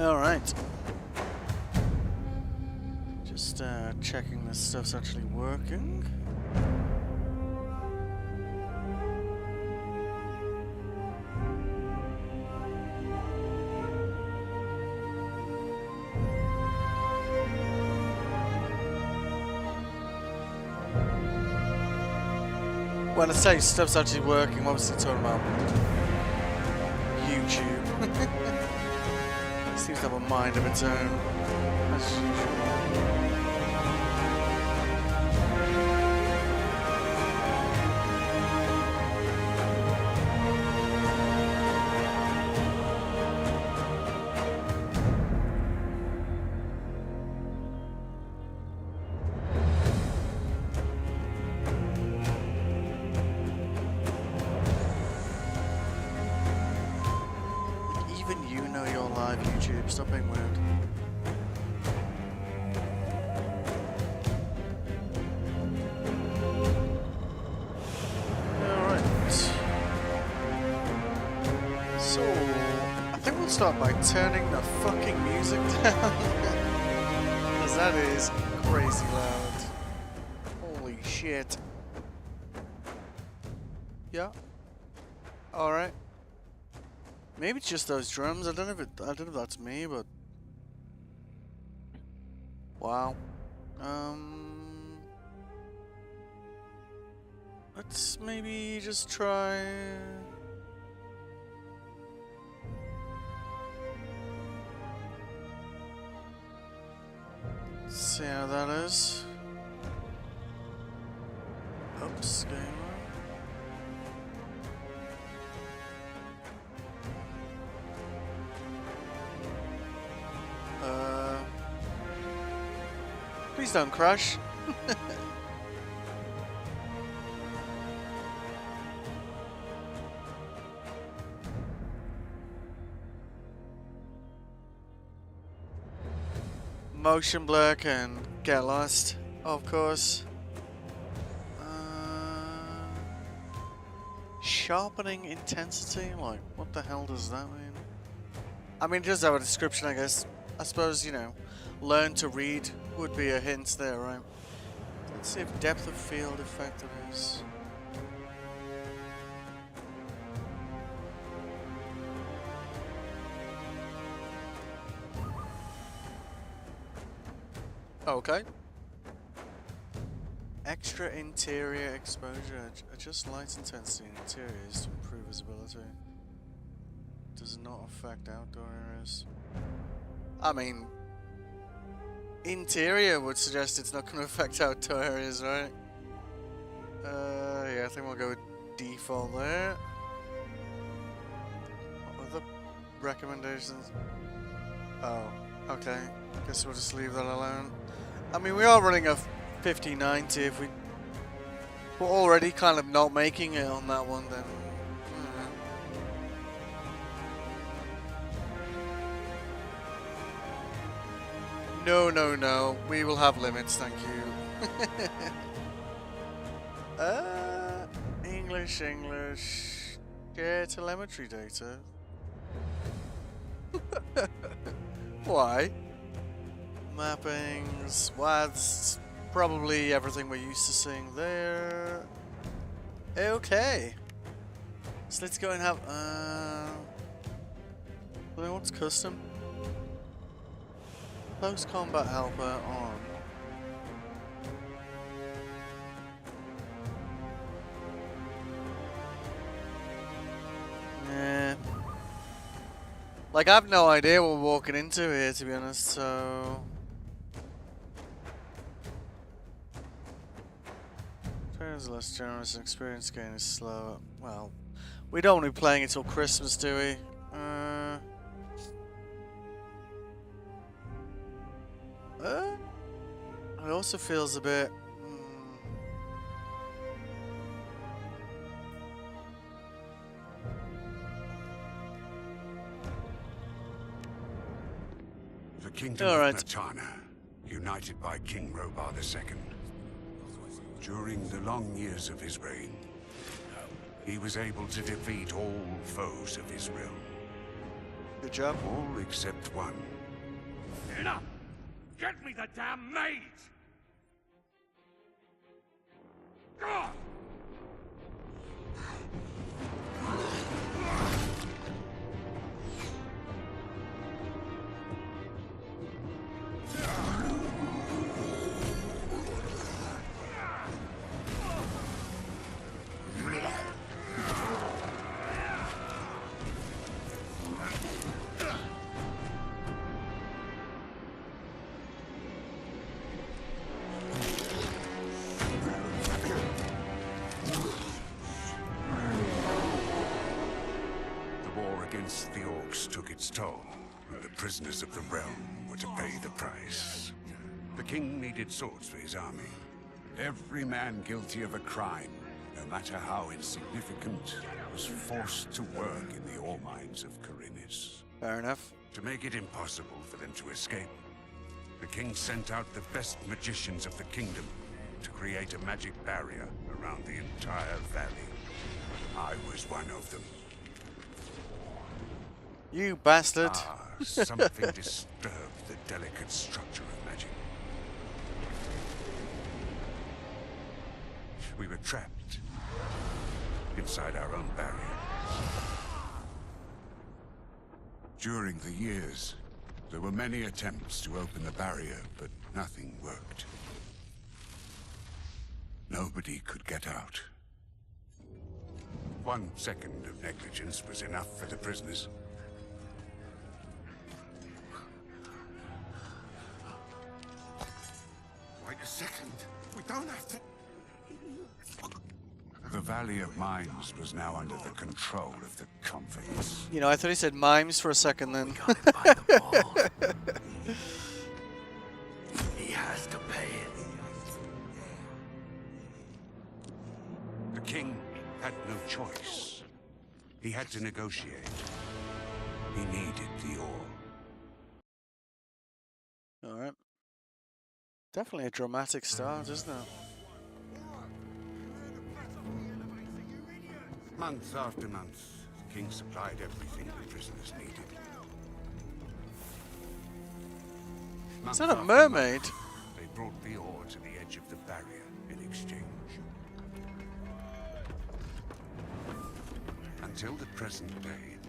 Alright. Just checking this stuff's actually working. When I say stuff's actually working, I'm obviously talking about YouTube. Seems to have a mind of its own, as usual. Even you know you're live, YouTube. Stop being weird. Alright. So, I think we'll start by turning the fucking music down. Because that is crazy loud. Holy shit. Yeah. Alright. Maybe it's just those drums. I don't know if that's me, but wow. Let's maybe just try. Let's see how that is. Upscale. Please don't crash. Motion blur can get lost, of course. Sharpening intensity? Like, what the hell does that mean? I mean, it does have a description, I guess. I suppose, you know, learn to read would be a hint there, right? Let's see if depth of field effective is. Okay. Extra interior exposure. Adjust light intensity in interiors to improve visibility. Does not affect outdoor areas. I mean, interior would suggest it's not going to affect outdoor areas, right? Yeah, I think we'll go with default there. What were the recommendations? Oh, okay. Guess we'll just leave that alone. I mean, we are running a 5090. If we're already kind of not making it on that one, then. No, no, no. We will have limits, thank you. English. Share telemetry data. Why? Mappings, WADs, probably everything we're used to seeing there. Okay. So let's go and have, what's custom? Close combat helper on. Yeah. Like, I have no idea what we're walking into here, to be honest, so. Turns less generous and experience gain is slower. Well, we don't want to be playing until Christmas, do we? It also feels a bit. The kingdom of Natana, united by King Robar II. During the long years of his reign, he was able to defeat all foes of his realm. Good job. All except one. Enough! Get me the damn maid! God! The orcs took its toll, and the prisoners of the realm were to pay the price. The king needed swords for his army. Every man guilty of a crime, no matter how insignificant, was forced to work in the ore mines of Khorinis. Fair enough. To make it impossible for them to escape, the king sent out the best magicians of the kingdom to create a magic barrier around the entire valley. I was one of them. You bastard. Something disturbed the delicate structure of magic. We were trapped inside our own barrier. During the years, there were many attempts to open the barrier, but nothing worked. Nobody could get out. 1 second of negligence was enough for the prisoners. Wait a second. We don't have to... The Valley of Mines was now under the control of the convicts. You know, I thought he said mimes for a second then. We gotta buy the ball. He has to pay it. The king had no choice. He had to negotiate. He needed the ore. Alright. Definitely a dramatic start, isn't it? Month after month, the king supplied everything the prisoners needed. Is that a mermaid? They brought the ore to the edge of the barrier in exchange. Until the present day,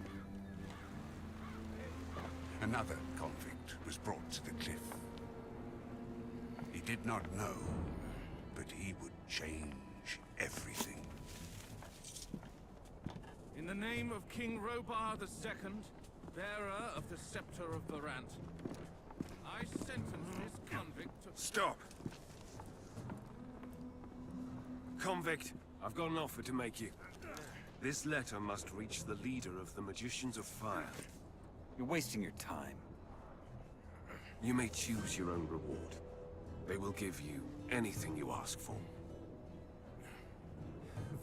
another convict was brought to the cliff. He did not know, but he would change everything. In the name of King Robar II, bearer of the Scepter of Varant, I sentence this convict to... Stop! Convict, I've got an offer to make you. This letter must reach the leader of the Magicians of Fire. You're wasting your time. You may choose your own reward. They will give you anything you ask for.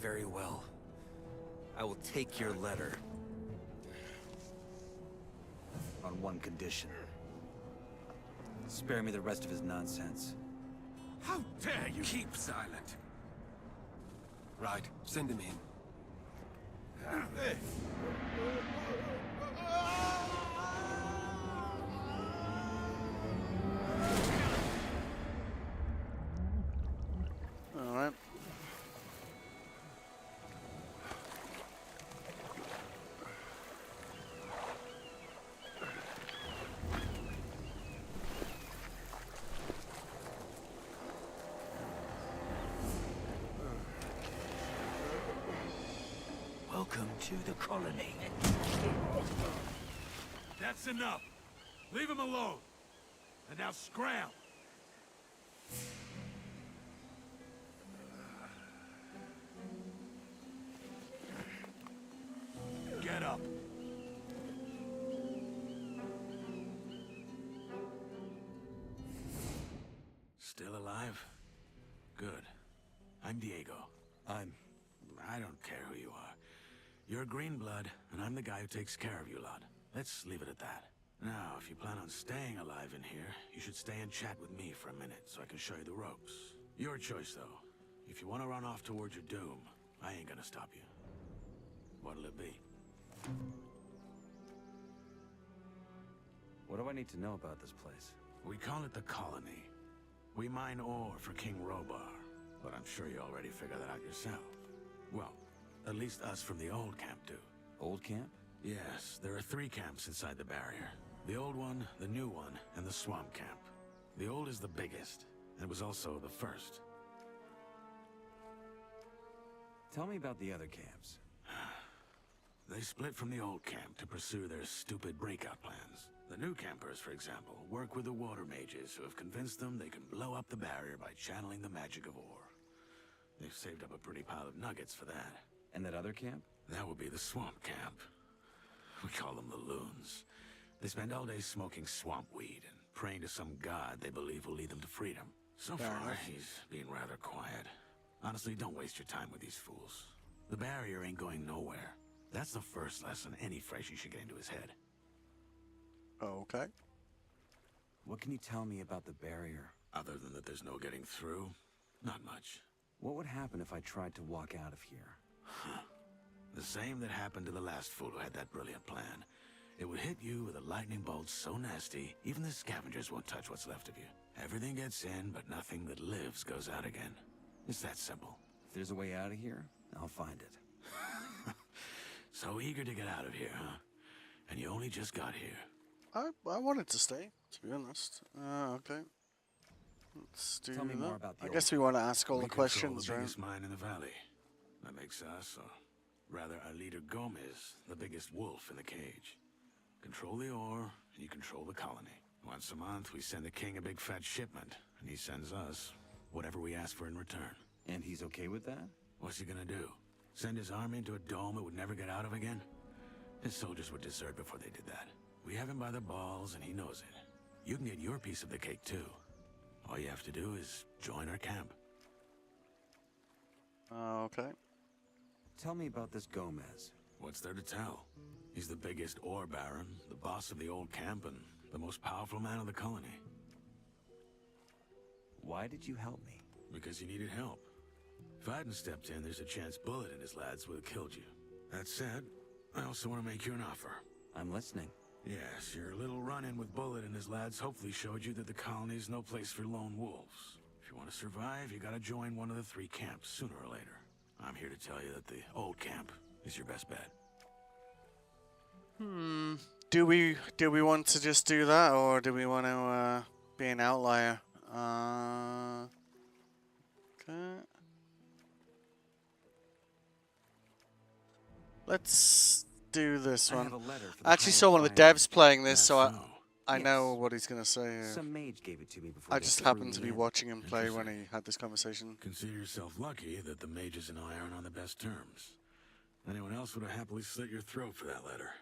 Very well. I will take your letter. On one condition. Spare me the rest of his nonsense. How dare you keep silent? Right, send him in. Alright. Welcome to the colony. That's enough. Leave him alone. And now scram. Get up. Still alive? Good. I'm Diego. I don't care who you are. You're green blood, and I'm the guy who takes care of you lot. Let's leave it at that. Now, if you plan on staying alive in here, you should stay and chat with me for a minute so I can show you the ropes. Your choice, though. If you want to run off towards your doom, I ain't gonna stop you. What'll it be? I need to know about this place? We call it the Colony. We mine ore for King Robar, but I'm sure you already figured that out yourself. Well, at least us from the old camp do. Old camp? Yes, there are 3 camps inside the barrier. The old one, the new one, and the swamp camp. The old is the biggest, and was also the first. Tell me about the other camps. They split from the old camp to pursue their stupid breakout plans. The new campers, for example, work with the water mages who have convinced them they can blow up the barrier by channeling the magic of ore. They've saved up a pretty pile of nuggets for that. And that other camp? That would be the swamp camp. We call them the loons. They spend all day smoking swamp weed and praying to some god they believe will lead them to freedom. So far, he's being rather quiet. Honestly, don't waste your time with these fools. The barrier ain't going nowhere. That's the first lesson any freshie should get into his head. Okay. What can you tell me about the barrier? Other than that there's no getting through, not much. What would happen if I tried to walk out of here? The same that happened to the last fool who had that brilliant plan. It would hit you with a lightning bolt so nasty, even the scavengers won't touch what's left of you. Everything gets in, but nothing that lives goes out again. It's that simple. If there's a way out of here, I'll find it. So eager to get out of here, huh? And you only just got here. I wanted to stay, to be honest. Okay. Let's do Tell me that. more about the I old guess we want to ask all We the control questions, the right? biggest mine in the valley. That makes us, or rather our leader Gomez, the biggest wolf in the cage. Control the ore, and you control the colony. Once a month, we send the king a big fat shipment, and he sends us whatever we ask for in return. And he's okay with that? What's he gonna do? Send his army into a dome it would never get out of again? His soldiers would desert before they did that. We have him by the balls, and he knows it. You can get your piece of the cake, too. All you have to do is join our camp. Okay. Tell me about this Gomez. What's there to tell? He's the biggest ore baron, the boss of the old camp, and the most powerful man of the colony. Why did you help me? Because you needed help. If I hadn't stepped in, there's a chance Bullet and his lads would have killed you. That said, I also want to make you an offer. I'm listening. Yes, your little run-in with Bullet and his lads hopefully showed you that the colony's no place for lone wolves. If you want to survive, you gotta join one of the 3 camps sooner or later. I'm here to tell you that the old camp is your best bet. Do we want to just do that, or do we want to be an outlier? Okay. Let's do this I one. have a letter for the I actually saw one of the highest devs playing this, That's so so. I know Yes. what he's gonna say here. Some mage gave it to me before I they just threw happened me to be in. watching him play when Interesting. he had this conversation. Consider yourself lucky that the mages and I aren't on the best terms. Anyone else would have happily slit your throat for that letter.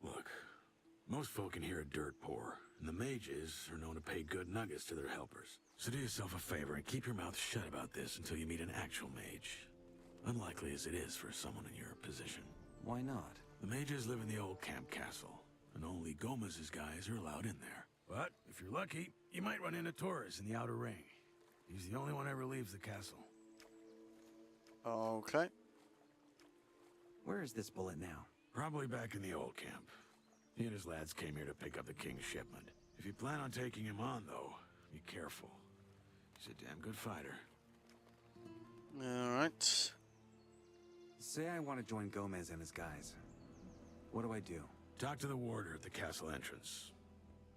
Look, most folk in here are dirt poor, and the mages are known to pay good nuggets to their helpers. So do yourself a favor and keep your mouth shut about this until you meet an actual mage. Unlikely as it is for someone in your position. Why not? The mages live in the old camp castle, and only Gomez's guys are allowed in there. But if you're lucky, you might run into Torres in the outer ring. He's the only one ever leaves the castle. Okay. Where is this Bullet now? Probably back in the old camp. He and his lads came here to pick up the king's shipment. If you plan on taking him on, though, be careful. He's a damn good fighter. Alright. Say I want to join Gomez and his guys. What do I do? Talk to the warder at the castle entrance.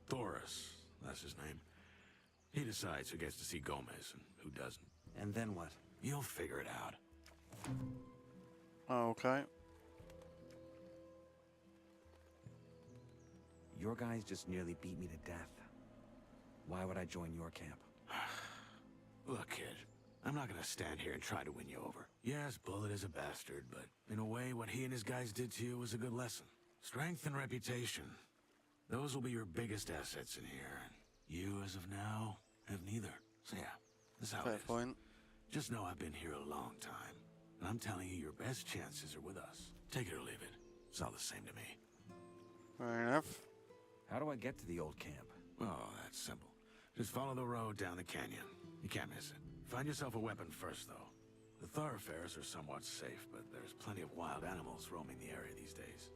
Thoris, that's his name. He decides who gets to see Gomez and who doesn't. And then what? You'll figure it out. Okay. Your guys just nearly beat me to death. Why would I join your camp? Look, kid, I'm not gonna stand here and try to win you over. Yes, Bullet is a bastard, but in a way, what he and his guys did to you was a good lesson. Strength and reputation. Those will be your biggest assets in here, and you, as of now, have neither. So yeah, that's how Fair it is. point. Just know I've been here a long time, and I'm telling you, your best chances are with us. Take it or leave it. It's all the same to me. Fair enough. How do I get to the old camp? Oh, that's simple. Just follow the road down the canyon. You can't miss it. Find yourself a weapon first, though. The thoroughfares are somewhat safe, but there's plenty of wild animals roaming the area these days.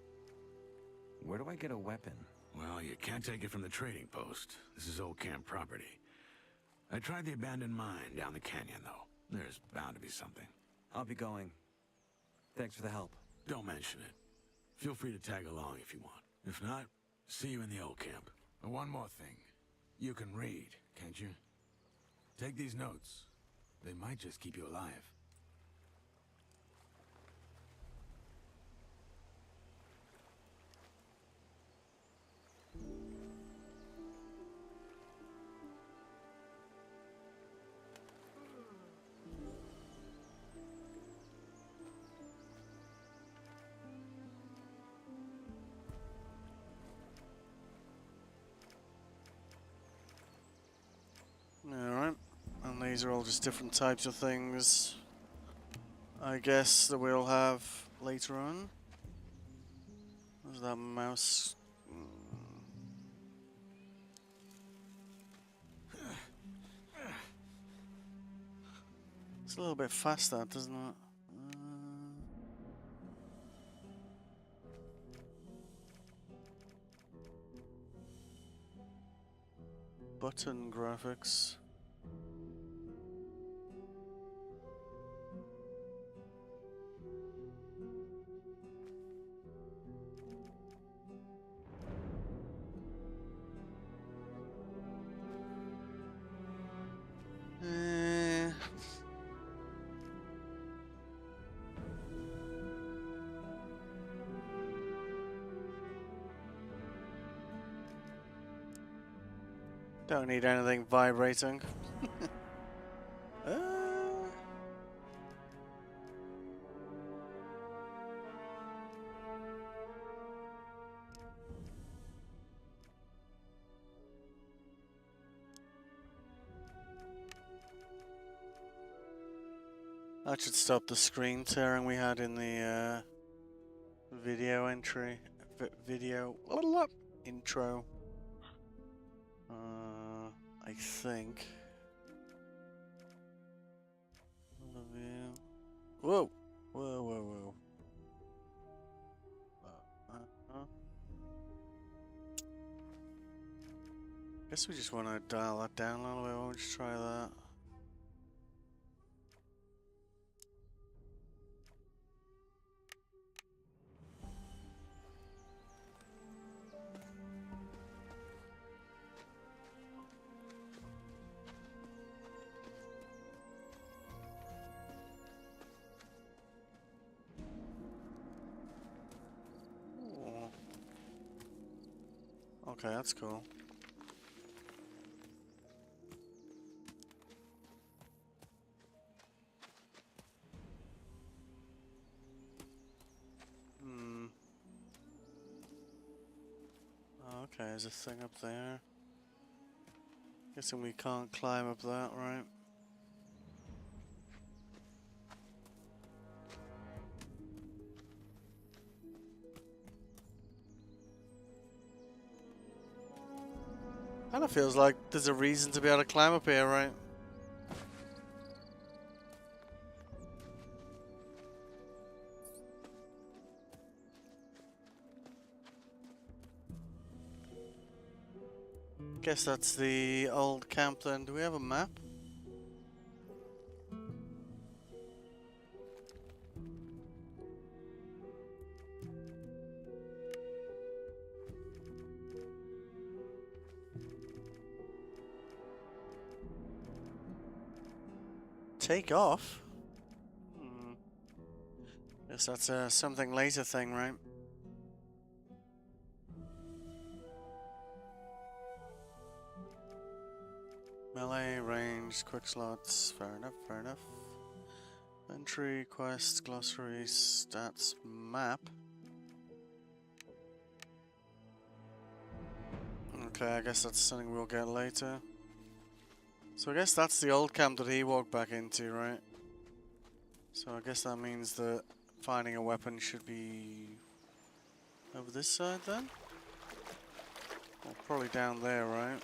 Where do I get a weapon? Well, you can't take it from the trading post. This is old camp property. I tried the abandoned mine down the canyon, though. There's bound to be something. I'll be going. Thanks for the help. Don't mention it. Feel free to tag along if you want. If not, see you in the old camp. And one more thing. You can read, can't you? Take these notes. They might just keep you alive. Alright, and these are all just different types of things, I guess, that we'll have later on. There's that mouse. It's a little bit fast, that, doesn't it? Button graphics. Don't need anything vibrating. uh, that should stop the screen tearing we had in the video entry. Video intro. I think. Whoa! Whoa, whoa, whoa. Guess we just want to dial that down a little bit. We'll just try that. Okay, that's cool. Okay, there's a thing up there. Guessing we can't climb up that, right? Kinda feels like there's a reason to be able to climb up here, right? Guess that's the old camp then. Do we have a map? Take off? Guess that's a something later thing, right? Melee, range, quick slots. Fair enough, fair enough. Entry, quest, glossary, stats, map. Okay, I guess that's something we'll get later. So I guess that's the old camp that he walked back into, right? So I guess that means that finding a weapon should be over this side then? Or probably down there, right?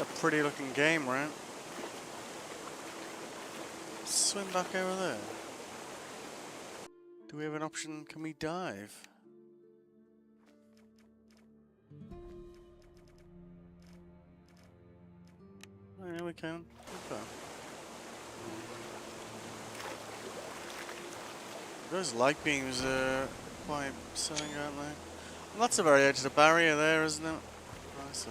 a pretty looking game, right? Swim back over there. Do we have an option? Can we dive? Oh, yeah, we can. Okay. Those light beams are quite something, aren't they? And that's the very edge of the barrier there, isn't it? I see.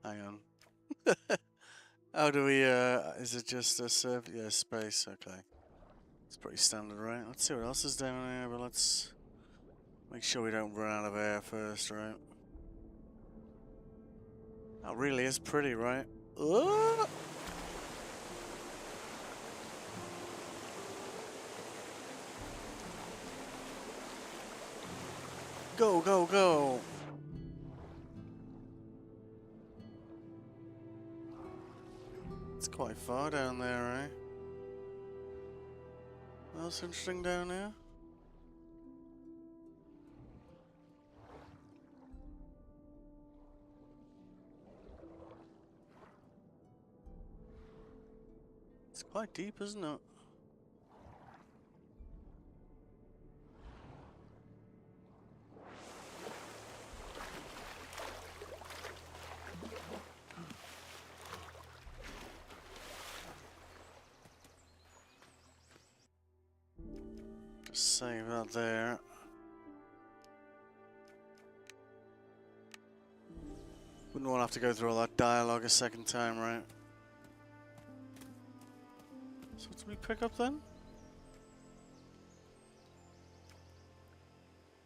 Hang on. How do we, is it just a serve? Yeah, space, okay. It's pretty standard, right? Let's see what else is down here, but let's make sure we don't run out of air first, right? That really is pretty, right? Ooh! Go, go, go! It's quite far down there, right? What else interesting down here? It's quite deep, isn't it? Just save that there. Wouldn't want to have to go through all that dialogue a second time, right? So what did we pick up then?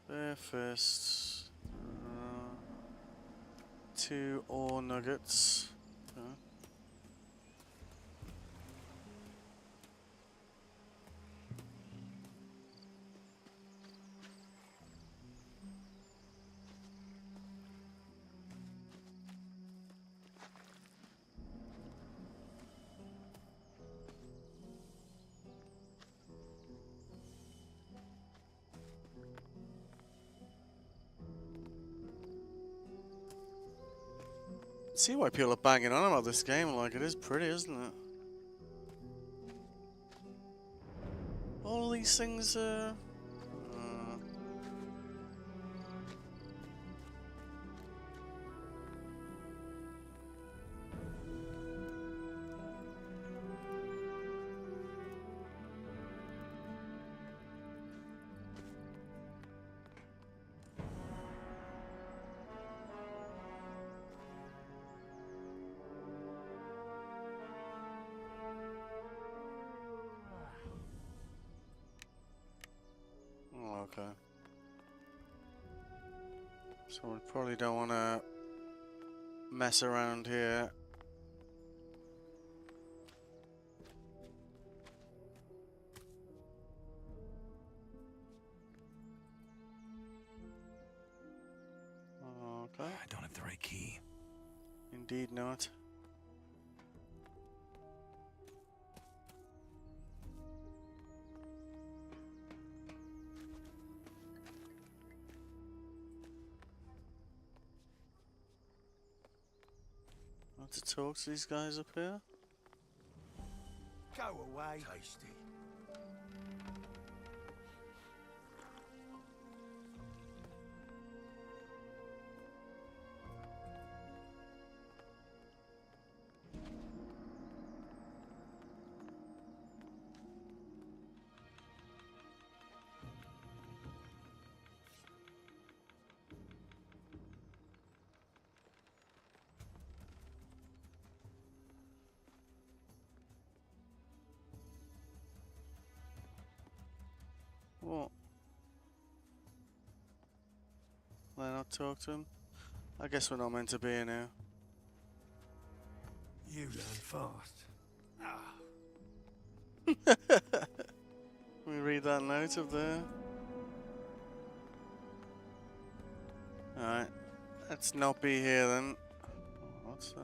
There first. 2 ore nuggets. Okay. See why people are banging on about this game, like it is pretty, isn't it? All these things oh, okay. So we probably don't want to mess around here. Okay. I don't have the right key. Indeed not. Want to talk to these guys up here? Go away. Tasty. What? Can I not talk to him? I guess we're not meant to be in here. You learn fast. Let me read that note up there. Alright. Let's not be here then. What's that?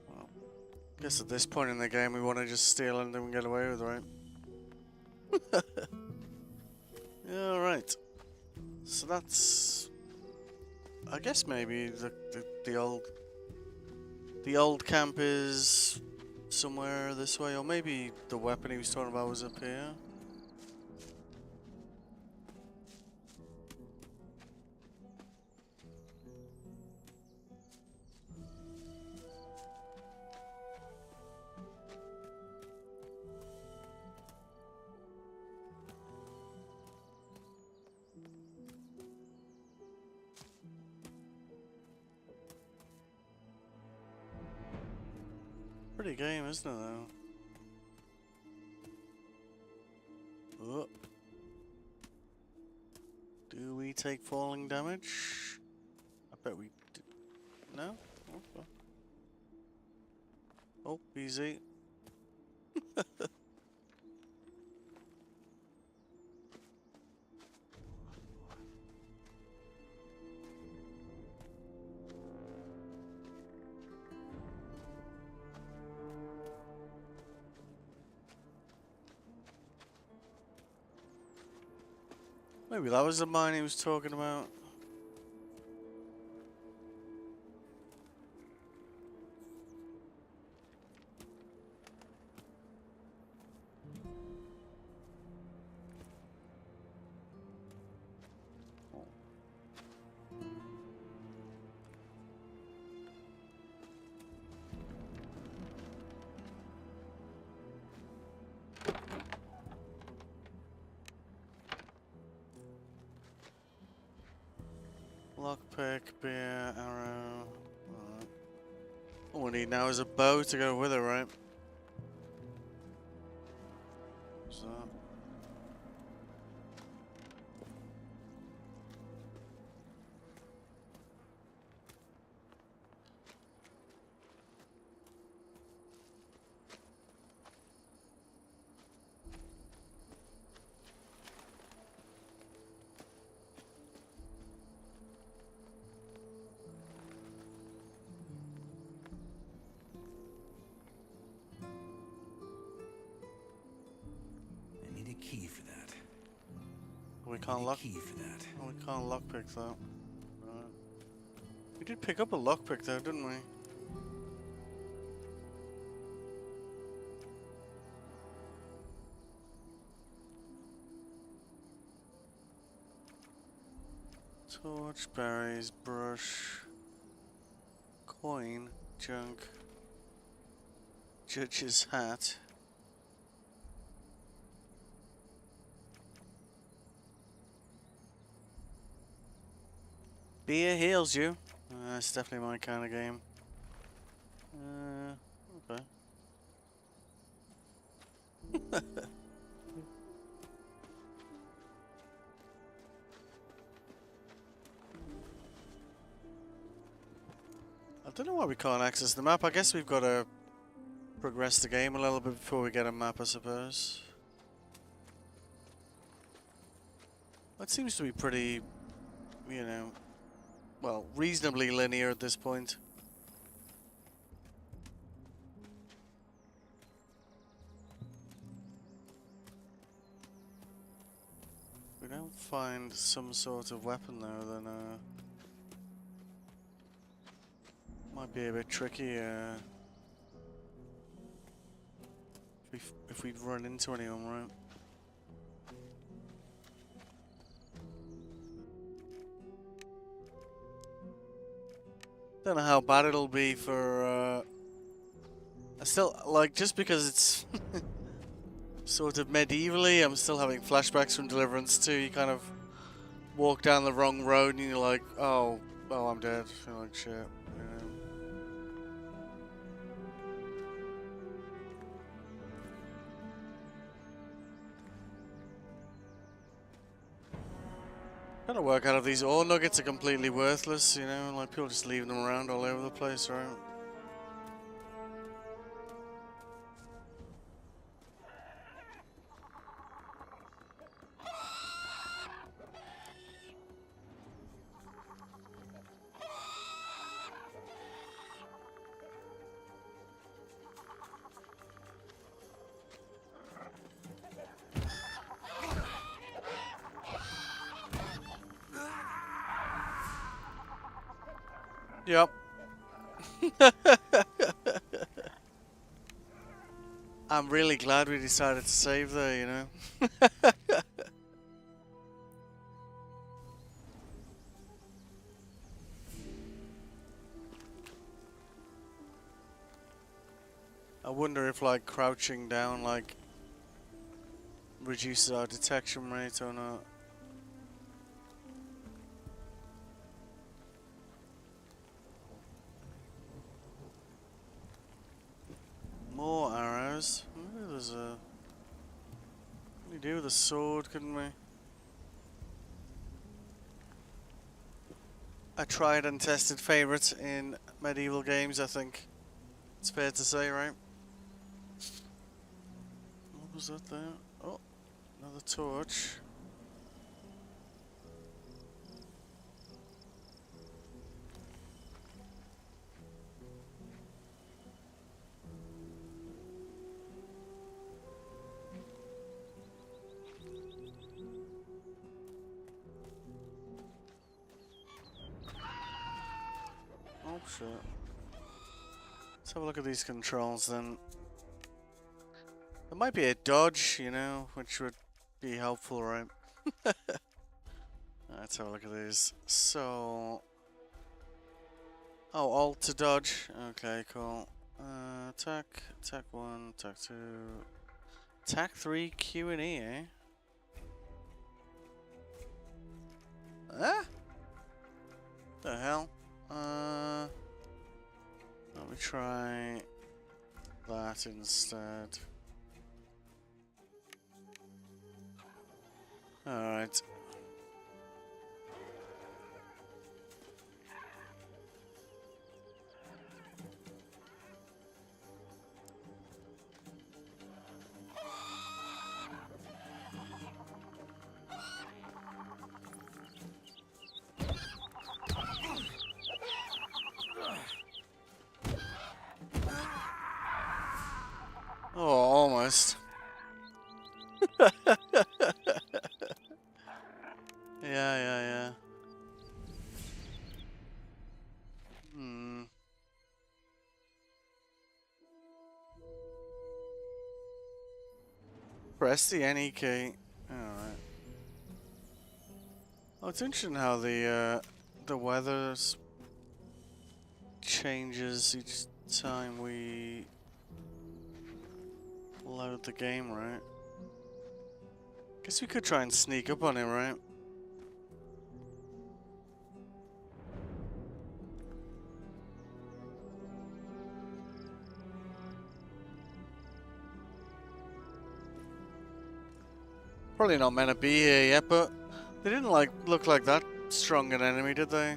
Well, guess at this point in the game we want to just steal anything and get away with, right? Alright. So that's... I guess maybe the old camp is somewhere this way, or maybe the weapon he was talking about was up here. Pretty game, isn't it, though? Oh. Do we take falling damage? I bet we do. No? Okay. Oh, easy. Maybe that was the mine he was talking about. Lockpick, beer, arrow. Alright. All we need now is a bow to go with it, right? So. I need a key for that. We can't lock. Key for that. Oh, we can't lockpick that. Right. We did pick up a lockpick though, didn't we? Torch, berries, brush, coin, junk, judge's hat. Beer heals you. It's definitely my kind of game. Okay. I don't know why we can't access the map. I guess we've got to progress the game a little bit before we get a map, I suppose. That seems to be pretty, you know, well, reasonably linear at this point. If we don't find some sort of weapon though, then might be a bit tricky if we run into anyone, right? Don't know how bad it'll be for I still like, just because it's sort of medievally, I'm still having flashbacks from Deliverance 2. You kind of walk down the wrong road and you're like, oh I'm dead. You're like, shit. Yeah. Trying to work out if these ore nuggets are completely worthless, you know, like people just leaving them around all over the place, right? Yep. I'm really glad we decided to save there, you know? I wonder if, like, crouching down, like, reduces our detection rate or not. More arrows. Maybe there's a... What do you do with a sword, couldn't we? A tried and tested favourite in medieval games, I think. It's fair to say, right? What was that there? Oh, another torch. Oh shit. Let's have a look at these controls then. There might be a dodge, you know, which would be helpful, right? Let's have a look at these. So... Oh, alt to dodge. Okay, cool. Attack, attack 1, attack 2... Attack 3, Q and E, eh? Ah? The hell? Let me try that instead. Alright. Oh, almost. Yeah. Hmm. Press the NE key. Alright. Oh, it's interesting how the weather changes each time we load the game, right? Guess we could try and sneak up on him, right? Probably not meant to be here yet, but they didn't look like that strong an enemy, did they?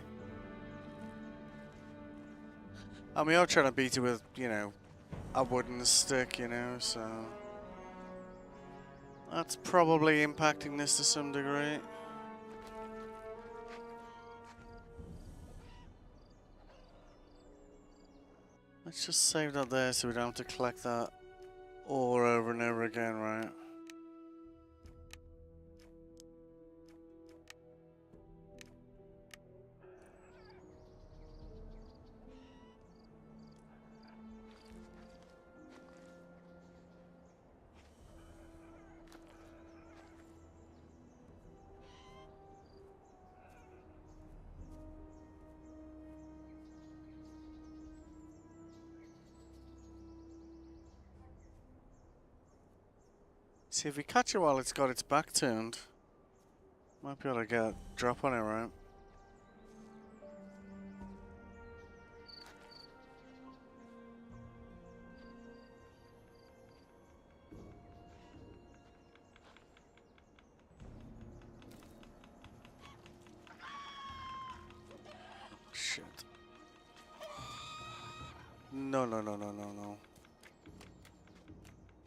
And we are trying to beat it with, you know, a wooden stick, you know, so... That's probably impacting this to some degree. Let's just save that there so we don't have to collect that ore over and over again, right? See, if we catch it while it's got its back turned, might be able to get a drop on it, right? Shit. No.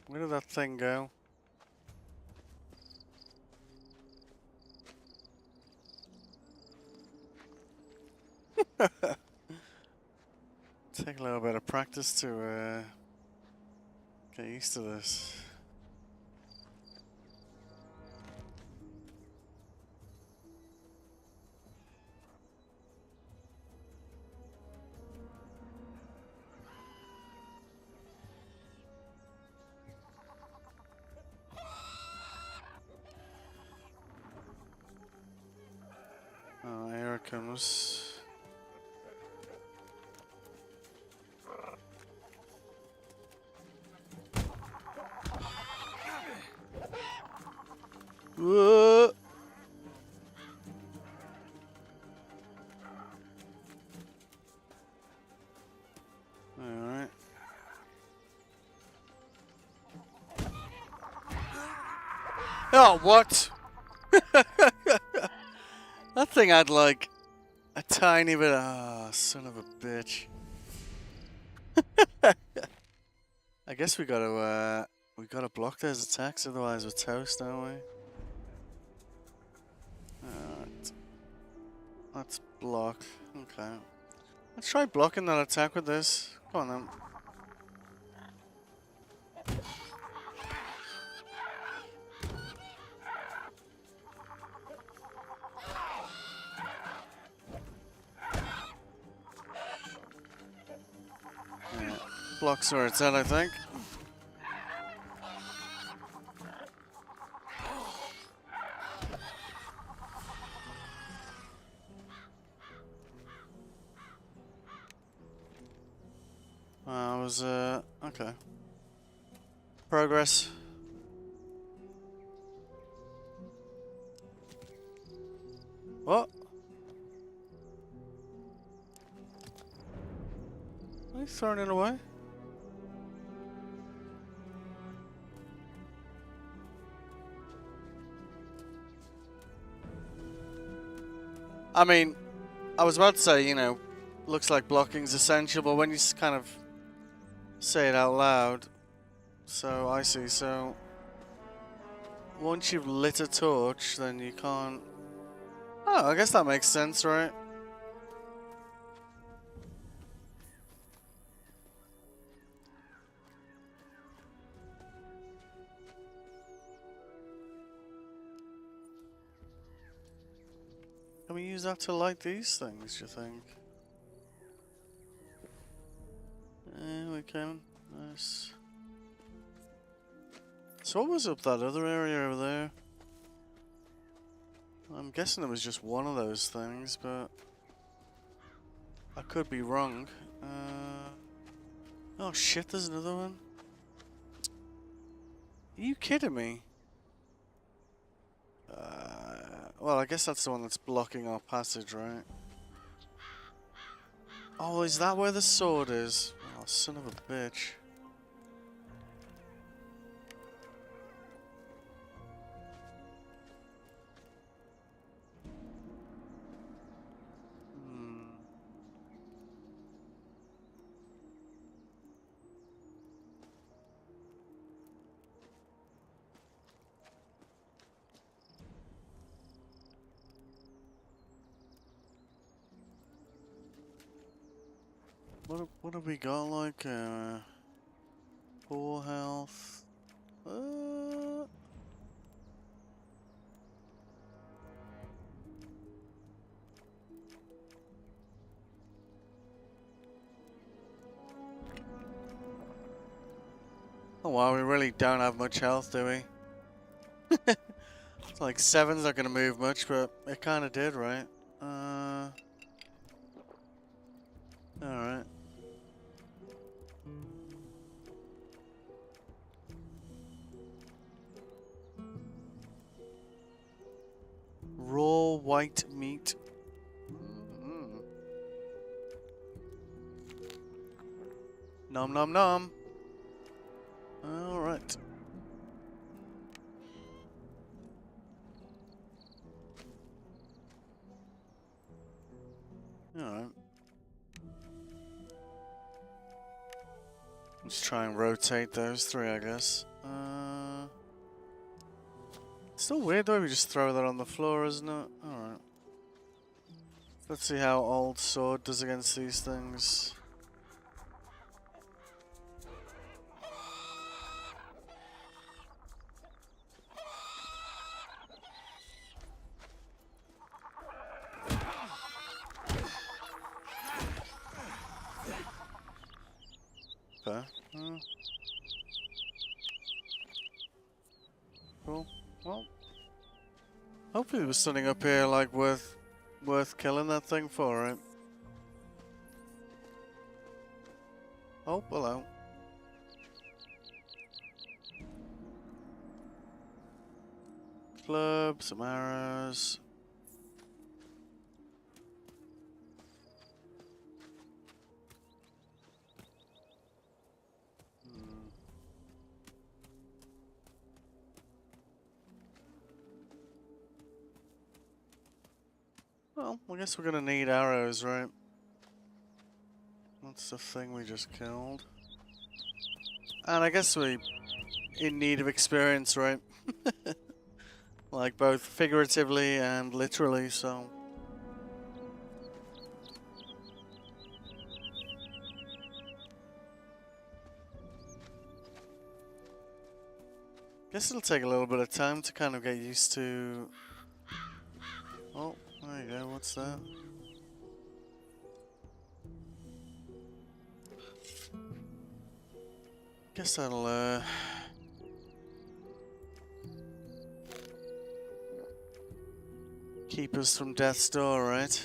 Where did that thing go? Take a little bit of practice to get used to this. it comes. Whoa. Alright. Oh, what? That thing had like a tiny bit of... Ah, son of a bitch. I guess we gotta block those attacks, otherwise we're toast, don't we? Alright. Let's block. Okay. Let's try blocking that attack with this. Come on then. Yeah. Blocks where it's at, I think. Okay. Progress. What? Are you throwing it away? I mean, I was about to say, you know, looks like blocking's essential, but when you kind of say it out loud, so I see, so once you've lit a torch, then you can't... Oh, I guess that makes sense, right? Can we use that to light these things, do you think? Yeah, we can. Nice. So what was up that other area over there? I'm guessing it was just one of those things, but I could be wrong. Oh shit, there's another one. Are you kidding me? Well, I guess that's the one that's blocking our passage, right? Oh, is that where the sword is? Oh, son of a bitch. What have we got, like, poor health? Oh wow, we really don't have much health, do we? It's like 7's not gonna move much, but it kinda did, right? Alright. Raw white meat. Nom nom nom. Alright. Alright. Let's try and rotate those three, I guess. It's still weird the way we just throw that on the floor, isn't it? Alright. Let's see how old sword does against these things. Okay. Cool. Well, hopefully there was something up here like worth worth killing that thing for, right? Oh, hello. Club, some arrows. Well, I guess we're gonna need arrows, right? What's the thing we just killed? And I guess we're in need of experience, right? Like both figuratively and literally, so... Guess it'll take a little bit of time to kind of get used to... Oh, there you go, what's that? Guess that'll, keep us from death's door, right?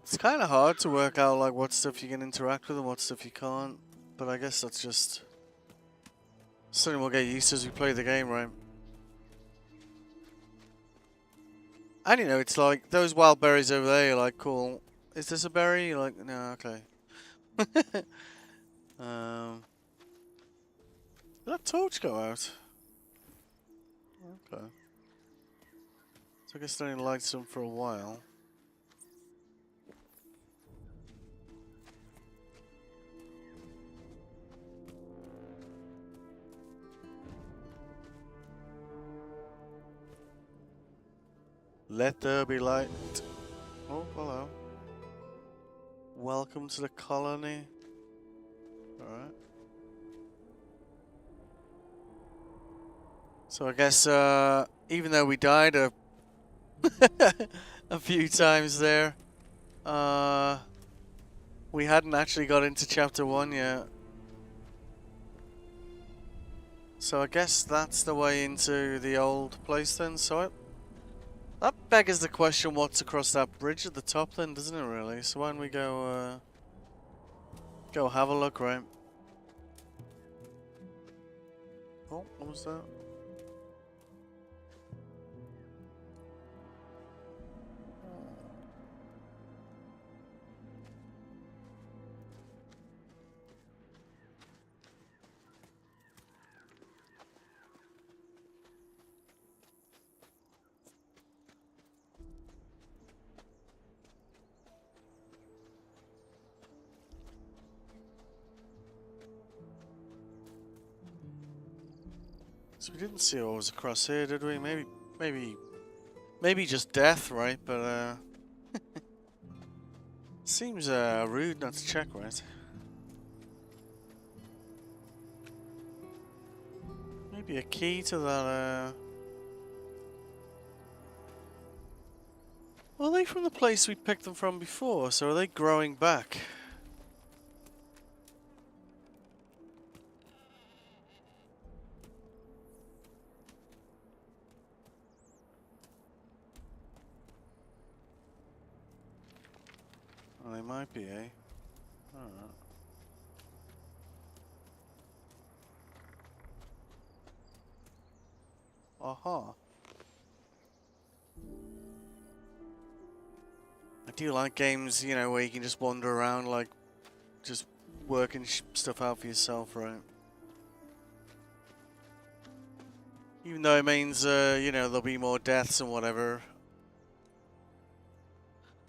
It's kind of hard to work out like what stuff you can interact with and what stuff you can't, but I guess that's just something we'll get used to as we play the game, right? And you know, it's like those wild berries over there. You're like, cool. Is this a berry? You're like, no, okay. Did that torch go out? Okay. So I guess it only lights them for a while. Let there be light. Oh, hello. Welcome to the colony. Alright. So I guess, even though we died a few times there, we hadn't actually got into chapter 1 yet. So I guess that's the way into the old place then, so that beggars the question, what's across that bridge at the top then, doesn't it really? So why don't we go, go have a look, right? Oh, what was that? So we didn't see what was across here, did we? Maybe just death, right? But seems rude not to check, right? Maybe a key to that. Are they from the place we picked them from before? So are they growing back? Well, they might be, eh? Alright. Aha. I do like games, you know, where you can just wander around, like, just working stuff out for yourself, right? Even though it means, you know, there'll be more deaths and whatever.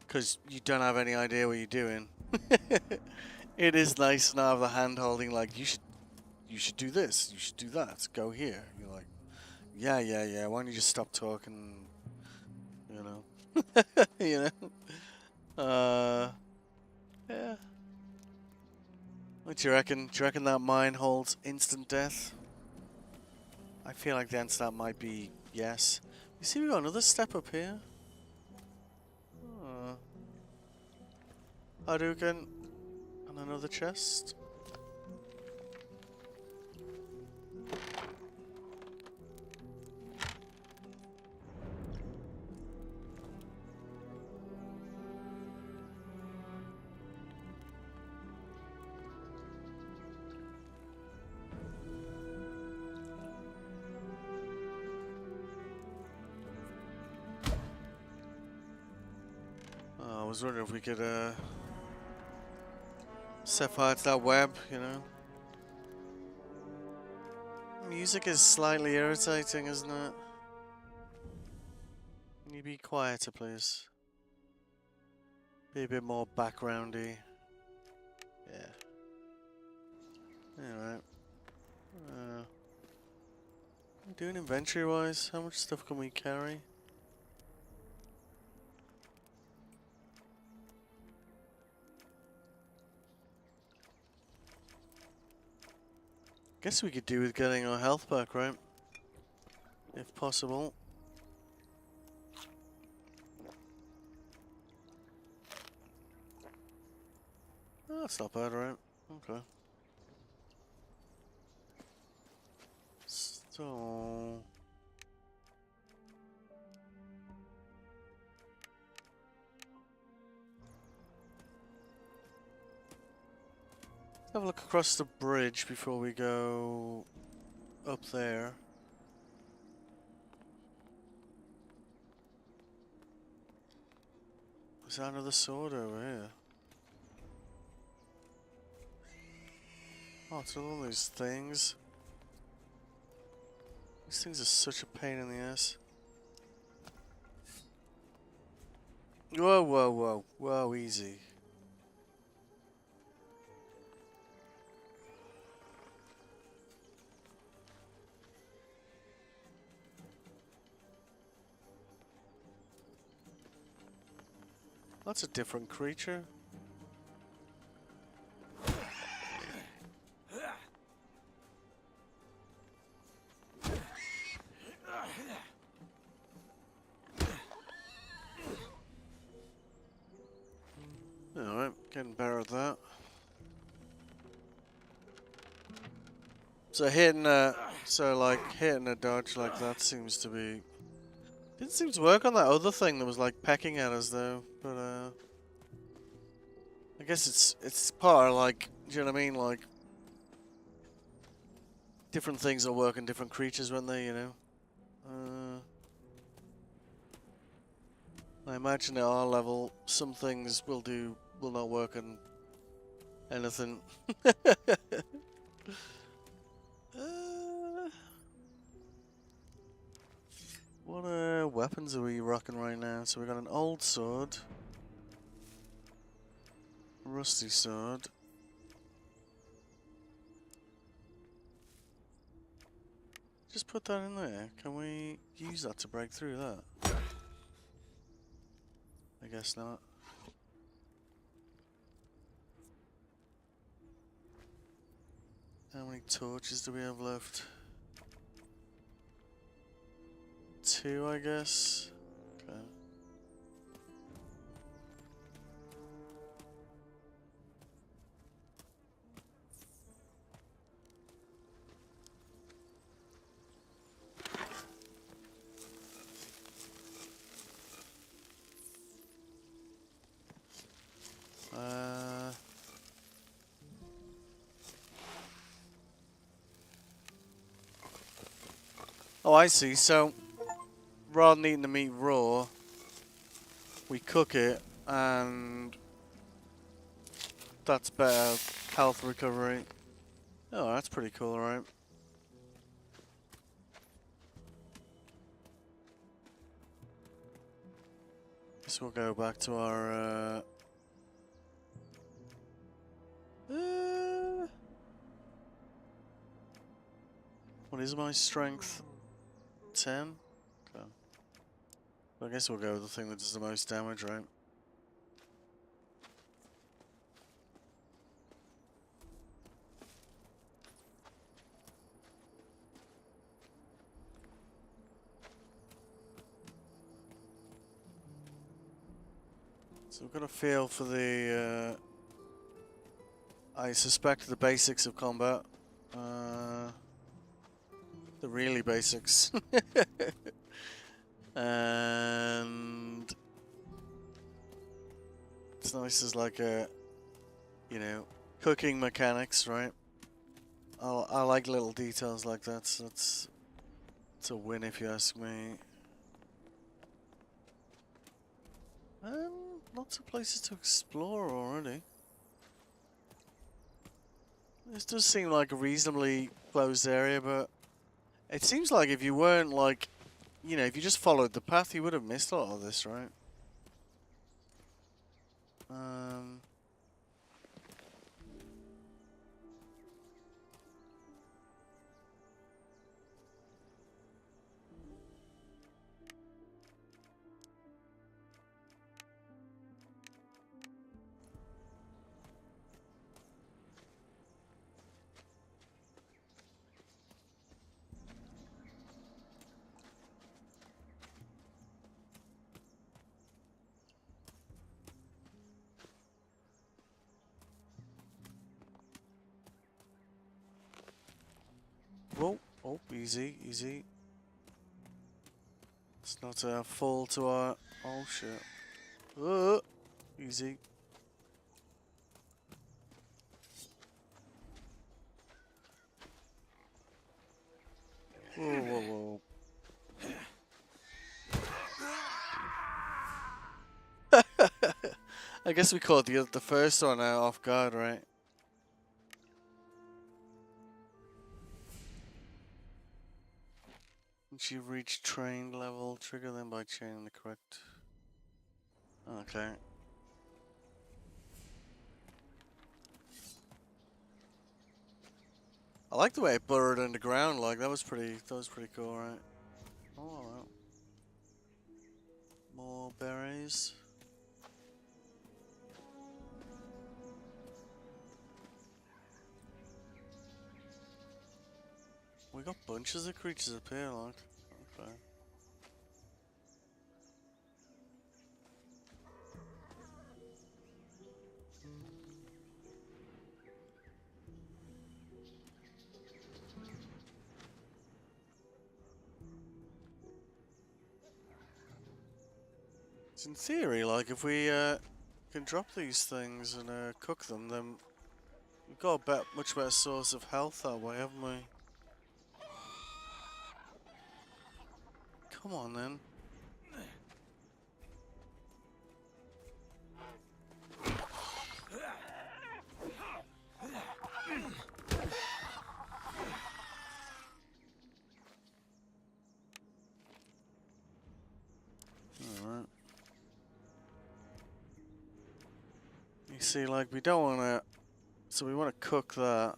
Because you don't have any idea what you're doing. It is nice to not have the hand holding, like, you should do this, you should do that, go here. You're like, yeah, why don't you just stop talking, you know? You know? Yeah. What do you reckon? Do you reckon that mine holds instant death? I feel like the answer to that might be yes. You see, we got another step up here. Oh. Hadouken. And another chest. I was wondering if we could set fire to that web, you know. Music is slightly irritating, isn't it? Can you be quieter, please? Be a bit more backgroundy. Yeah. Alright. Doing inventory wise, how much stuff can we carry? Guess we could do with getting our health back, right? If possible. Oh, that's not bad, right? Okay. So... have a look across the bridge before we go up there. Is that another sword over here? Oh, it's all these things. These things are such a pain in the ass. Whoa, whoa, whoa. Whoa, easy. That's a different creature. Alright, getting better at that. So hitting a dodge like that seems to be... Didn't seem to work on that other thing that was like pecking at us though, but I guess it's part of like, do you know what I mean? Like different things will work on different creatures when they, you know. I imagine at our level some things will not work on anything. What weapons are we rocking right now? So we got an old sword. Rusty sword. Just put that in there. Can we use that to break through that? I guess not. How many torches do we have left? 2, I guess. Okay. Oh, I see. So, rather than eating the meat raw, we cook it, and that's better health recovery. Oh, that's pretty cool, right? Guess we'll go back to our what is my strength? 10? Okay. Well, I guess we'll go with the thing that does the most damage, right? So we've got a feel for the, I suspect the basics of combat. The really basics. And it's nice as like a, you know, cooking mechanics, right? I like little details like that, so it's a win if you ask me. Lots of places to explore already. This does seem like a reasonably closed area, but it seems like if you weren't like, you know, if you just followed the path, you would have missed a lot of this, right? Whoa, oh, easy, easy. It's not a fall to our, oh shit. Easy. Whoa, whoa, whoa. I guess we caught the first one out off guard, right? Once you reach trained level, trigger them by chaining the correct. Okay. I like the way it burrowed underground. Like that was pretty cool, right? Oh, alright. More berries. We got bunches of creatures up here, like. Okay. So in theory, like if we can drop these things and cook them, then we've got a much better source of health that way, haven't we? Come on then. Alright. You see, like, we don't want to... So we want to cook that.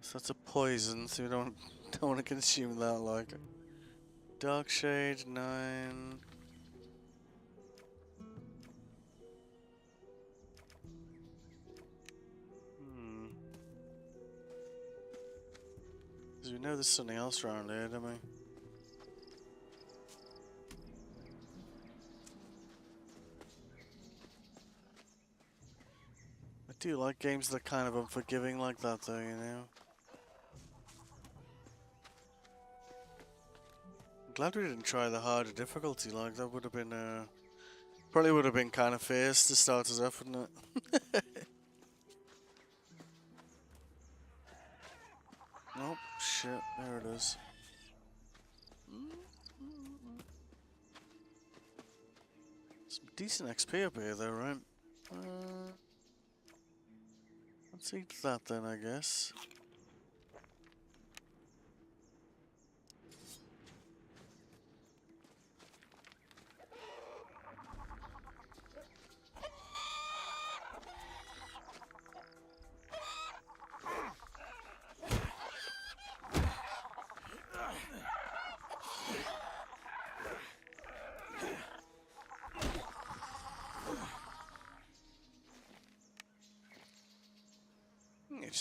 So that's a poison, so we don't want to consume that, like. Dark shade, 9... Because we know there's something else around here, don't we? I do like games that are kind of unforgiving like that, though, you know? I'm glad we didn't try the harder difficulty, like, that would have been, probably would have been kind of fierce to start us off, wouldn't it? Oh, shit, there it is. Some decent XP up here, though, right? Let's eat that then, I guess.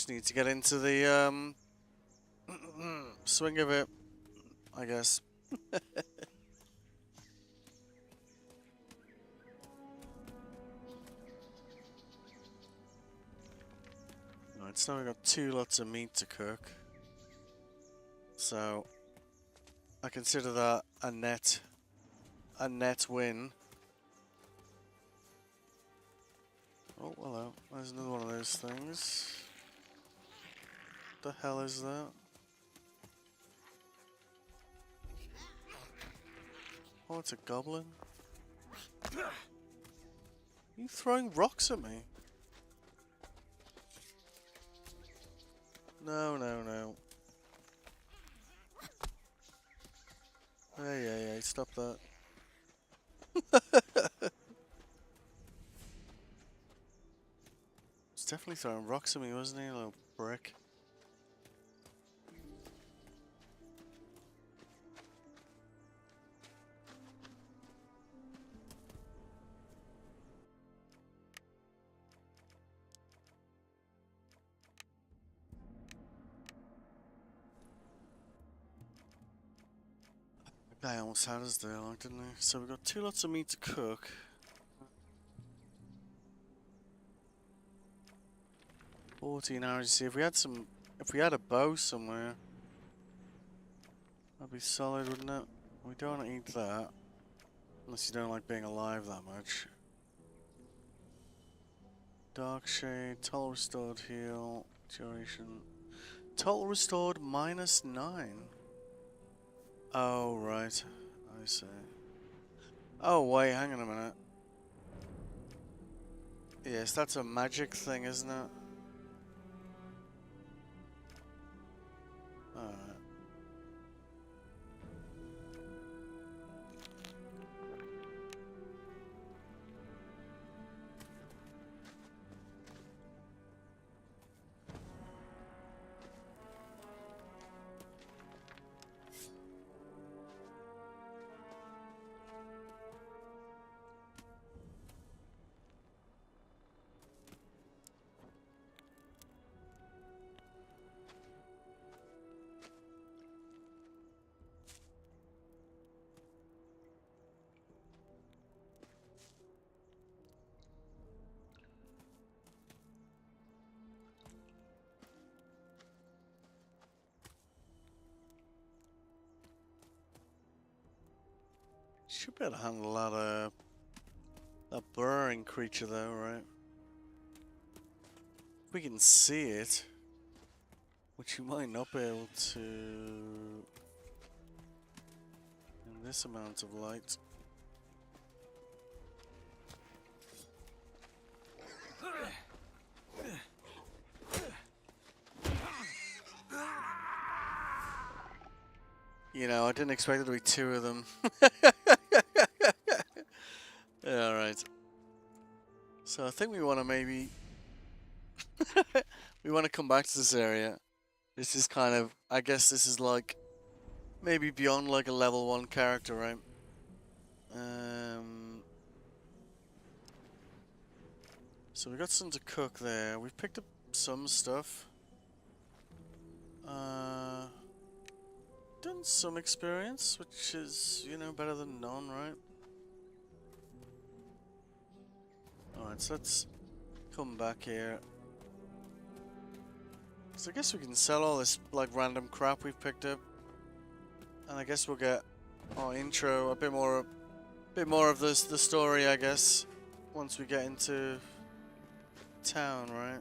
Just need to get into the swing of it, I guess. Right, so now we've got 2 lots of meat to cook. So I consider that a net win. Oh, hello. There's another one of those things. What the hell is that? Oh, it's a goblin. Are you throwing rocks at me? No, no, no. Hey, stop that. He's definitely throwing rocks at me, wasn't he, a little brick? Guy almost had us there, like, didn't he? So we've got 2 lots of meat to cook. $14 hours. You see, if we had a bow somewhere, that'd be solid, wouldn't it? We don't want to eat that, unless you don't like being alive that much. Dark shade, total restored heal, duration. Total restored -9. Oh, right. I see. Oh, wait, hang on a minute. Yes, that's a magic thing, isn't it? Alright. Should be able to handle that burrowing creature though, right? If we can see it, which you might not be able to in this amount of light. You know, I didn't expect there to be 2 of them. Yeah, alright. So I think we want to maybe... we want to come back to this area. This is kind of... I guess this is like... maybe beyond like a level 1 character, right? So we got some to cook there. We've picked up some stuff. Done some experience, which is, you know, better than none, right? Alright, so let's come back here. So I guess we can sell all this, like, random crap we've picked up. And I guess we'll get our intro, a bit more of the story, I guess, once we get into town, right?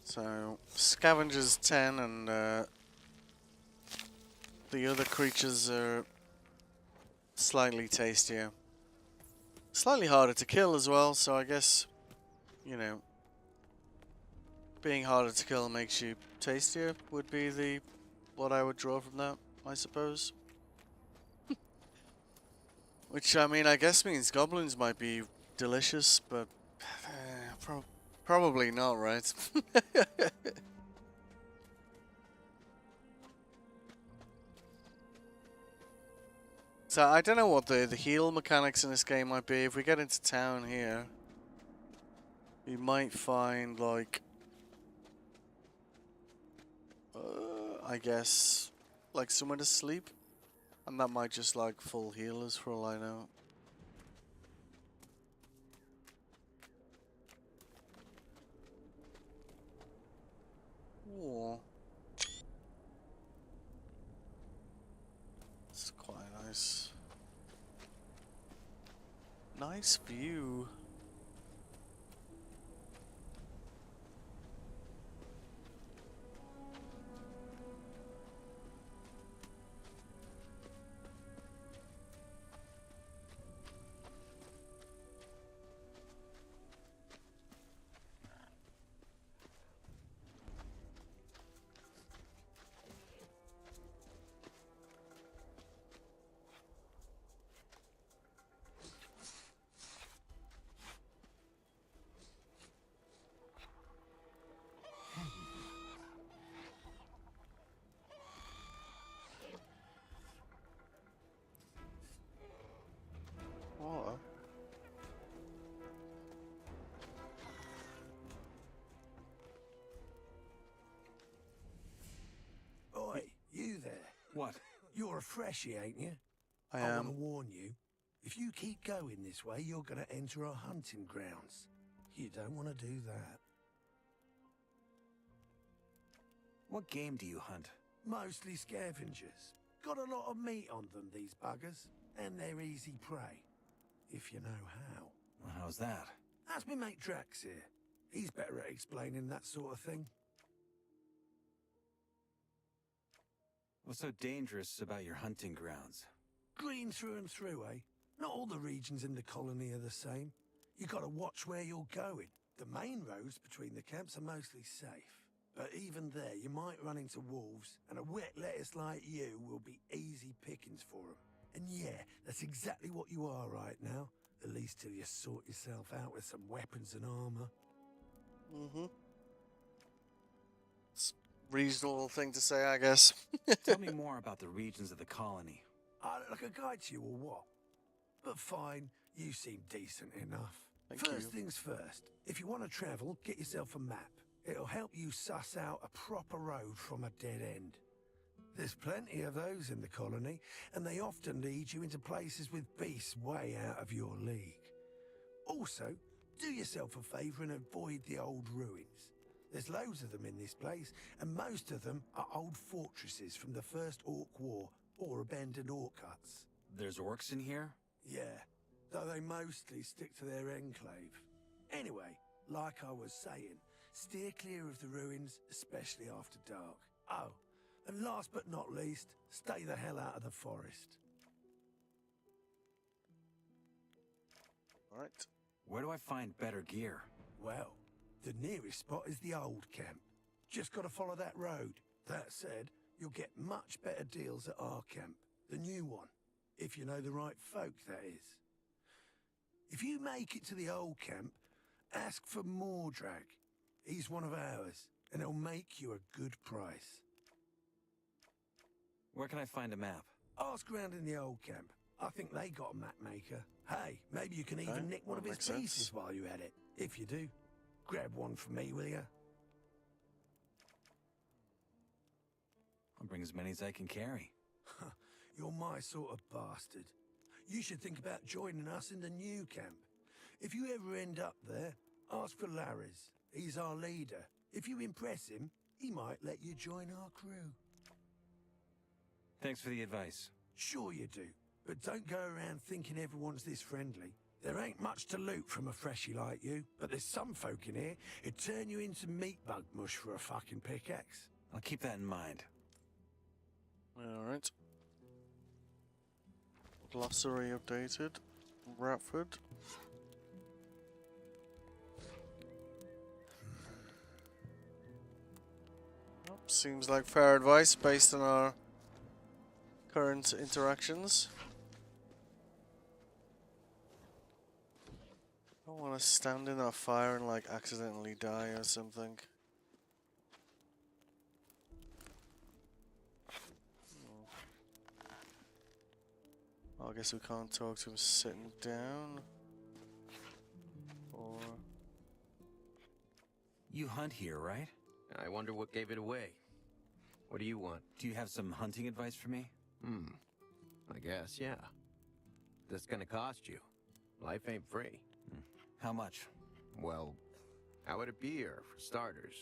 So, Scavenger's 10 and the other creatures are slightly tastier. Slightly harder to kill as well, so I guess, you know, being harder to kill makes you tastier would be the what I would draw from that, I suppose. Which, I mean, I guess means goblins might be delicious, but probably not, right? So I don't know what the heal mechanics in this game might be. If we get into town here, we might find like, I guess, like somewhere to sleep, and that might just like full healers for all I know. Ooh. It's quite nice. Nice view. Oh. Oi, you there. What? You're a freshie, ain't you? I want am. to warn you. If you keep going this way, you're going to enter our hunting grounds. You don't want to do that. What game do you hunt? Mostly scavengers. Got a lot of meat on them, these buggers. And they're easy prey. If you know how. Well, how's that? Ask me mate Drax here. He's better at explaining that sort of thing. What's so dangerous about your hunting grounds? Green through and through, eh? Not all the regions in the colony are the same. You gotta watch where you're going. The main roads between the camps are mostly safe. But even there, you might run into wolves, and a wet lettuce like you will be easy pickings for them. And yeah, that's exactly what you are right now. At least till you sort yourself out with some weapons and armor. Mm-hmm. It's a reasonable thing to say, I guess. Tell me more about the regions of the colony. I look like a guide to you or what? But fine, you seem decent enough. Thank First you. things first, if you want to travel, get yourself a map. It'll help you suss out a proper road from a dead end. There's plenty of those in the colony, and they often lead you into places with beasts way out of your league. Also, do yourself a favour and avoid the old ruins. There's loads of them in this place, and most of them are old fortresses from the First Orc War or abandoned orc huts. There's orcs in here? Yeah, though they mostly stick to their enclave. Anyway, like I was saying, steer clear of the ruins, especially after dark. Oh, and last but not least, stay the hell out of the forest. Alright. Where do I find better gear? Well, the nearest spot is the old camp. Just gotta follow that road. That said, you'll get much better deals at our camp, the new one. If you know the right folk, that is. If you make it to the old camp, ask for Mordrag. He's one of ours, and he'll make you a good price. Where can I find a map? Ask around in the old camp. I think they got a map maker. Hey, maybe you can even nick one of his makes sense. pieces while you're at it. If you do, grab one from me, will ya? I'll bring as many as I can carry. You're my sort of bastard. You should think about joining us in the new camp. If you ever end up there, ask for Larry's. He's our leader. If you impress him, he might let you join our crew. Thanks for the advice. Sure you do, but don't go around thinking everyone's this friendly. There ain't much to loot from a freshie like you, but there's some folk in here who'd turn you into meat bug mush for a fucking pickaxe. I'll keep that in mind. Alright. Glossary updated. Ratford. Seems like fair advice based on our current interactions. I don't want to stand in that fire and like accidentally die or something. I guess we can't talk to him sitting down. Or... You hunt here, right? I wonder what gave it away. What do you want? Do you have some hunting advice for me? I guess, yeah. This gonna cost you. Life ain't free. How much? Well, how would it be here, for starters?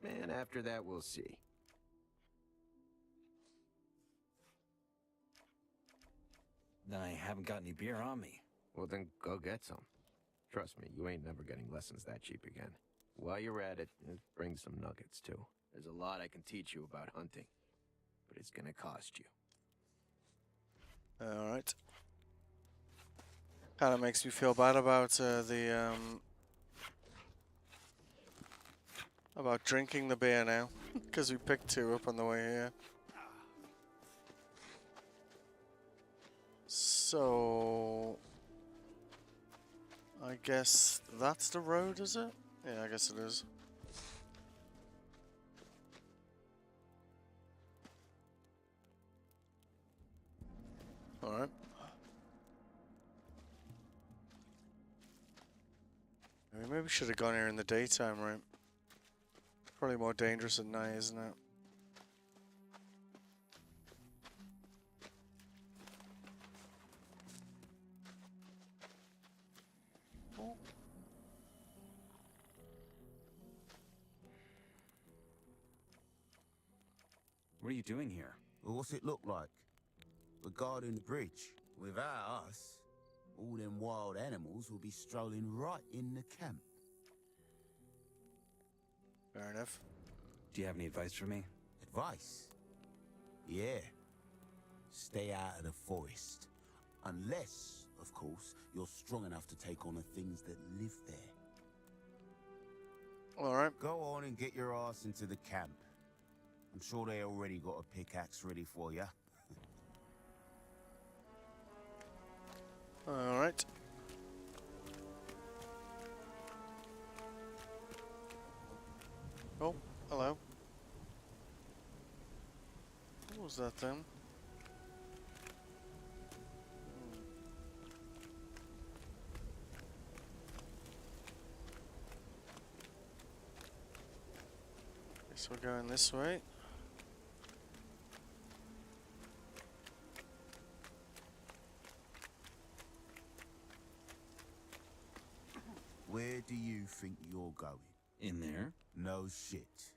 And after that, we'll see. I haven't got any beer on me. Well, then go get some. Trust me, you ain't never getting lessons that cheap again. While you're at it, bring some nuggets, too. There's a lot I can teach you about hunting, but it's gonna cost you. Alright. Kind of makes me feel bad about about drinking the beer now, because we picked 2 up on the way here. So I guess that's the road, is it? Yeah, I guess it is. Alright. Maybe we should have gone here in the daytime, right? Probably more dangerous at night, isn't it? Oh. What are you doing here? Well, what's it look like? We're guarding the bridge. Without us, all them wild animals will be strolling right in the camp. Fair enough. Do you have any advice for me? Advice? Yeah. Stay out of the forest. Unless, of course, you're strong enough to take on the things that live there. Alright. Go on and get your ass into the camp. I'm sure they already got a pickaxe ready for you. Alright. Oh, hello. What was that then? Guess we're going this way. Where do you think you're going? In there? No shit.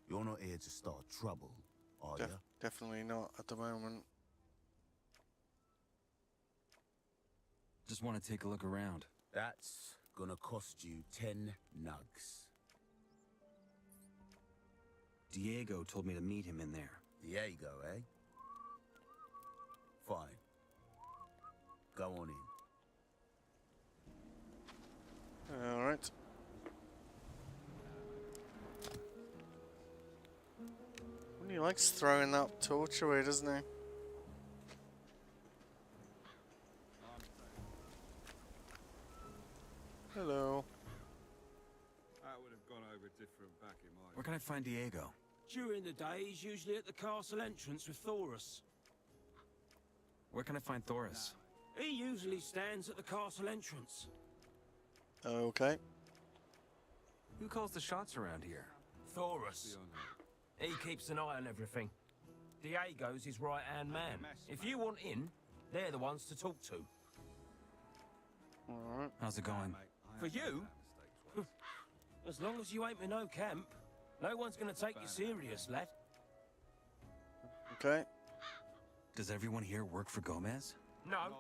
You're not here to start trouble, are you? Definitely not at the moment. Just want to take a look around. That's gonna cost you 10 nugs. Diego told me to meet him in there. Diego, eh? Fine. Go on in. Alright. He likes throwing that torch away, doesn't he? Hello. That would have gone over different back in my... Where can I find Diego? During the day, he's usually at the castle entrance with Thorus. Where can I find Thoris? He usually stands at the castle entrance. Okay. Who calls the shots around here? Thorus. He keeps an eye on everything. Diego's his right-hand man. If you want in, they're the ones to talk to. Alright. How's it going? For you? As long as you ain't in no camp, no one's gonna take you serious, lad. Okay. Does everyone here work for Gomez? No.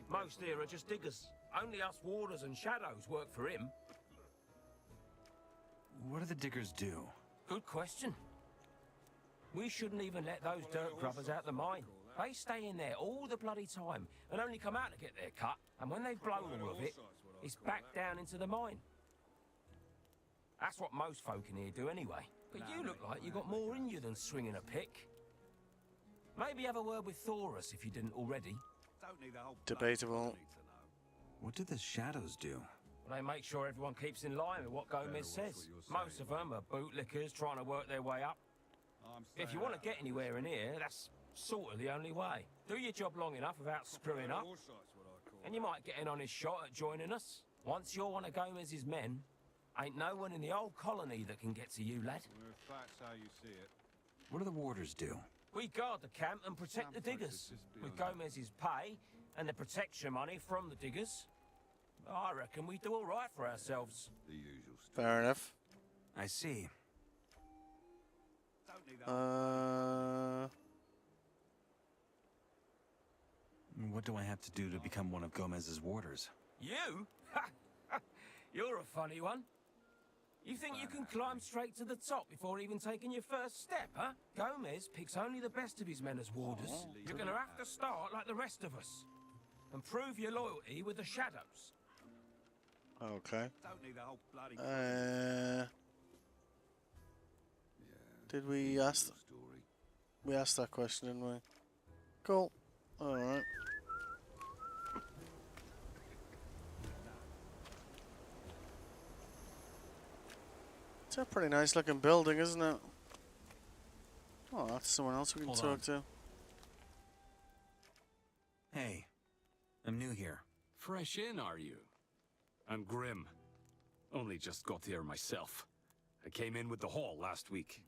Most here are just diggers. Only us warders and shadows work for him. What do the diggers do? Good question. We shouldn't even let those dirt grubbers out the mine. They stay in there all the bloody time and only come out to get their cut. And when they've blown all of it, it's back down into the mine. That's what most folk in here do anyway. But you look like you got more in you than swinging a pick. Maybe have a word with Thoris if you didn't already. Debatable. What do the shadows do? They make sure everyone keeps in line with what Gomez says. Most of them are bootlickers trying to work their way up. If you want to get anywhere in here, that's sort of the only way. Do your job long enough without screwing up, and you might get an honest shot at joining us. Once you're one of Gomez's men, ain't no one in the old colony that can get to you, lad. If that's how you see it. What do the warders do? We guard the camp and protect the diggers, with Gomez's pay and the protection money from the diggers. I reckon we do all right for ourselves. The usual stuff. Fair enough. I see. What do I have to do to become one of Gomez's warders? You? You're a funny one. You think you can climb straight to the top before even taking your first step, huh? Gomez picks only the best of his men as warders. You're gonna have to start like the rest of us. And prove your loyalty with the shadows. Okay. Did we ask? We asked that question, didn't we? Cool. All right. It's a pretty nice looking building, isn't it? Oh, that's someone else we can talk to. Hey, I'm new here. Fresh in, are you? I'm Grim. Only just got here myself. I came in with the haul last week.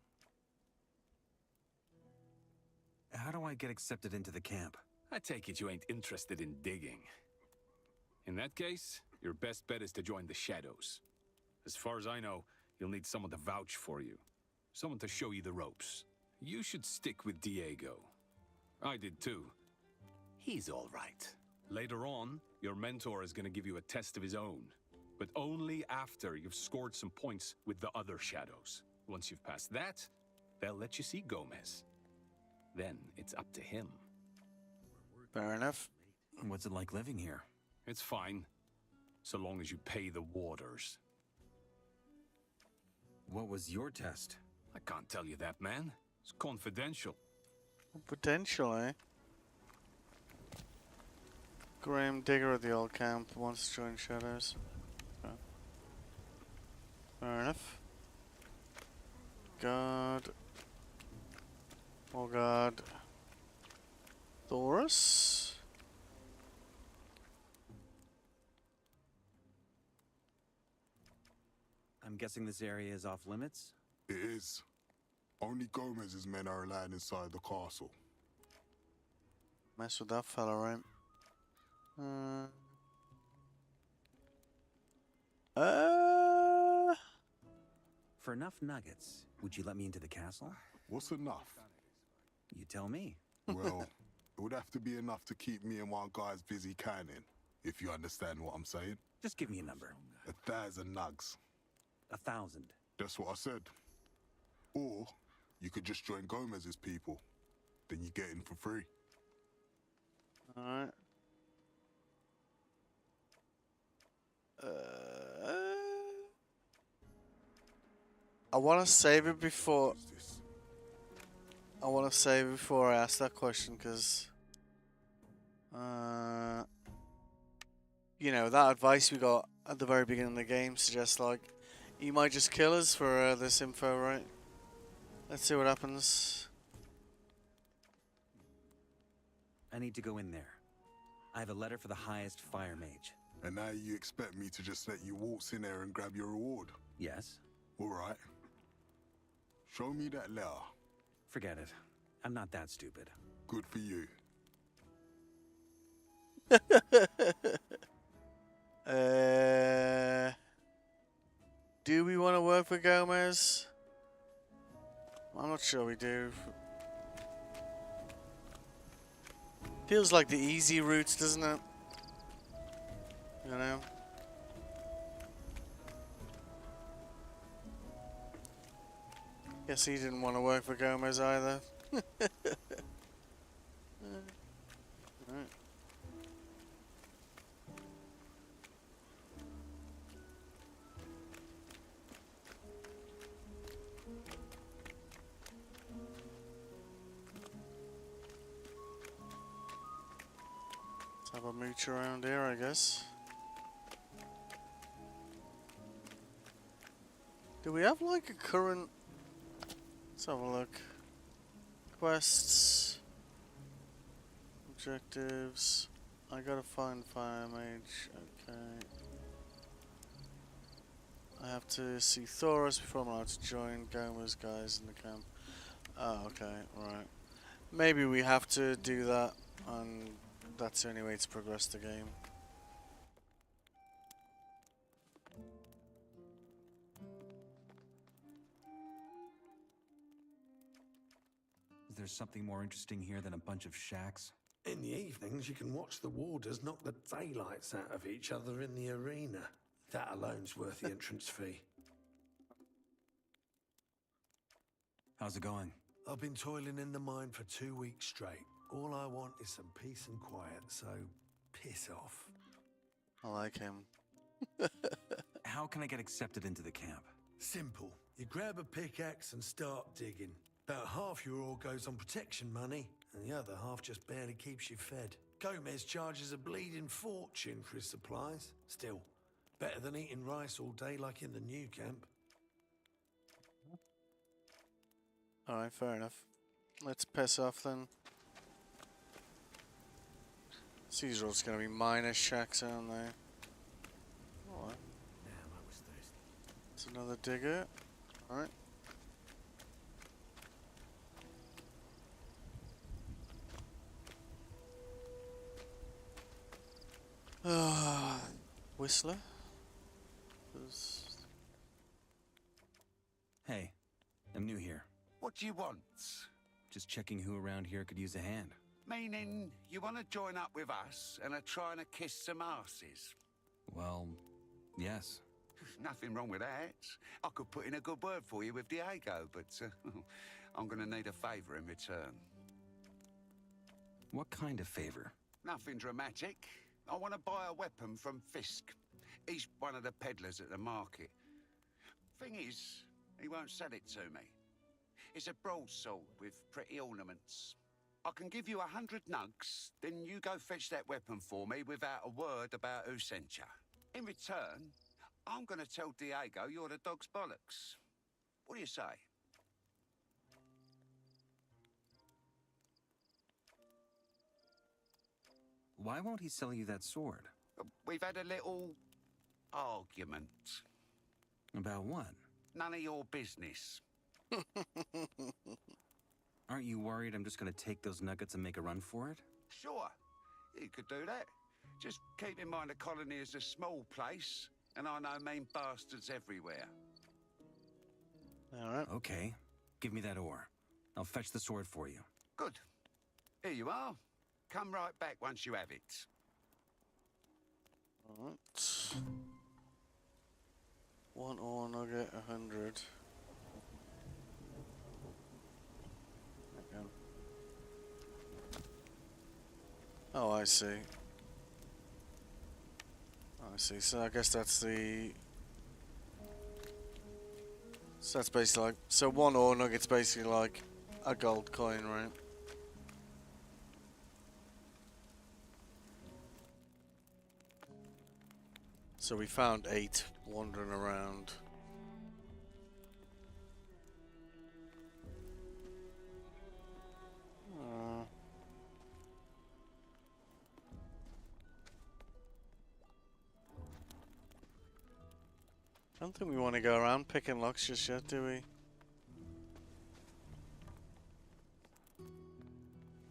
How do I get accepted into the camp? I take it you ain't interested in digging. In that case, your best bet is to join the Shadows. As far as I know, you'll need someone to vouch for you. Someone to show you the ropes. You should stick with Diego. I did too. He's all right. Later on, your mentor is going to give you a test of his own. But only after you've scored some points with the other Shadows. Once you've passed that, they'll let you see Gomez. Then it's up to him. Fair enough. What's it like living here? It's fine. So long as you pay the warders. What was your test? I can't tell you that, man. It's confidential. Potential, eh? Graham Digger at the old camp wants to join Shadows. Okay. Fair enough. God. Oh God. Thoris? I'm guessing this area is off limits? It is. Only Gomez's men are allowed inside the castle. Mess with that fella, right? For enough nuggets, would you let me into the castle? What's enough? You tell me. Well, it would have to be enough to keep me and one guy's busy canning, if you understand what I'm saying. Just give me a number. 1,000 nugs. 1,000. That's what I said. Or you could just join Gomez's people. Then you get in for free. Alright. I want to save it before. I want to save it before I ask that question, because you know, that advice we got at the very beginning of the game suggests like he might just kill us for this info, right? Let's see what happens. I need to go in there. I have a letter for the highest fire mage. And now you expect me to just let you waltz in there and grab your reward? Yes. All right. Show me that letter. Forget it. I'm not that stupid. Good for you. Do we want to work for Gomez? I'm not sure we do. Feels like the easy route, doesn't it? You know? Guess he didn't want to work for Gomez either. Right. a mooch around here, I guess. Do we have like a current... Let's have a look. Quests. Objectives. I gotta find Fire Mage. Okay. I have to see Thoros before I'm allowed to join Gomer's guys in the camp. Oh, okay, right. Maybe we have to do that, and that's the only way to progress the game. Is there something more interesting here than a bunch of shacks? In the evenings, you can watch the warders knock the daylights out of each other in the arena. That alone's worth the entrance fee. How's it going? I've been toiling in the mine for 2 weeks straight. All I want is some peace and quiet, so piss off. I like him. How can I get accepted into the camp? Simple. You grab a pickaxe and start digging. About half your ore goes on protection money, and the other half just barely keeps you fed. Gomez charges a bleeding fortune for his supplies. Still, better than eating rice all day like in the new camp. Alright, fair enough. Let's piss off then. These are all gonna be minor shacks, aren't they? Alright. Damn, I was thirsty. It's another digger. Alright. Whistler? Hey, I'm new here. What do you want? Just checking who around here could use a hand. Meaning, you want to join up with us and are trying to kiss some asses? Well, yes. Nothing wrong with that. I could put in a good word for you with Diego, but I'm going to need a favour in return. What kind of favor? Nothing dramatic. I want to buy a weapon from Fisk. He's one of the peddlers at the market. Thing is, he won't sell it to me. It's a broadsword with pretty ornaments. I can give you 100 nugs, then you go fetch that weapon for me without a word about who sent you. In return, I'm going to tell Diego you're the dog's bollocks. What do you say? Why won't he sell you that sword? We've had a little argument. About what? None of your business. Aren't you worried I'm just gonna take those nuggets and make a run for it? Sure, you could do that. Just keep in mind the colony is a small place, and I know mean bastards everywhere. Alright. Okay, give me that ore. I'll fetch the sword for you. Good. Here you are. Come right back once you have it. Alright. One ore nugget, 100. Again. Oh, I see. I see. So I guess that's the... So that's basically like... So one ore nugget's basically like a gold coin, right? So we found 8 wandering around. I don't think we want to go around picking locks just yet, do we?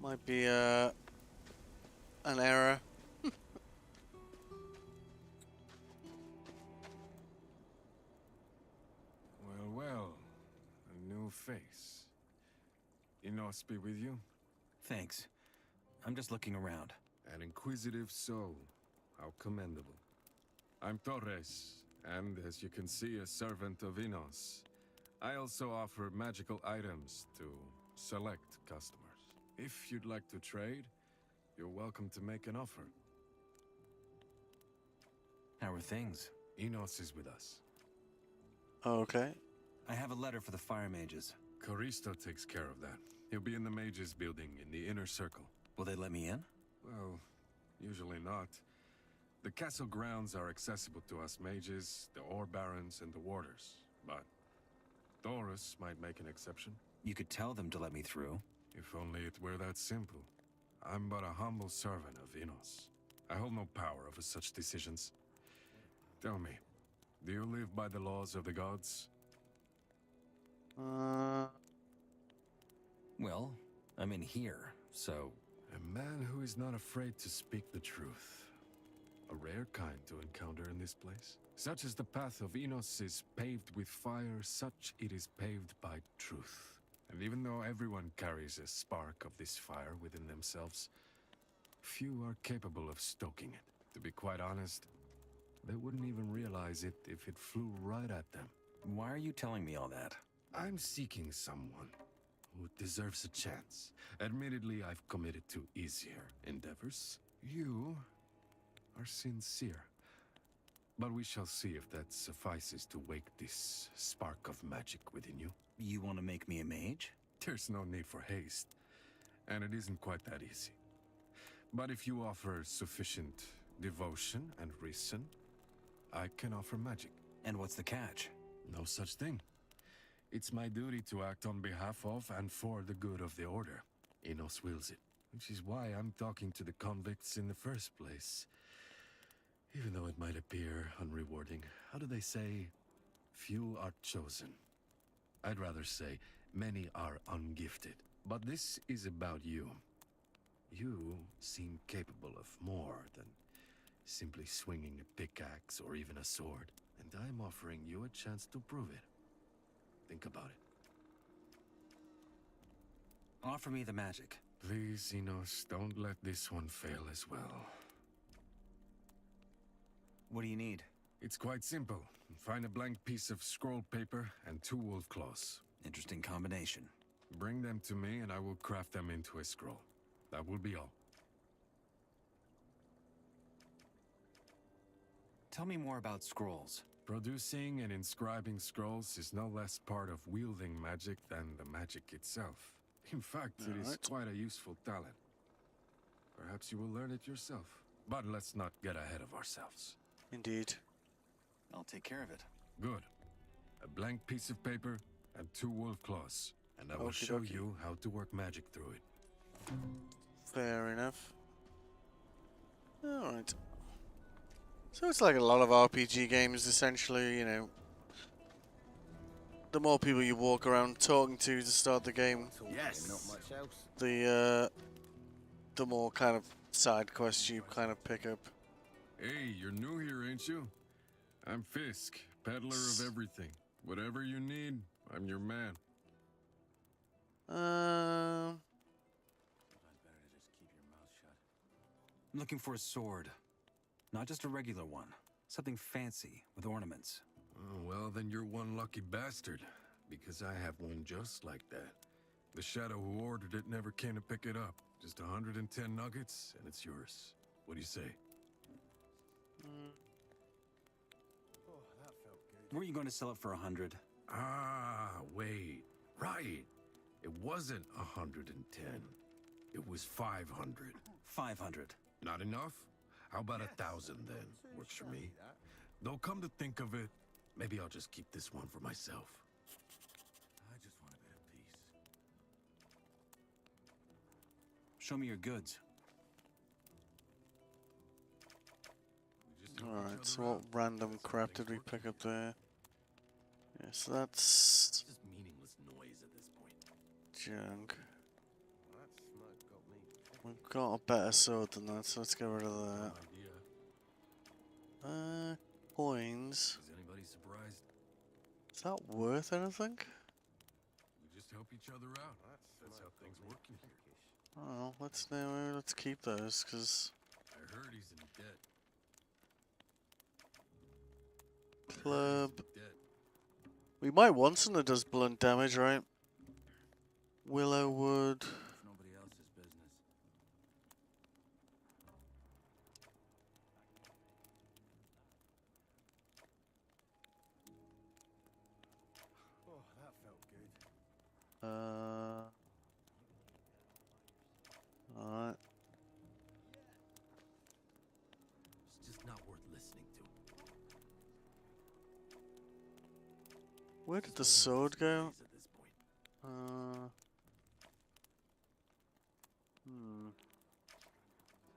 Might be an error. Well, a new face. Enos be with you? Thanks. I'm just looking around. An inquisitive soul. How commendable. I'm Torres, and as you can see, a servant of Enos. I also offer magical items to select customers. If you'd like to trade, you're welcome to make an offer. How are things? Enos is with us. Okay. I have a letter for the fire mages. Coristo takes care of that. He'll be in the mages building in the inner circle. Will they let me in? Well, Usually not. The castle grounds are accessible to us mages, the ore barons, and the warders. But Taurus might make an exception. You could tell them to let me through. If only it were that simple. I'm but a humble servant of Enos. I hold no power over such decisions. Tell me, do you live by the laws of the gods? Well, I'm in here, so... A man who is not afraid to speak the truth. A rare kind to encounter in this place. Such as the path of Enos is paved with fire, such it is paved by truth. And even though everyone carries a spark of this fire within themselves, few are capable of stoking it. To be quite honest, they wouldn't even realize it if it flew right at them. Why are you telling me all that? I'm seeking someone who deserves a chance. Admittedly, I've committed to easier endeavors. You are sincere. But we shall see if that suffices to wake this spark of magic within you. You want to make me a mage? There's no need for haste, and it isn't quite that easy. But if you offer sufficient devotion and reason, I can offer magic. And what's the catch? No such thing. It's my duty to act on behalf of and for the good of the Order. Enos wills it, which is why I'm talking to the convicts in the first place. Even though it might appear unrewarding, how do they say? Few are chosen. I'd rather say many are ungifted. But this is about you. You seem capable of more than simply swinging a pickaxe or even a sword. And I'm offering you a chance to prove it. Think about it. Offer me the magic. Please, Enos, don't let this one fail as well. What do you need? It's quite simple. Find a blank piece of scroll paper and 2 wolf claws. Interesting combination. Bring them to me and I will craft them into a scroll. That will be all. Tell me more about scrolls. Producing and inscribing scrolls is no less part of wielding magic than the magic itself. In fact, it is quite a useful talent. Perhaps you will learn it yourself. But let's not get ahead of ourselves. Indeed. I'll take care of it. Good. A blank piece of paper and 2 wolf claws. And I will show you how to work magic through it. Fair enough. Alright. So it's like a lot of RPG games, essentially, you know. The more people you walk around talking to start the game, Yes. Not much else. the more kind of side quests you kind of pick up. Hey, you're new here, ain't you? I'm Fisk, peddler of everything. Whatever you need, I'm your man. I'm looking for a sword. Not just a regular one. Something fancy, with ornaments. Oh, well, then you're one lucky bastard. Because I have one just like that. The Shadow who ordered it never came to pick it up. Just 110 nuggets, and it's yours. What do you say? Weren't you going to sell it for 100? Ah, wait. Right. It wasn't 110. It was 500. 500. Not enough? How about 1,000 then? Works for me. Though come to think of it, maybe I'll just keep this one for myself. I just want a bit of peace. Show me your goods. Alright, so what random crap did we pick up there? Yeah, so that's Just meaningless noise at this point. junk. That smoke got me. We've got a better sword than that, so let's get rid of that. Coins. Is anybody surprised? Is that worth anything? We just help each other out. That's how things work in here. Oh, let's keep those, cause I heard he's in debt. club. We might want something that does blunt damage, right? Willow wood. It's nobody else's business. Oh, that felt good. Alright. Where did the sword go?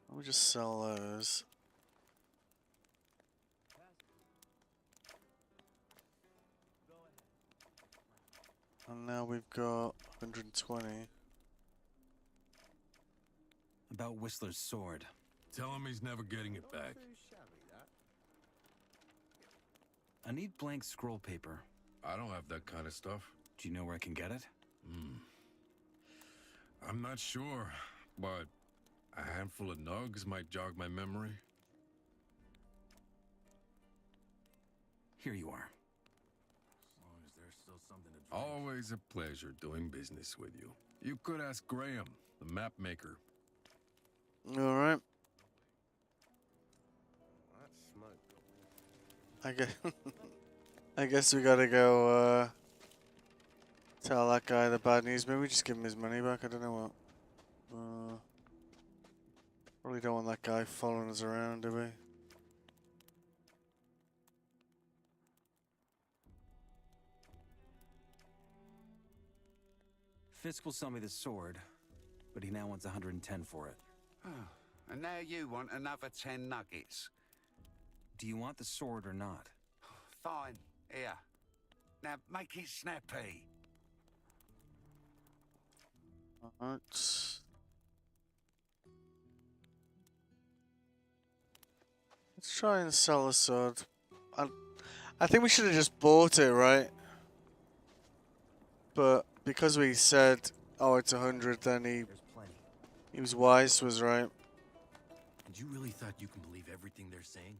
Let me just sell those. And now we've got 120. About Whistler's sword. Tell him he's never getting it back. I need blank scroll paper. I don't have that kind of stuff. Do you know where I can get it? I'm not sure, but a handful of nugs might jog my memory. Here you are. As long as there's still something to drink. Always a pleasure doing business with you. You could ask Graham, the map maker. Alright. I guess we gotta go tell that guy the bad news. Maybe just give him his money back. I don't know what. Probably don't want that guy following us around, do we? Fisk will sell me the sword, but he now wants 110 for it. Oh, and now you want another 10 nuggets. Do you want the sword or not? Fine. Here. Now make it snappy. Alright. Let's try and sell the sword. I think we should have just bought it, right? But because we said, oh, it's 100, then he was wise to us, right? And you really thought you can believe everything they're saying?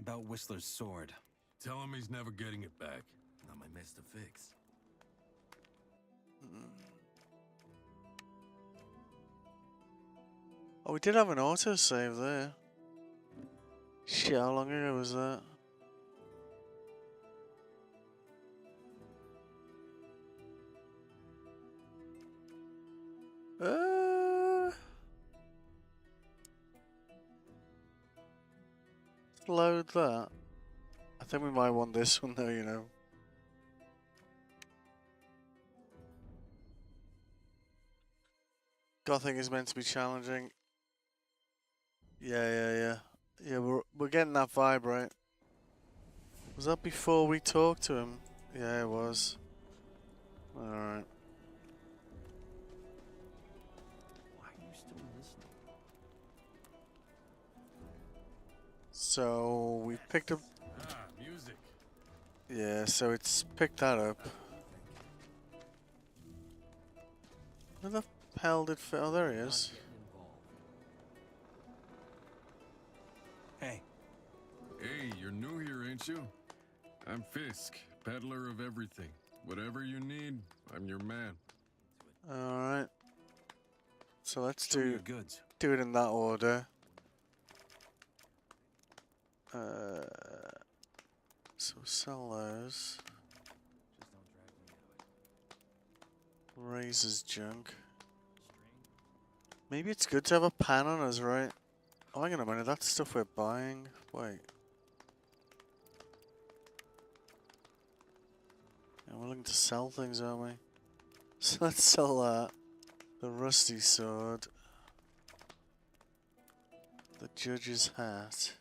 About Whistler's sword. Tell him he's never getting it back. Not my mess to fix. Oh, we did have an autosave there. Shit, how long ago was that? Load that. I think we might want this one though, you know. Gothic is meant to be challenging. Yeah, we're getting that vibe, right? Was that before we talked to him? Yeah, it was. Alright. Why are you still listening? So we picked up. Music. Yeah, so it's picked that up. Where the hell did fit? Oh, there he is. Hey. Hey, you're new here, ain't you? I'm Fisk, peddler of everything. Whatever you need, I'm your man. Alright. So let's Show me your goods. do it in that order. So sell those. Razor's junk. Maybe it's good to have a pan on us, right? Oh, hang on a minute, that's stuff we're buying. Wait. Yeah, we're looking to sell things, aren't we? So let's sell that. The rusty sword. The judge's hat.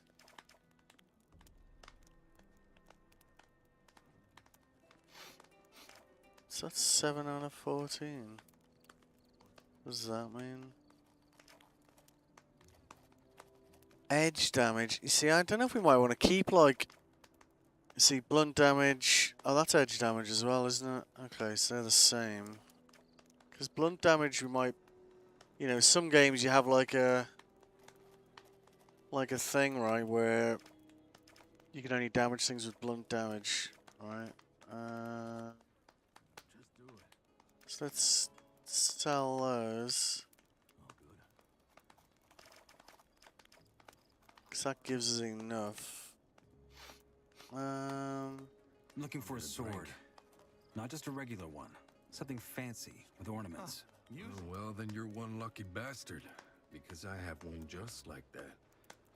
So that's 7 out of 14. What does that mean? Edge damage. You see, I don't know if we might want to keep, like... You see, blunt damage... Oh, that's edge damage as well, isn't it? Okay, so they're the same. Because blunt damage, we might... You know, some games you have, like a thing, right, where... You can only damage things with blunt damage, right? So let's sell those. Because that gives us enough. I'm looking for a sword. Not just a regular one. Something fancy with ornaments. Oh, well, then you're one lucky bastard. Because I have one just like that.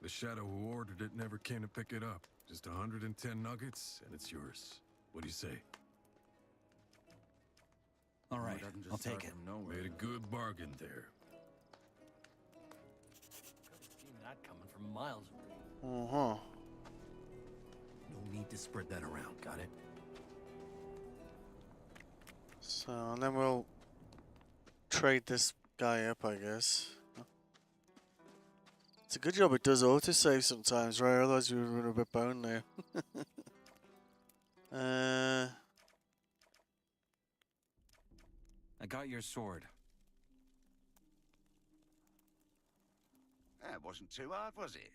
The Shadow who ordered it never came to pick it up. Just 110 nuggets, and it's yours. What do you say? All right, I'll take it. Made a good bargain there. Seen that coming from miles away. Uh-huh. No need to spread that around, got it? So, and then we'll trade this guy up, I guess. It's a good job it does autosave sometimes, right? Otherwise we would run a bit boned there. I got your sword. That wasn't too hard, was it?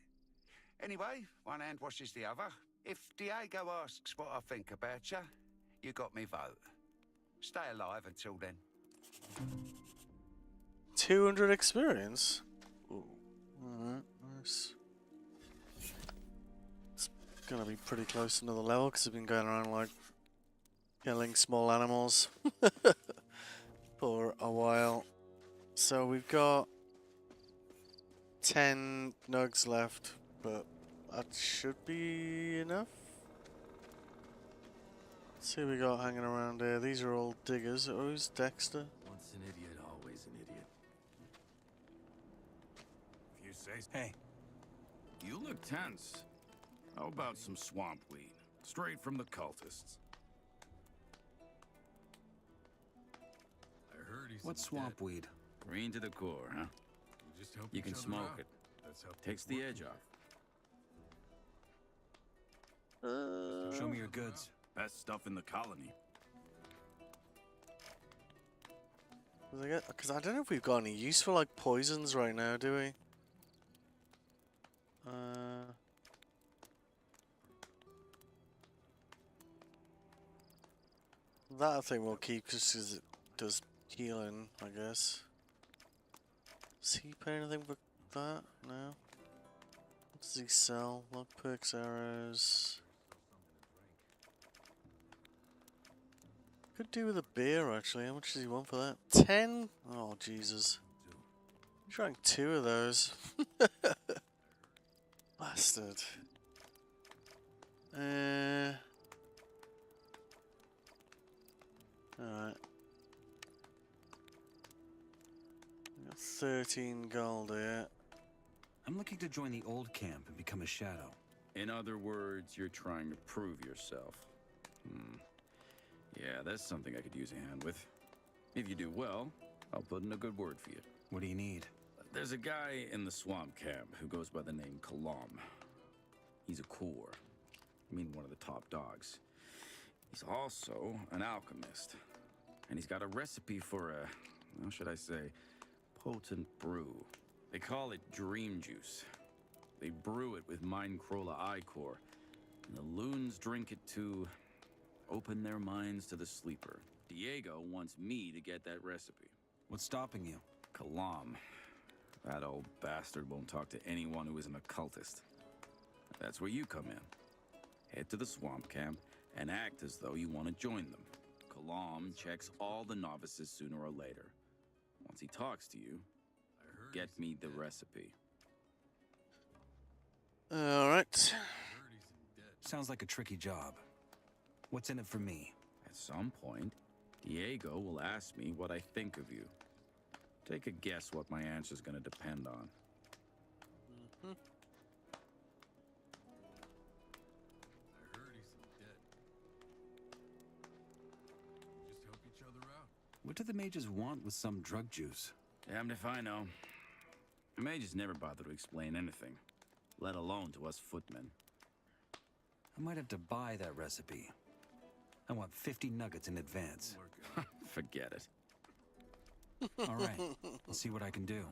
Anyway, one hand washes the other. If Diego asks what I think about you, you got me vote. Stay alive until then. 200 experience? Ooh. Alright, nice. It's gonna be pretty close to another level because I've been going around like killing small animals for a while. So we've got 10 nugs left, but that should be enough. Let's see what we got hanging around here. These are all diggers. Oh, who's Dexter? Once an idiot, always an idiot. If you say so. Hey, You look tense. How about some swamp weed? Straight from the cultists. I heard he's what's swamp weed? Green to the core, huh? Just help You each can other smoke out. it. That's how Takes things the work. edge off. Show me your goods. Best stuff in the colony. Because I don't know if we've got any use for like poisons right now, do we? That I think we'll keep just because it does healing, I guess. Does he pay anything for that? No. What does he sell? Lockpicks, arrows. Could do with a beer actually. How much does he want for that? 10? Oh Jesus. He drank 2 of those. Bastard. Alright. 13 gold here. I'm looking to join the old camp and become a shadow. In other words, you're trying to prove yourself. Yeah, that's something I could use a hand with. If you do well, I'll put in a good word for you. What do you need? There's a guy in the swamp camp who goes by the name Kalam. He's a core. I mean, one of the top dogs. He's also an alchemist. And he's got a recipe for a, how should I say, potent brew. They call it dream juice. They brew it with Mindcrawler Ichor. And the loons drink it to open their minds to the sleeper. Diego wants me to get that recipe. What's stopping you? Kalam. That old bastard won't talk to anyone who isn't a cultist. That's where you come in. Head to the swamp camp and act as though you want to join them. Kalam checks all the novices sooner or later. Once he talks to you, get me the recipe. Alright. Sounds like a tricky job. What's in it for me? At some point, Diego will ask me what I think of you. Take a guess what my answer's gonna depend on. I heard he's dead. Just help each other out. What do the mages want with some drug juice? Damned if I know. The mages never bother to explain anything, let alone to us footmen. I might have to buy that recipe. I want 50 nuggets in advance. Forget it. All right, I'll see what I can do.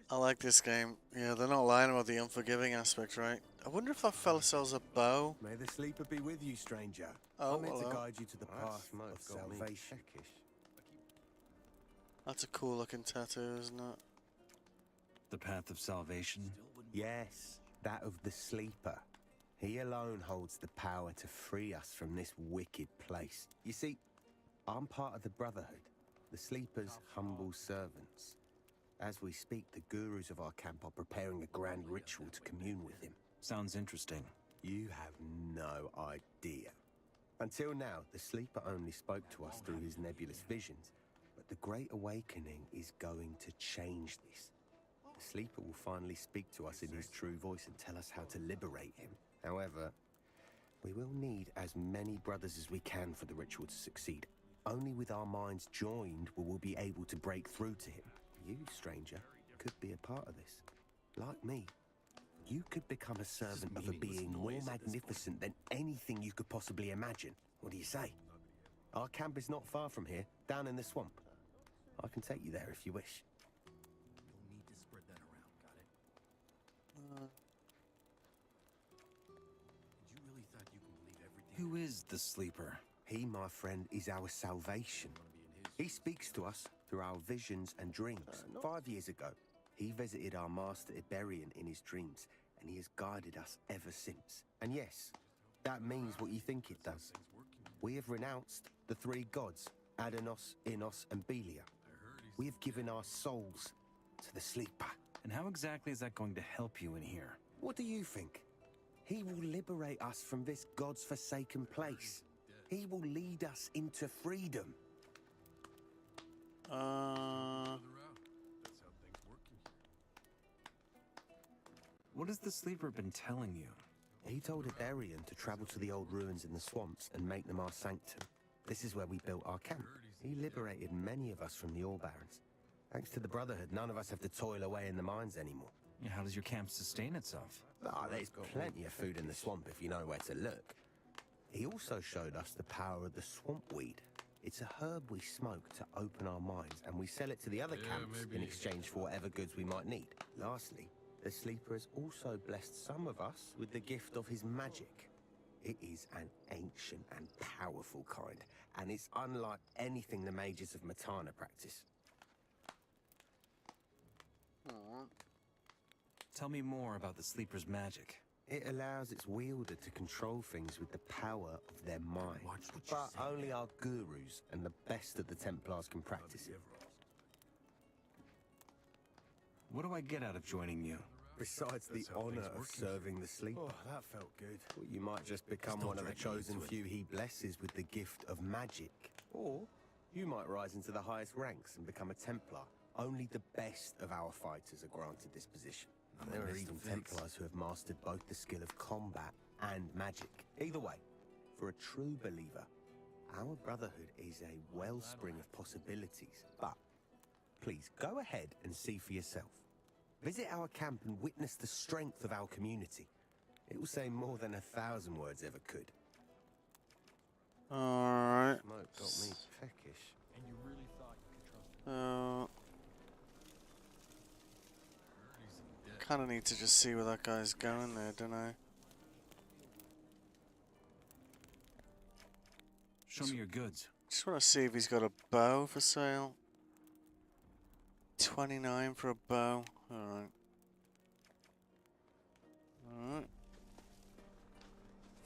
I like this game. Yeah, they're not lying about the unforgiving aspect, right? I wonder if that fella sells a bow. May the sleeper be with you, stranger. Oh, I'm meant hello. to guide you to the path of salvation. That's a cool looking tattoo, isn't it? The path of salvation? Yes, that of the sleeper. He alone holds the power to free us from this wicked place. You see, I'm part of the Brotherhood, the sleeper's humble servants. As we speak, the gurus of our camp are preparing a grand ritual to commune with him. Sounds interesting. You have no idea. Until now, the Sleeper only spoke to us through his nebulous visions, but the Great Awakening is going to change this. The Sleeper will finally speak to us in his true voice and tell us how to liberate him. However, we will need as many brothers as we can for the ritual to succeed. Only with our minds joined will we be able to break through to him. You, stranger, could be a part of this. Like me, you could become a servant of a being more magnificent than anything you could possibly imagine. What do you say? Our camp is not far from here, down in the swamp. I can take you there if you wish. You'll need to spread that around, got it? You really thought you can believe everything? Who is the Sleeper? He, my friend, is our salvation. He speaks to us through our visions and dreams. 5 years ago, he visited our master Iberian in his dreams, and he has guided us ever since. And yes, that means what you think it does. We have renounced the three gods, Adanos, Innos, and Belia. We have given our souls to the Sleeper. And how exactly is that going to help you in here? What do you think? He will liberate us from this god's forsaken place. He will lead us into freedom. What has the Sleeper been telling you? He told Iberian to travel to the old ruins in the swamps and make them our sanctum. This is where we built our camp. He liberated many of us from the All Barons. Thanks to the Brotherhood, none of us have to toil away in the mines anymore. How does your camp sustain itself? There's plenty of food in the swamp if you know where to look. He also showed us the power of the swamp weed. It's a herb we smoke to open our minds, and we sell it to the other camps in exchange for whatever goods we might need. Lastly, the Sleeper has also blessed some of us with the gift of his magic. It is an ancient and powerful kind, and it's unlike anything the mages of Matana practice. Tell me more about the Sleeper's magic. It allows its wielder to control things with the power of their mind. But only our gurus and the best of the Templars can practice it. What do I get out of joining you? Besides the honor of serving the Sleeper. Oh, that felt good. Well, you might just become one of the chosen few he blesses with the gift of magic. Or you might rise into the highest ranks and become a Templar. Only the best of our fighters are granted this position. There are even Templars who have mastered both the skill of combat and magic. Either way, for a true believer, our Brotherhood is a wellspring of possibilities. But please, go ahead and see for yourself. Visit our camp and witness the strength of our community. It will say more than 1,000 words ever could. Alright. Smoke got me peckish. And you really thought you could trust me? Kind of need to just see where that guy's going there, don't I? Show me your goods. Just want to see if he's got a bow for sale. 29 for a bow. Alright. Alright.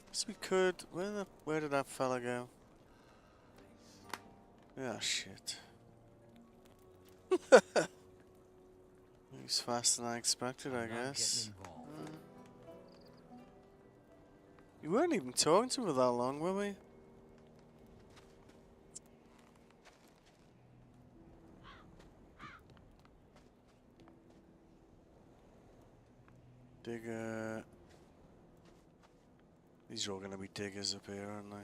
Guess we could. Where did that fella go? Yeah, shit. He's faster than I expected, I guess. We weren't even talking to him for that long, were we? Digger. These are all gonna be diggers up here, aren't they?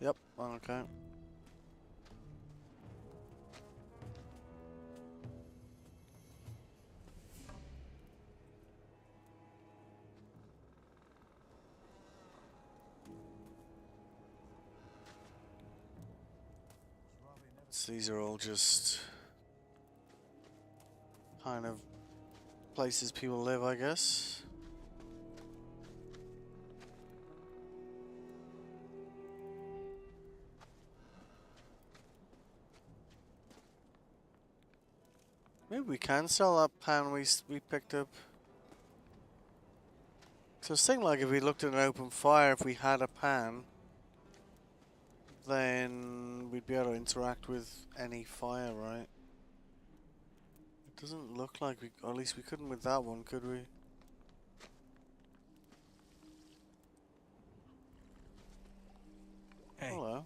Yep, okay. So these are all just kind of places people live, I guess. Maybe we can sell that pan we picked up. So it's saying like if we looked at an open fire, if we had a pan, then we'd be able to interact with any fire, right? It doesn't look like we, or at least we couldn't with that one, could we? Hey. Hello.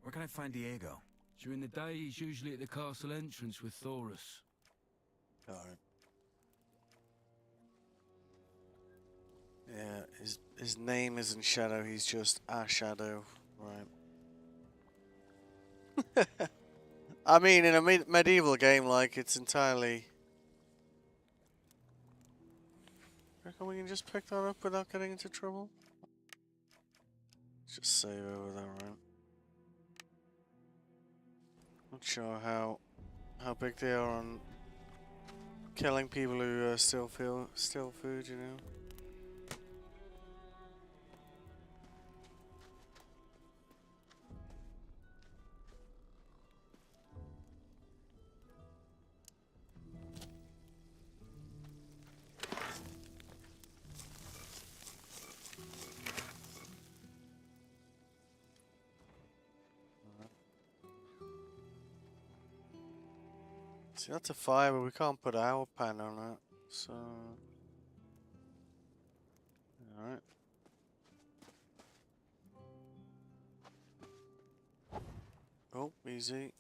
Where can I find Diego? During the day, he's usually at the castle entrance with Thorus. Alright. Yeah, his name isn't Shadow, he's just a Shadow, right? I mean, in a medieval game, like, it's entirely... Reckon we can just pick that up without getting into trouble? Just save over there, right? Not sure how big they are on killing people who steal food, you know? See, that's a fire, but we can't put our pan on it, so... Alright. Oh, easy.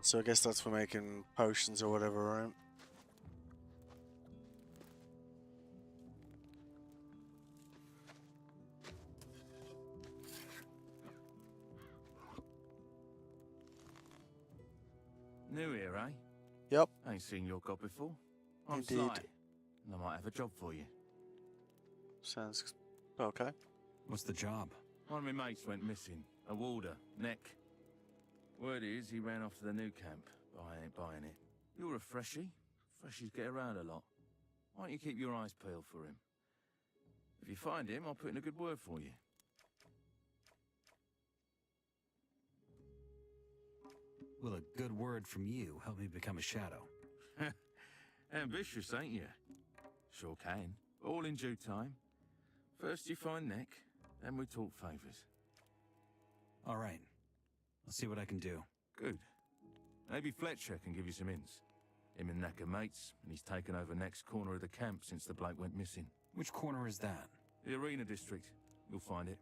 So I guess that's for making potions or whatever, right? New here, eh? Yep. I ain't seen your god before. I'm Indeed. Sly, and I might have a job for you. Sounds okay. What's the job? One of my mates went missing. A warder, Neck. Word is he ran off to the new camp, but I ain't buying it. You're a freshie. Freshies get around a lot. Why don't you keep your eyes peeled for him? If you find him, I'll put in a good word for you. Will a good word from you help me become a shadow? Ambitious, ain't you? Sure can. All in due time. First you find Neck, then we talk favours. All right. I'll see what I can do. Good. Maybe Fletcher can give you some hints. Him and Neck are mates, and he's taken over next corner of the camp since the bloke went missing. Which corner is that? The arena district. You'll find it.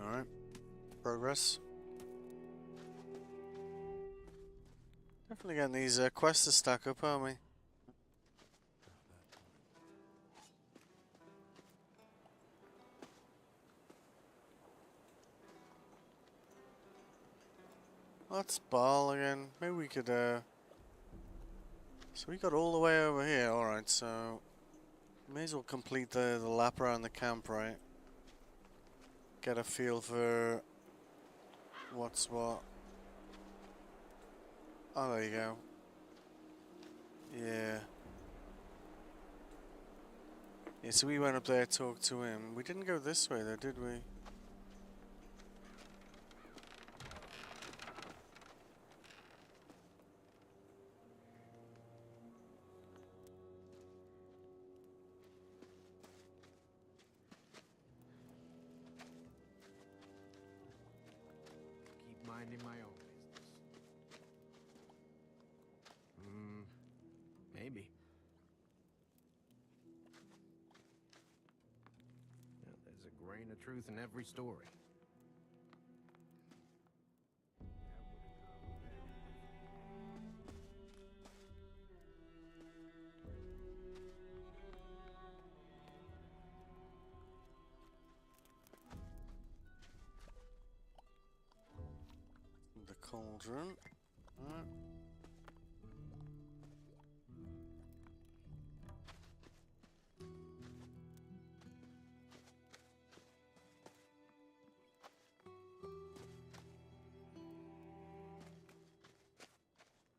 Alright. Progress. Definitely getting these quests to stack up, aren't we? Let's ball again. Maybe we could, So we got all the way over here. Alright, so... May as well complete the lap around the camp, right? Get a feel for... what's what. Oh, there you go. Yeah. Yeah, so we went up there, talked to him. We didn't go this way though, did we? Keep minding my own business. Maybe. Well, there's a grain of truth in every story. cauldron. Alright.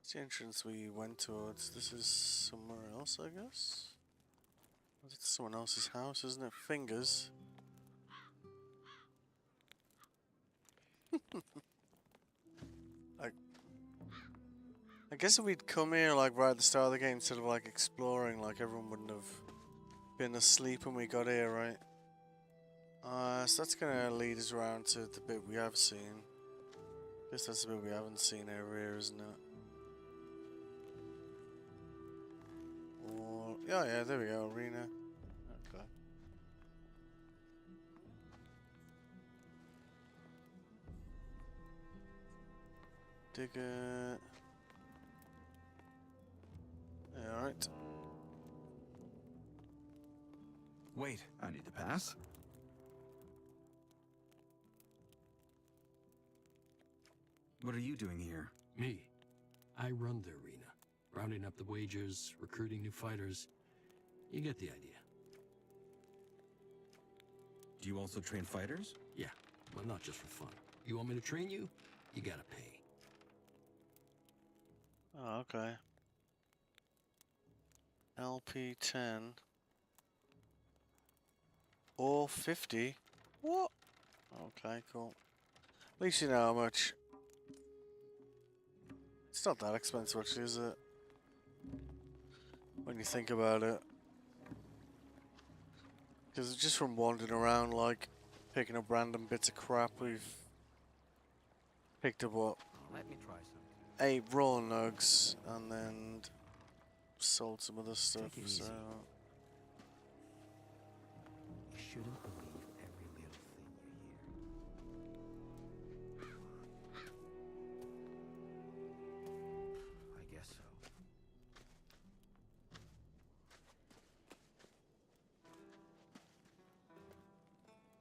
It's the entrance we went towards. This is somewhere else, I guess? It's someone else's house, isn't it? Fingers. I guess if we'd come here like right at the start of the game instead of like exploring, like everyone wouldn't have been asleep when we got here, right? So that's gonna lead us around to the bit we have seen. Guess that's the bit we haven't seen over here, isn't it? Or yeah, there we go, arena. Okay. Dig it. Yeah, alright. Wait, I need to pass? What are you doing here? Me. I run the arena. Rounding up the wagers, recruiting new fighters. You get the idea. Do you also train fighters? Yeah, but not just for fun. You want me to train you? You gotta pay. Oh, okay. LP10. Or 50. What? Okay, cool. At least you know how much. It's not that expensive, actually, is it? When you think about it. Because just from wandering around, like, picking up random bits of crap, we've picked up, what? Let me try something. 8 raw nugs, and then sold some other stuff, so... You shouldn't believe every little thing you hear. I guess so.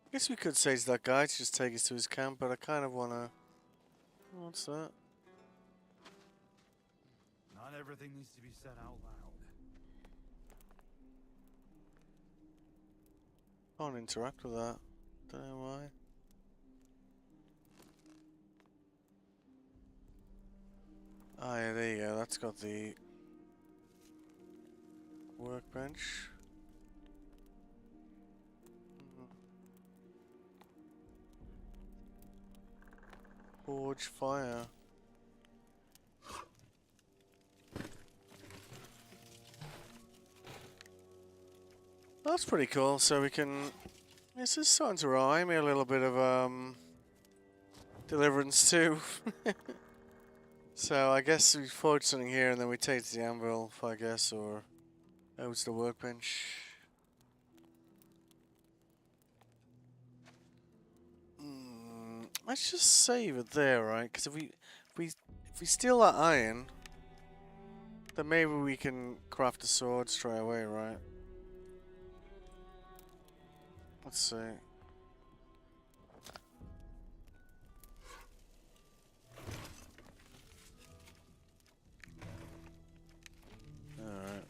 I guess we could say to that guy to just take us to his camp, but I kind of want to... What's that? Not everything needs to be said out loud. Can't interact with that. Don't know why. Ah, yeah, there you go. That's got the workbench. Forge fire. That's pretty cool. So we can. This is starting to rhyme me a little bit of Deliverance too. So I guess we forge something here, and then we take it to the anvil, I guess, or out to the workbench. Let's just save it there, right? Because if we steal that iron, then maybe we can craft a sword straight away, right? Let's see. Alright.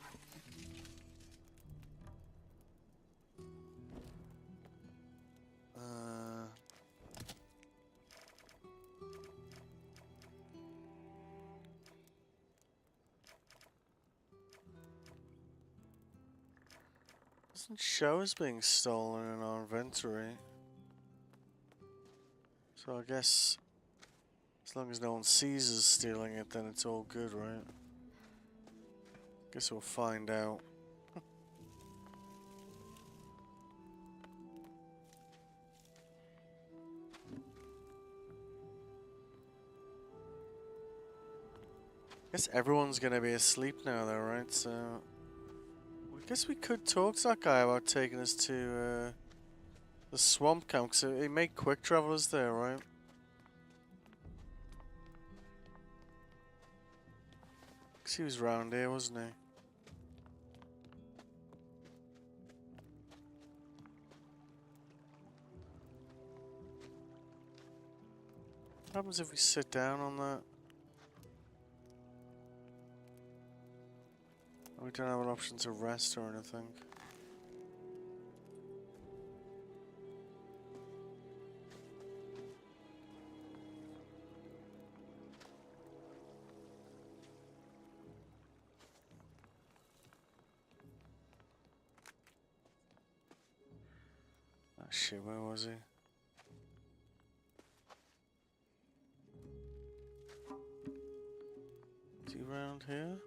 Doesn't show as being stolen in our inventory. So I guess as long as no one sees us stealing it, then it's all good, right? Guess we'll find out. Guess everyone's gonna be asleep now though, right? So I guess we could talk to that guy about taking us to the swamp camp, because he made quick travelers there, right? Because he was round here, wasn't he? happens if we sit down on that? We don't have an option to rest or anything. Oh shit, where was he? Is he around here?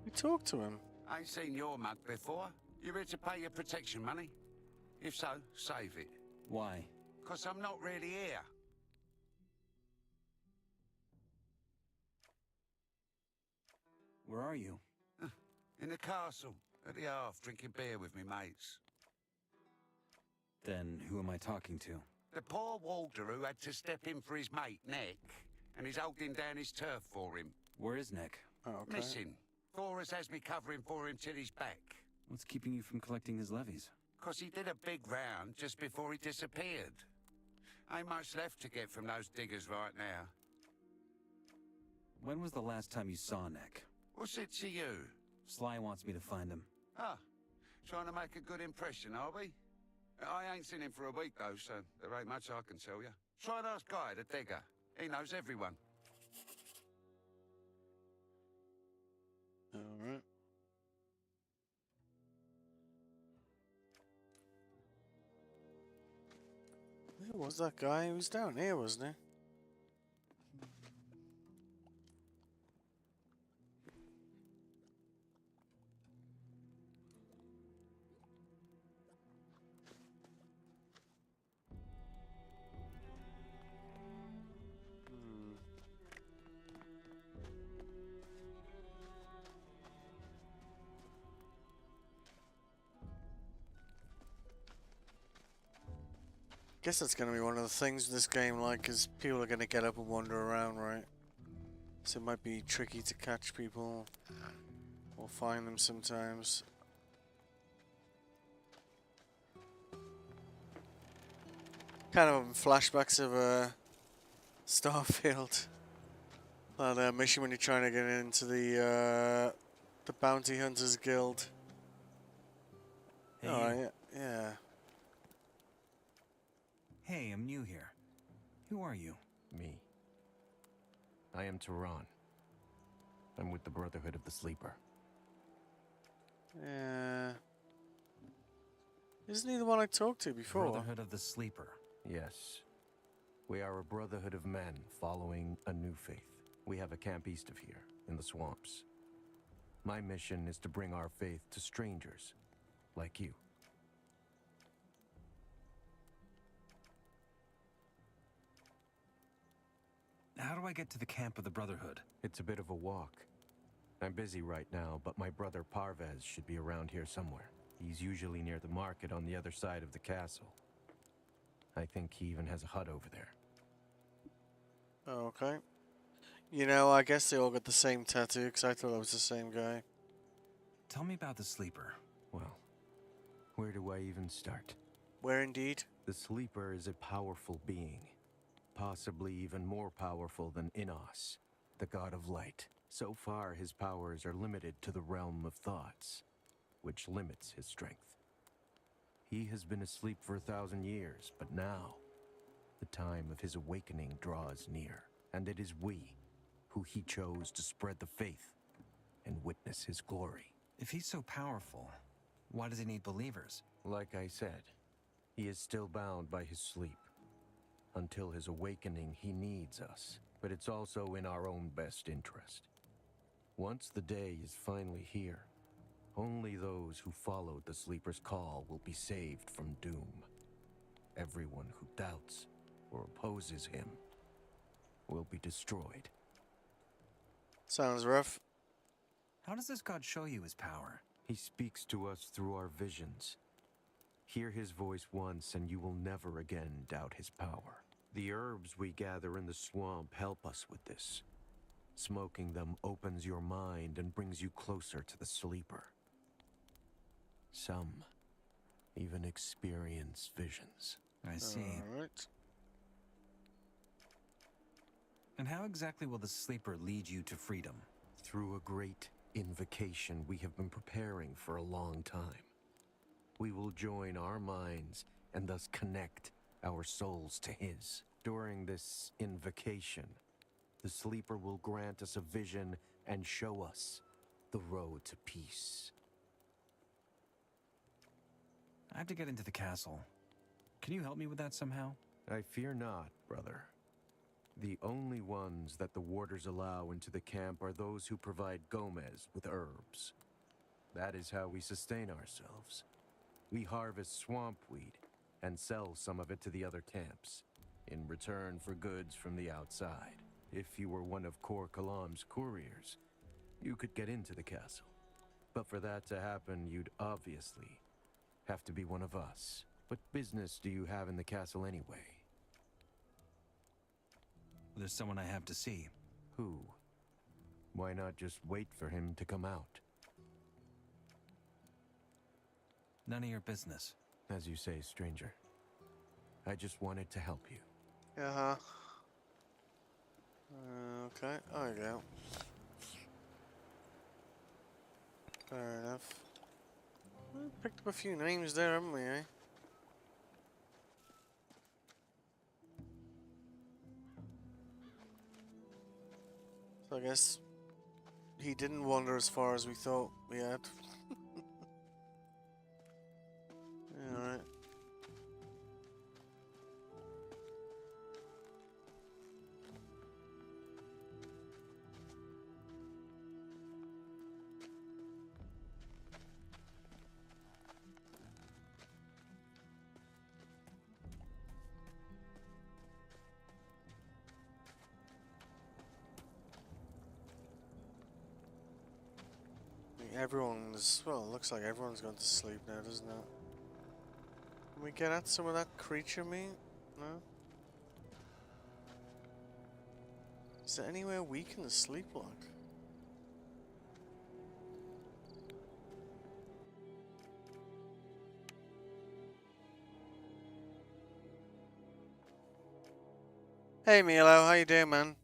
We talked to him. I ain't seen your mug before. You here to pay your protection money? If so, save it. Why? 'Cause I'm not really here. Where are you? In the castle, at the hearth, drinking beer with me mates. Then who am I talking to? The poor Walder who had to step in for his mate, Nick, and he's holding down his turf for him. Where is Nick? Oh, okay. Missing. Forrest has me covering for him till he's back. What's keeping you from collecting his levies? 'Cause he did a big round just before he disappeared. Ain't much left to get from those diggers right now. When was the last time you saw Nick? What's it to you? Sly wants me to find him. Ah, trying to make a good impression, are we? I ain't seen him for a week, though, so there ain't much I can tell you. Try and ask Guy, the digger. He knows everyone. Alright. Where was that guy? He was down here, wasn't he? Guess that's gonna be one of the things in this game, like, is people are gonna get up and wander around, right? So it might be tricky to catch people or find them sometimes. Kind of flashbacks of Starfield. That mission when you're trying to get into the Bounty Hunters Guild. Hey, Alright, yeah. Hey, I'm new here. Who are you? Me. I am Tehran. I'm with the Brotherhood of the Sleeper. Yeah. Isn't he the one I talked to before? Brotherhood of the Sleeper. Yes. We are a brotherhood of men following a new faith. We have a camp east of here, in the swamps. My mission is to bring our faith to strangers, like you. How do I get to the camp of the Brotherhood? It's a bit of a walk. I'm busy right now, but my brother Parvez should be around here somewhere. He's usually near the market on the other side of the castle. I think he even has a hut over there. Okay. You know, I guess they all got the same tattoo, because I thought it was the same guy. Tell me about the Sleeper. Well, where do I even start? Where indeed? The Sleeper is a powerful being. Possibly even more powerful than Innos, the god of light. So far, his powers are limited to the realm of thoughts, which limits his strength. He has been asleep for 1,000 years, but now, the time of his awakening draws near, and it is we who he chose to spread the faith and witness his glory. If he's so powerful, why does he need believers? Like I said, he is still bound by his sleep. Until his awakening, he needs us, but it's also in our own best interest. Once the day is finally here, only those who followed the Sleeper's call will be saved from doom. Everyone who doubts or opposes him will be destroyed. Sounds rough. How does this god show you his power? He speaks to us through our visions. Hear his voice once and you will never again doubt his power. The herbs we gather in the swamp help us with this. Smoking them opens your mind and brings you closer to the sleeper. Some even experience visions. I see. All right. And how exactly will the sleeper lead you to freedom? Through a great invocation we have been preparing for a long time. We will join our minds and thus connect our souls to his. During this invocation, the sleeper will grant us a vision and show us the road to peace. I have to get into the castle. Can you help me with that somehow? I fear not, brother. The only ones that the warders allow into the camp are those who provide Gomez with herbs. That is how we sustain ourselves. We harvest swamp weed and sell some of it to the other camps, in return for goods from the outside. If you were one of Kor Kalam's couriers, you could get into the castle. But for that to happen, you'd obviously have to be one of us. What business do you have in the castle anyway? There's someone I have to see. Who? Why not just wait for him to come out? None of your business. As you say, stranger. I just wanted to help you. Uh-huh. Okay, there we go. Fair enough. We picked up a few names there, haven't we, eh? So I guess he didn't wander as far as we thought we had. Alright. Everyone's, well, it looks like everyone's gone to sleep now, doesn't it? Can we get at some of that creature meat? No? Is there anywhere we can sleep like? Hey Milo, how you doing, man?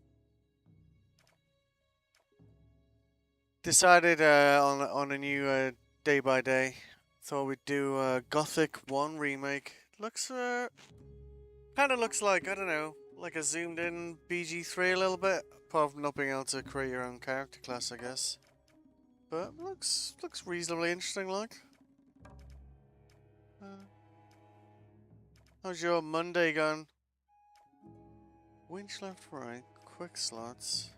Decided on a new day by day. Thought we'd do Gothic 1 remake. Looks kind of looks like, I don't know, like a zoomed in BG3 a little bit, apart from not being able to create your own character class, I guess. But looks reasonably interesting, like. How's your Monday going? Winch left, right, quick slots.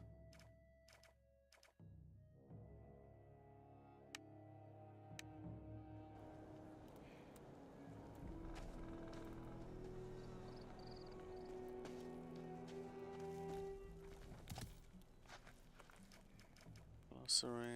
Glossary.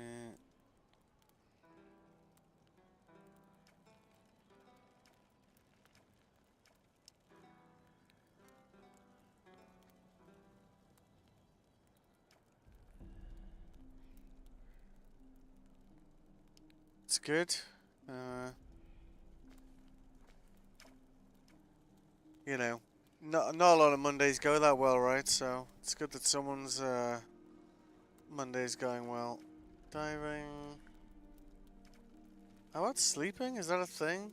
It's good. You know, not a lot of Mondays go that well, right? So it's good that someone's Monday's going well. Diving. How about sleeping? Is that a thing?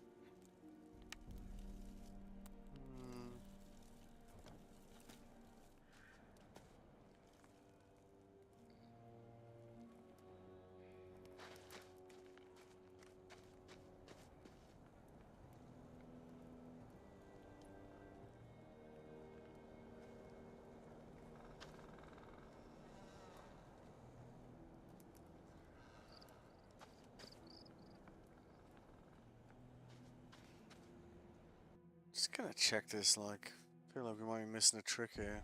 Just gonna check this, like, I feel like we might be missing a trick here.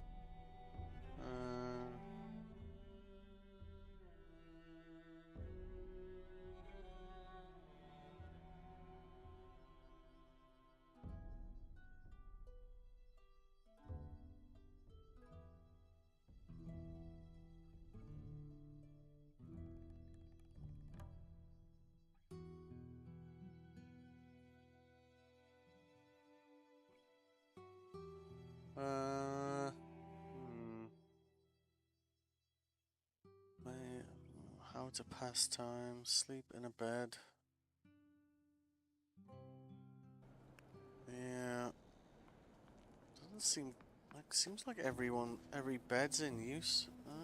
What's a pastime? Sleep in a bed. Yeah. Doesn't seem like seems like every bed's in use. Let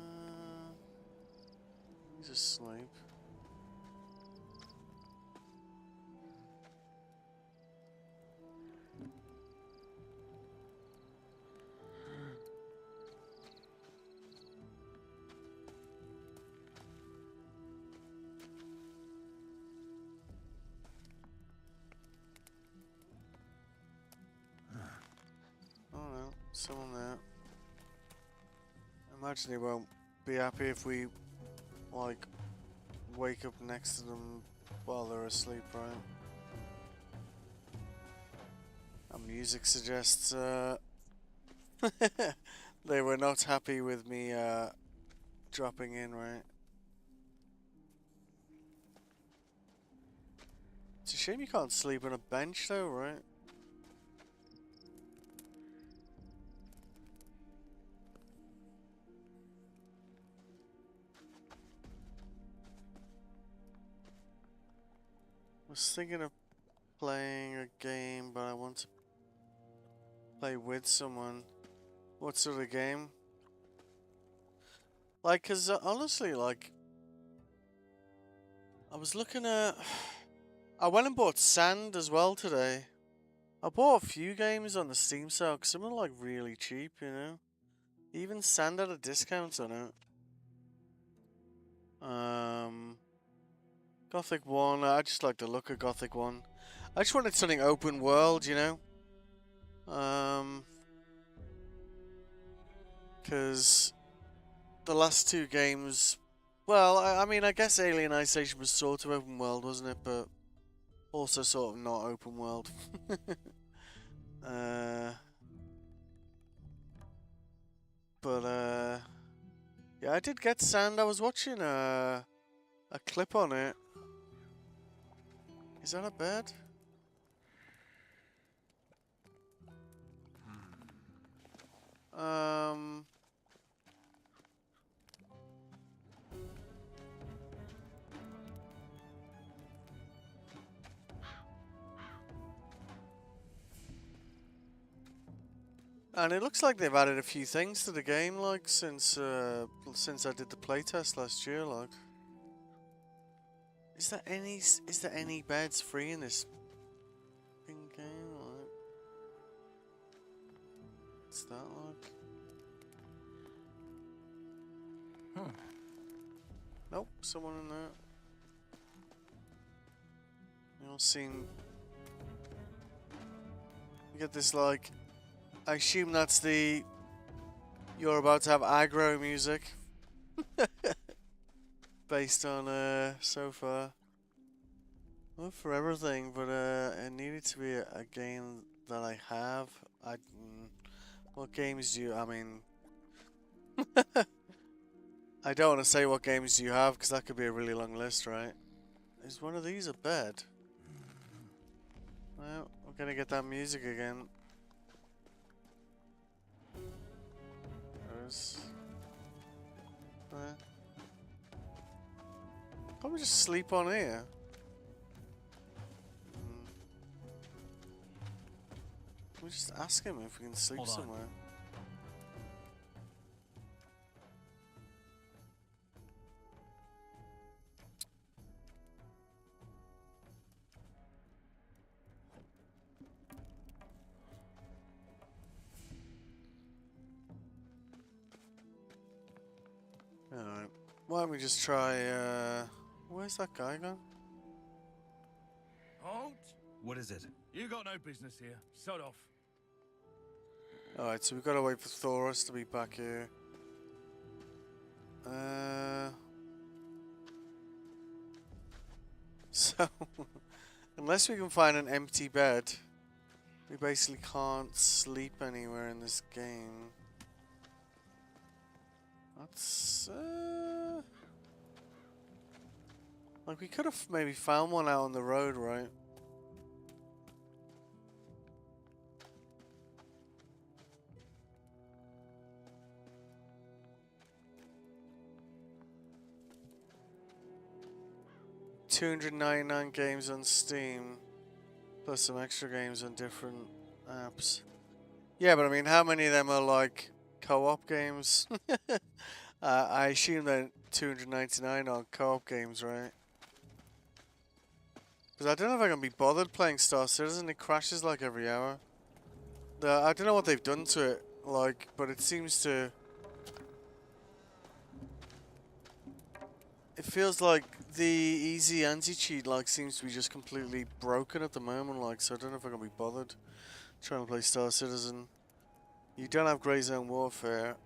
me just sleep. Oh no, someone there. I imagine they won't be happy if we, like, wake up next to them while they're asleep, right? Our music suggests, they were not happy with me, dropping in, right? It's a shame you can't sleep on a bench, though, right? I was thinking of playing a game, but I want to play with someone. What sort of game? Like, cause honestly, like, I was looking at. I went and bought Sand as well today. I bought a few games on the Steam sale, cause some are like really cheap, you know. Even Sand had a discount on it. Gothic 1. I just like the look of Gothic 1. I just wanted something open world, you know. Cause the last two games, well, I mean, I guess Alien Isolation was sort of open world, wasn't it? But also sort of not open world. Yeah, I did get Sand. I was watching a clip on it. Is that a bed? And it looks like they've added a few things to the game, like since I did the playtest last year. Like, is there any beds free in this fucking game? Like, what's that like? Nope, someone in there. You don't seem. You get this like. I assume that's the. You're about to have aggro music. Based on so far. Not for everything, but it needed to be a game that I have. What games do you? I mean, I don't want to say what games do you have because that could be a really long list, right? Is one of these a bed? Well, we're gonna get that music again. There's. Can't we just sleep on here? Can we just ask him if we can sleep somewhere? Alright. Why don't we just try, where's that guy gone? Halt! What is it? You got no business here. Sod off. Alright, so we've got to wait for Thoros to be back here. So, unless we can find an empty bed, we basically can't sleep anywhere in this game. That's, like, we could have maybe found one out on the road, right? 299 games on Steam, plus some extra games on different apps. Yeah, but I mean, how many of them are like co-op games? I assume that 299 are co-op games, right? Because I don't know if I can be bothered playing Star Citizen. It crashes like every hour. I don't know what they've done to it, like, but it seems to... It feels like the easy anti-cheat, like, seems to be just completely broken at the moment, like, so I don't know if I can be bothered trying to play Star Citizen. You don't have Grey Zone Warfare.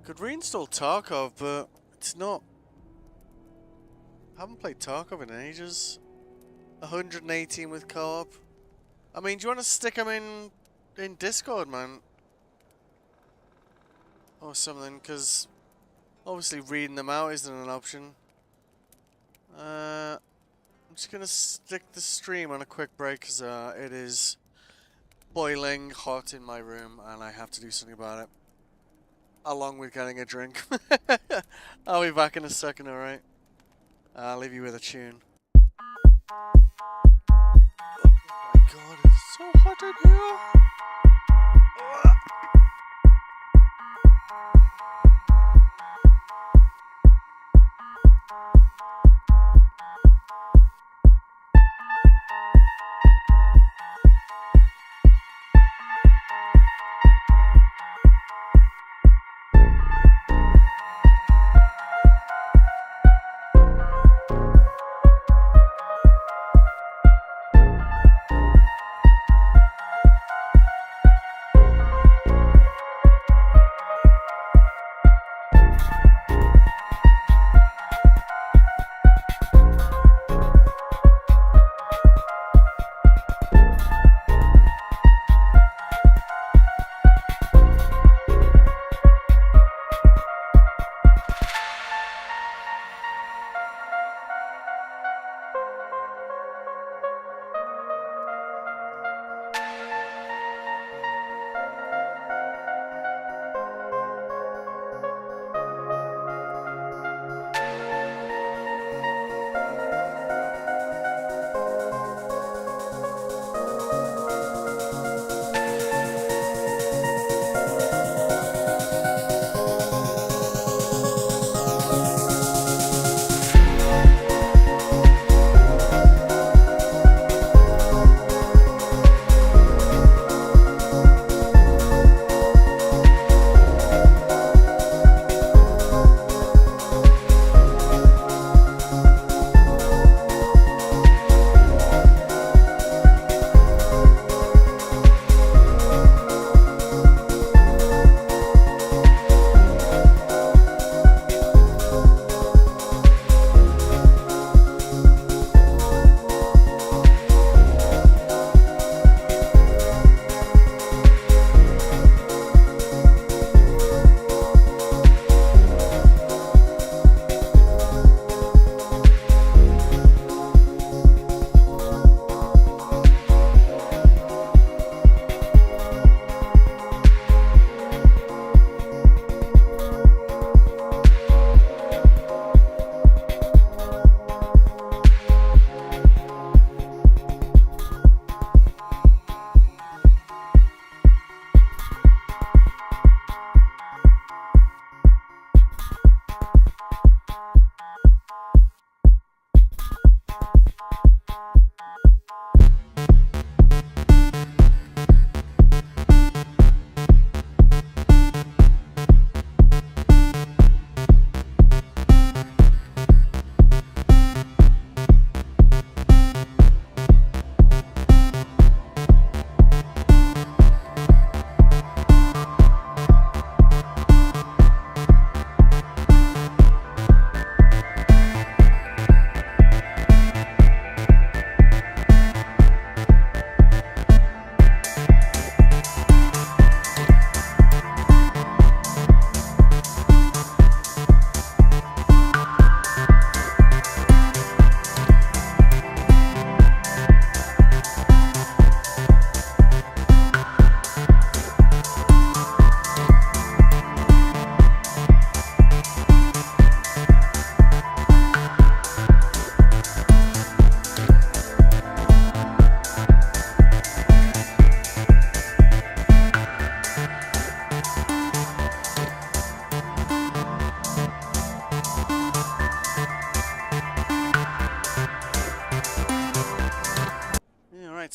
Could reinstall Tarkov, but it's not... I haven't played Tarkov in ages. 118 with co-op. I mean, do you want to stick them in Discord, man? Or something, because obviously reading them out isn't an option. I'm just going to stick the stream on a quick break, because it is boiling hot in my room, and I have to do something about it. Along with getting a drink. I'll be back in a second, alright? I'll leave you with a tune. Oh my god, it's so hot in here!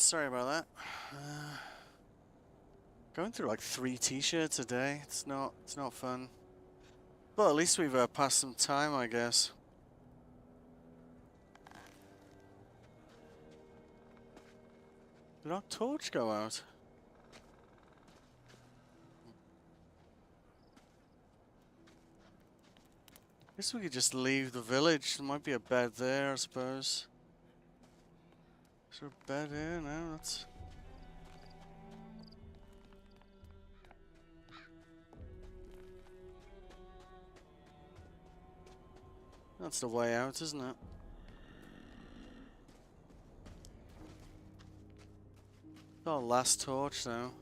sorry about that. Going through like 3 t-shirts a day. It's not fun. But at least we've passed some time, I guess. Did our torch go out? Guess we could just leave the village. There might be a bed there, I suppose. Is there a bed here? No, that's... That's the way out, isn't it? Our last torch now.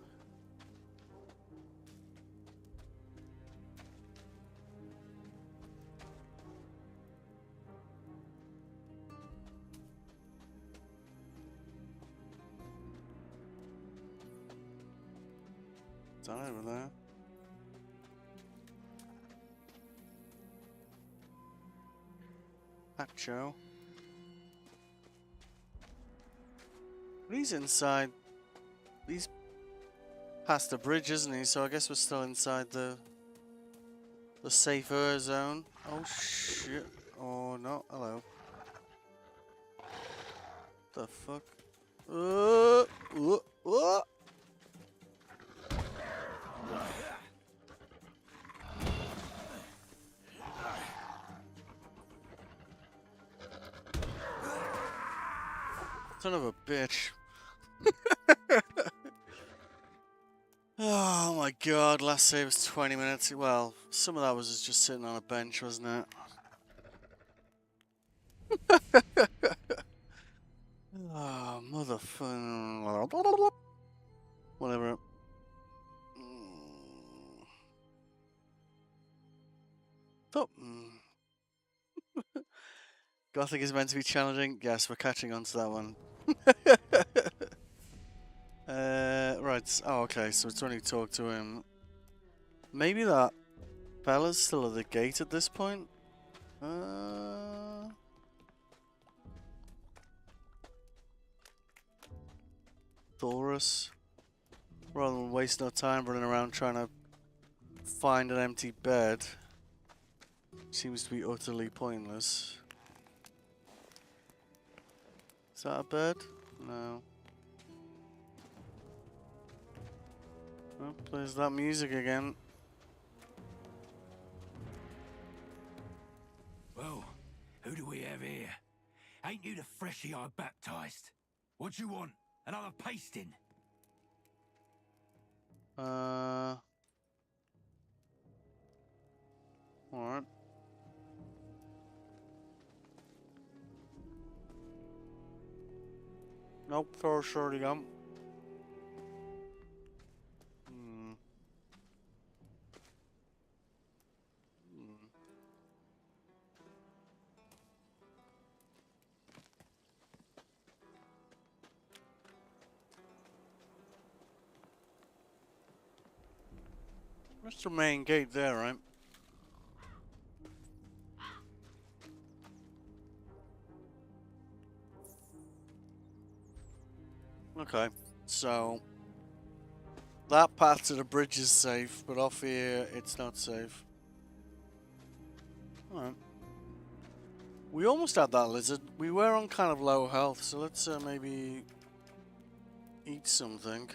Is that over there? Pacho. He's inside. He's past the bridge, isn't he? So I guess we're still inside the safer zone. Oh shit! Oh no! Hello. The fuck? Son of a bitch. Oh my god, last save was 20 minutes. Well, some of that was just sitting on a bench, wasn't it? Oh, motherfucker. Whatever. Oh. Gothic is meant to be challenging. Yes, we're catching on to that one. Right. Oh, okay. So it's only talk to him. Maybe that fella's still at the gate at this point. Taurus. Rather than waste no time running around trying to find an empty bed. Seems to be utterly pointless. Is that a bed? No. Oh, plays that music again. Well, who do we have here? Ain't you the freshie I baptized? What you want? Another pasting? Alright. Nope, throw a shorty gum. That's the main gate there, right? Okay, so that path to the bridge is safe, but off here it's not safe. Alright. We almost had that lizard. We were on kind of low health, so let's maybe eat something.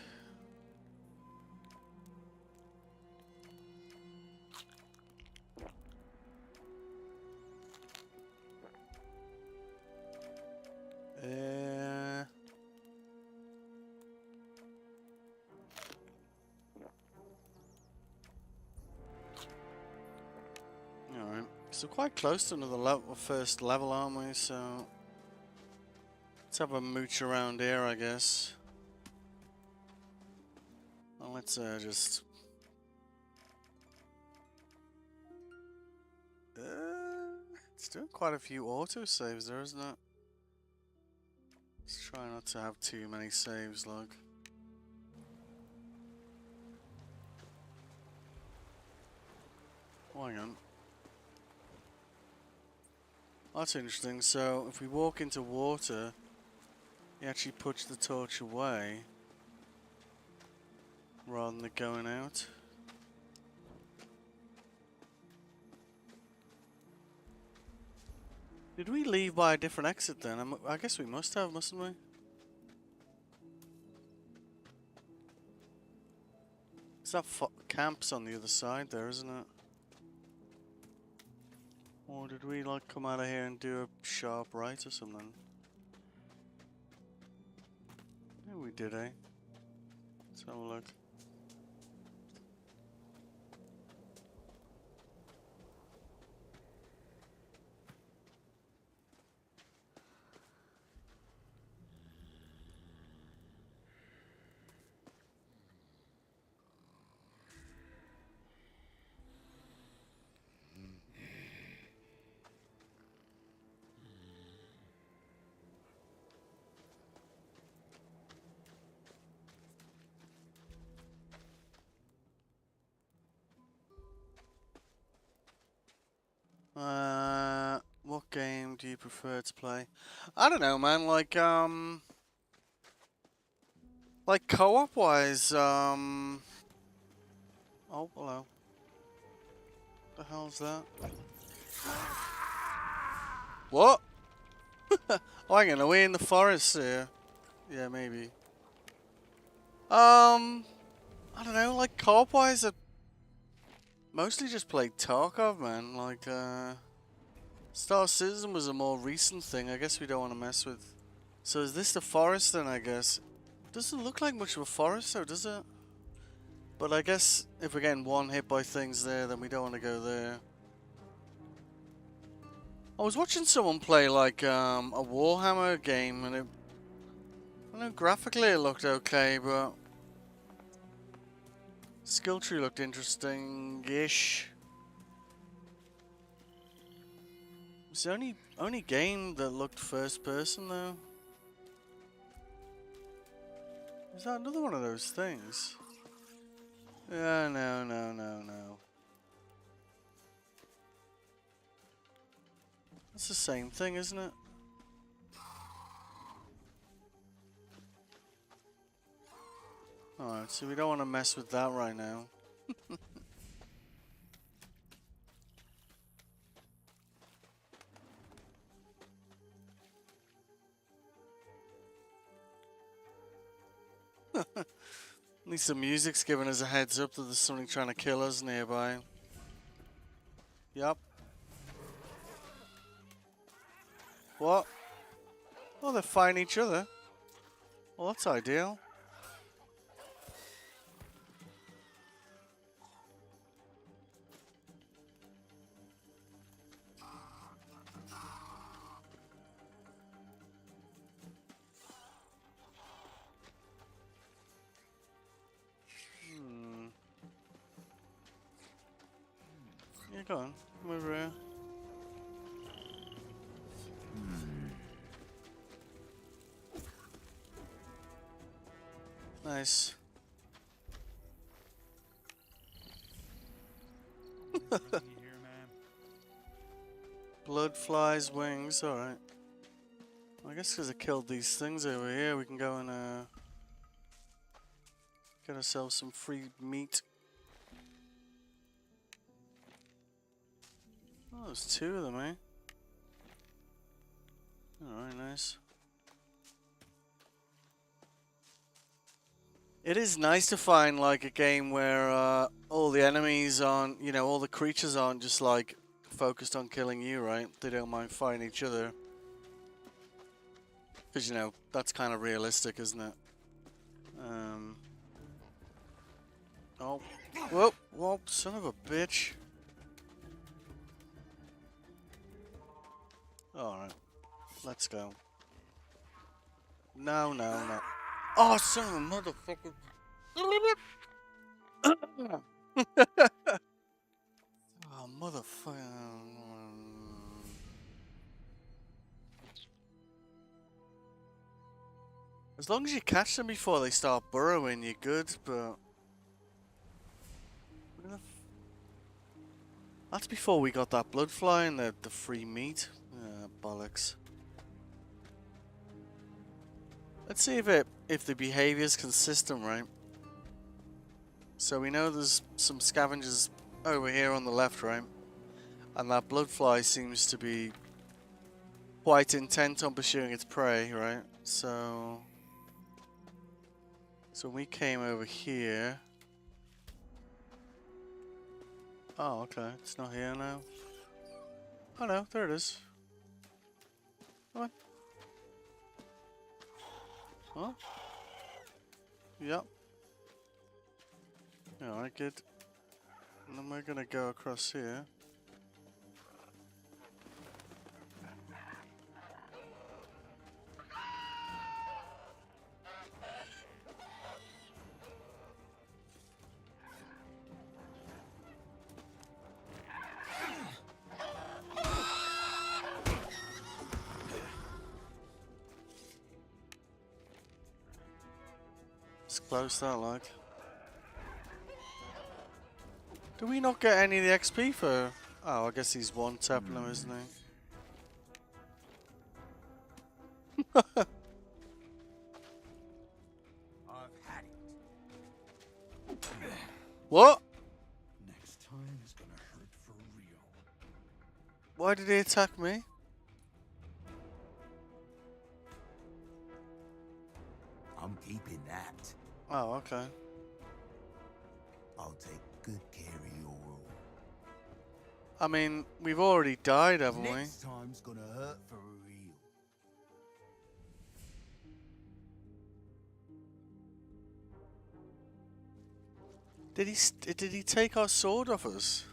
Alright, so quite close to another level, first level, aren't we? So let's have a mooch around here, I guess. Well, let's just... it's doing quite a few auto-saves there, isn't it? Let's try not to have too many saves, look. Oh, hang on. That's interesting. So, if we walk into water, You actually push the torch away rather than it going out. Did we leave by a different exit then? I guess we must have, mustn't we? It's that camp's on the other side there, isn't it? Or did we like come out of here and do a sharp right or something? Yeah, we did, eh? Let's have a look. What game do you prefer to play? I don't know, man. Like co-op wise, oh, hello. The hell's that? What? Oh, hang on, are we in the forest here? Yeah, maybe. I don't know. Like co-op wise, I mostly just played Tarkov, man. Like Star Citizen was a more recent thing. I guess we don't want to mess with. So is this the forest then, I guess? Doesn't look like much of a forest though, does it? But I guess if we're getting one hit by things there, then we don't want to go there. I was watching someone play like a Warhammer game, and I know graphically it looked okay, but skill tree looked interesting-ish. It's the only game that looked first person though. Is that another one of those things? Yeah, no. It's the same thing, isn't it? Alright, so we don't want to mess with that right now. At least the music's giving us a heads up that there's something trying to kill us nearby. Yep. What? Oh, they're fighting each other. Well, that's ideal. Yeah, go on. Come over here. Nice. Blood flies wings, alright. I guess because I killed these things over here, we can go and get ourselves some free meat. Oh, there's two of them, eh? Alright, nice. It is nice to find like a game where all the enemies aren't, you know, all the creatures aren't just like focused on killing you, right? They don't mind fighting each other. Because, you know, that's kind of realistic, isn't it? Oh. Whoop, whoop, son of a bitch. Alright. Let's go. No. Oh, son of a motherfucker. Oh, motherfucker. As long as you catch them before they start burrowing, you're good, but... That's before we got that blood fly and the free meat. Bollocks. Let's see if the behavior is consistent, right? So we know there's some scavengers over here on the left, right? And that bloodfly seems to be quite intent on pursuing its prey, right? So we came over here. Oh, okay. It's not here now. Oh no, there it is. Come on. Huh? Yep. Alright, good. And then we're gonna go across here. It's close that, like. Do we not get any of the XP for... Oh, I guess he's one-tapping them, isn't he? I've had it. What? Next time is gonna hurt for real. Why did he attack me? I'm keeping that. Oh, okay. I'll take good care of you all. I mean, we've already died, haven't we? Next time's gonna hurt for real. Did he take our sword off us?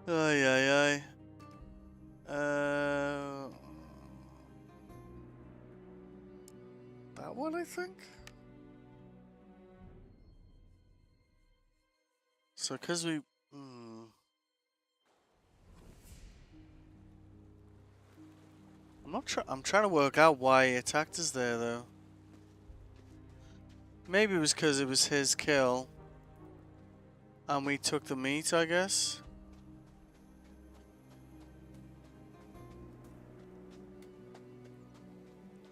Ay, ay, ay. That one, I think? So, because we... I'm trying to work out why he attacked us there, though. Maybe it was because it was his kill. And we took the meat, I guess.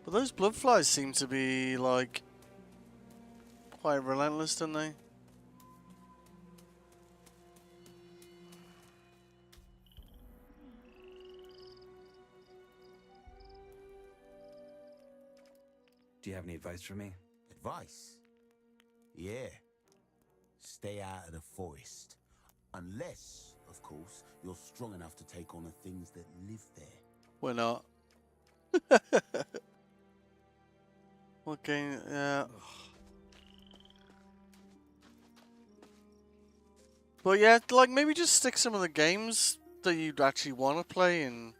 But those bloodflies seem to be, like, quite relentless, don't they? Do you have any advice for me? Advice? Yeah. Stay out of the forest. Unless, of course, you're strong enough to take on the things that live there. We're not. What game? Yeah. But yeah, like maybe just stick some of the games that you'd actually want to play in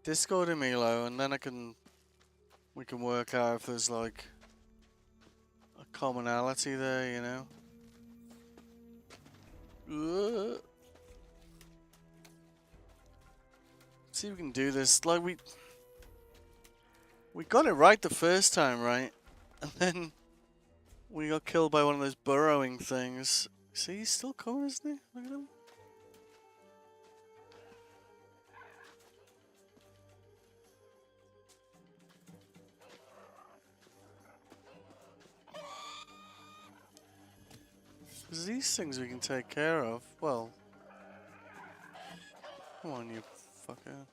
Discord, Emilo, and then we can work out if there's like a commonality there, you know. See if we can do this. Like we got it right the first time, right? And then we got killed by one of those burrowing things. See, he's still coming, isn't he? Look at him. Because these things we can take care of. Well, come on, you fucker.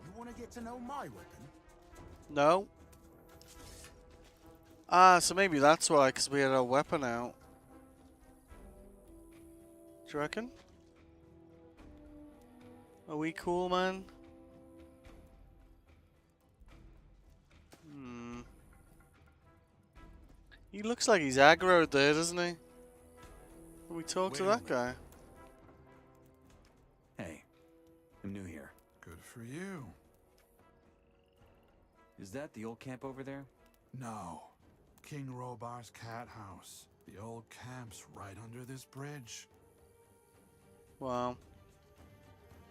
You want to get to know my weapon? No. Ah, so maybe that's why, because we had our weapon out. Do you reckon? Are we cool, man? He looks like he's aggroed there, doesn't he? Can we talk to that guy? Hey, I'm new here. Good for you. Is that the old camp over there? No. King Robar's cat house. The old camp's right under this bridge. Wow.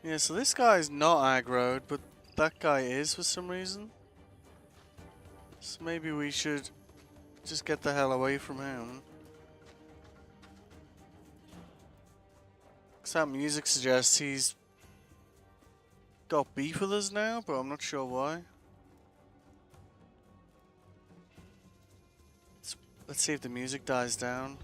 Yeah, so this guy's not aggroed, but that guy is for some reason. So maybe we should just get the hell away from him. Because that music suggests he's got beef with us now, but I'm not sure why. Let's see if the music dies down.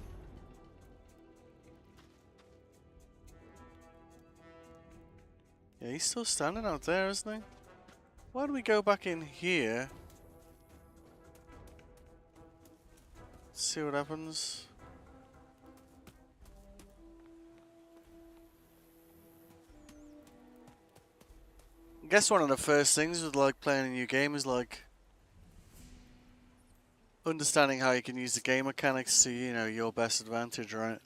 Yeah, he's still standing out there, isn't he? Why don't we go back in here? See what happens. I guess one of the first things with like playing a new game is like understanding how you can use the game mechanics to, you know, your best advantage, right?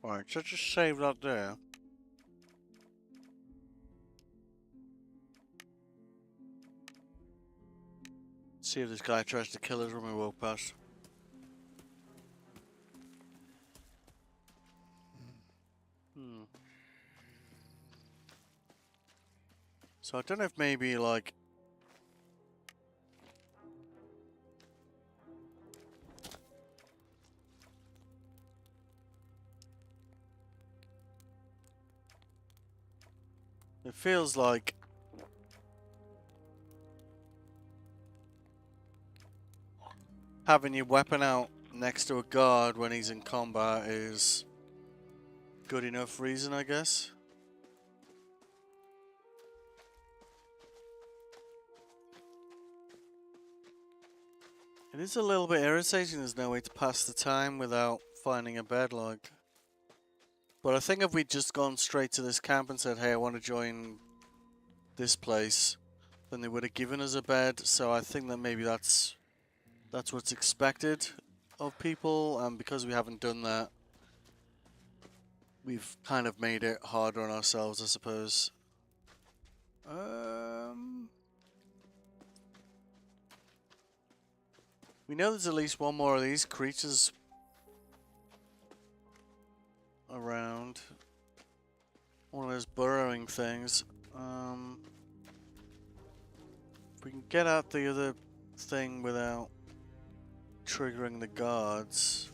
Right, so just save that there. See if this guy tries to kill us when we walk past. So I don't know if maybe like it feels like having your weapon out next to a guard when he's in combat is good enough reason, I guess. It is a little bit irritating there's no way to pass the time without finding a bed, like. But I think if we'd just gone straight to this camp and said, hey, I want to join this place, then they would have given us a bed. So I think that maybe that's what's expected of people, and because we haven't done that, we've kind of made it harder on ourselves, I suppose. We know there's at least one more of these creatures around. One of those burrowing things. If we can get out the other thing without triggering the guards.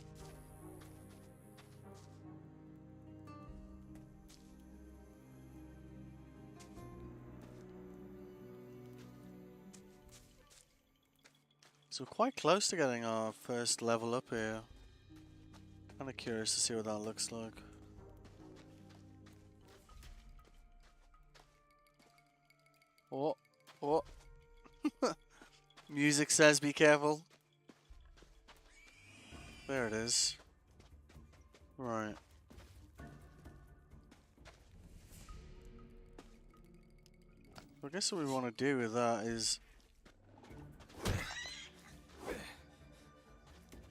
So we're quite close to getting our first level up here. Kind of curious to see what that looks like. Oh, oh. Music says be careful. There it is. Right. I guess what we want to do with that is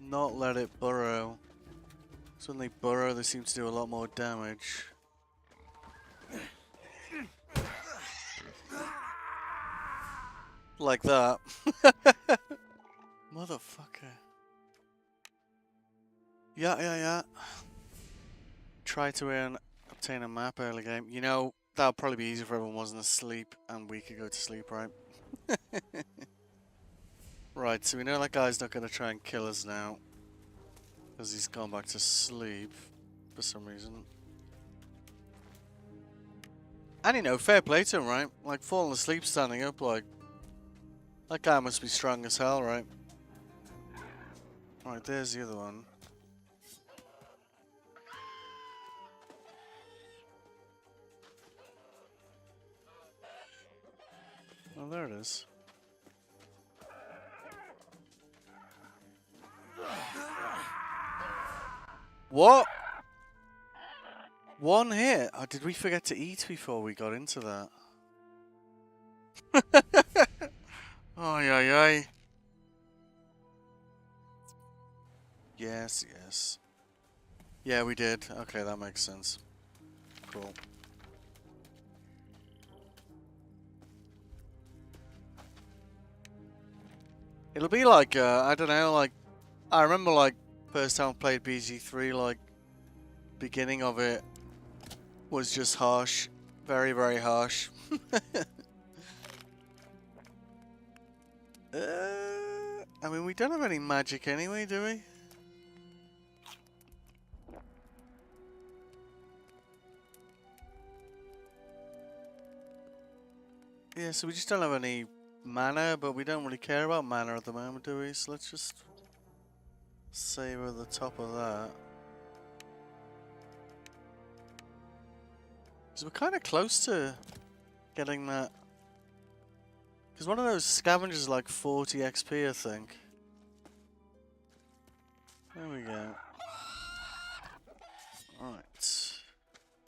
not let it burrow. So when they burrow, they seem to do a lot more damage. Like that. Motherfucker. Yeah. Try to obtain a map early game. You know, that would probably be easier if everyone wasn't asleep and we could go to sleep, right? Right, so we know that guy's not going to try and kill us now. Because he's gone back to sleep for some reason. And you know, fair play to him, right? Like, falling asleep standing up, like... That guy must be strong as hell, right? Right, there's the other one. Oh, there it is. What? One hit? Oh, did we forget to eat before we got into that? Ay. Yes. Yeah, we did. Okay, that makes sense. Cool. It'll be like, I don't know, like, I remember, like, first time I played BG3, like, beginning of it was just harsh. Very, very harsh. I mean, we don't have any magic anyway, do we? Yeah, so we just don't have any mana, but we don't really care about mana at the moment, do we? So let's just save over the top of that. Because we're kind of close to getting that. Because one of those scavengers is like 40 XP, I think. There we go. Alright.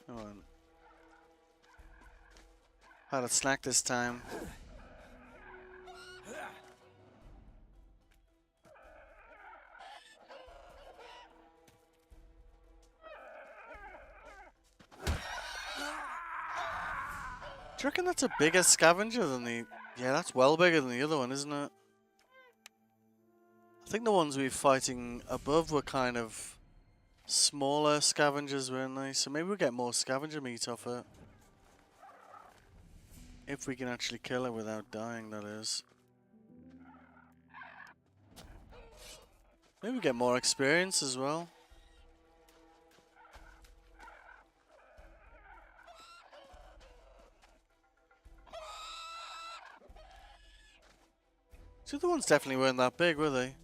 Come on. Had a snack this time. Do you reckon that's a bigger scavenger than the... Yeah, that's well bigger than the other one, isn't it? I think the ones we were fighting above were kind of smaller scavengers, weren't they? So maybe we'll get more scavenger meat off it. If we can actually kill it without dying, that is. Maybe we get more experience as well. The other ones definitely weren't that big, were they?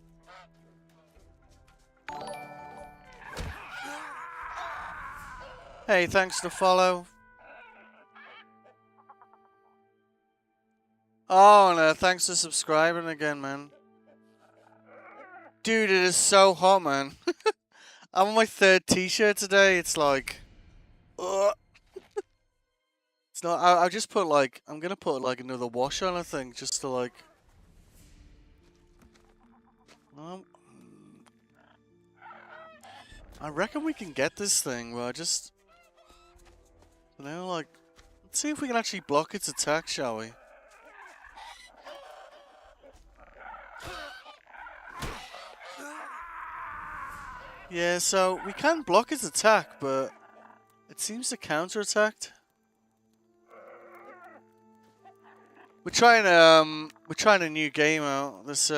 Hey, thanks for the follow. Oh no, thanks for subscribing again, man. Dude, it is so hot, man. I'm on my 3rd t-shirt today. It's like... It's not... I just put like... I'm gonna put like another wash on, I think, just to like... I reckon we can get this thing, but I just... You know, like... Let's see if we can actually block its attack, shall we? Yeah, so we can block its attack, but it seems to counter-attack. We're trying a new game out. This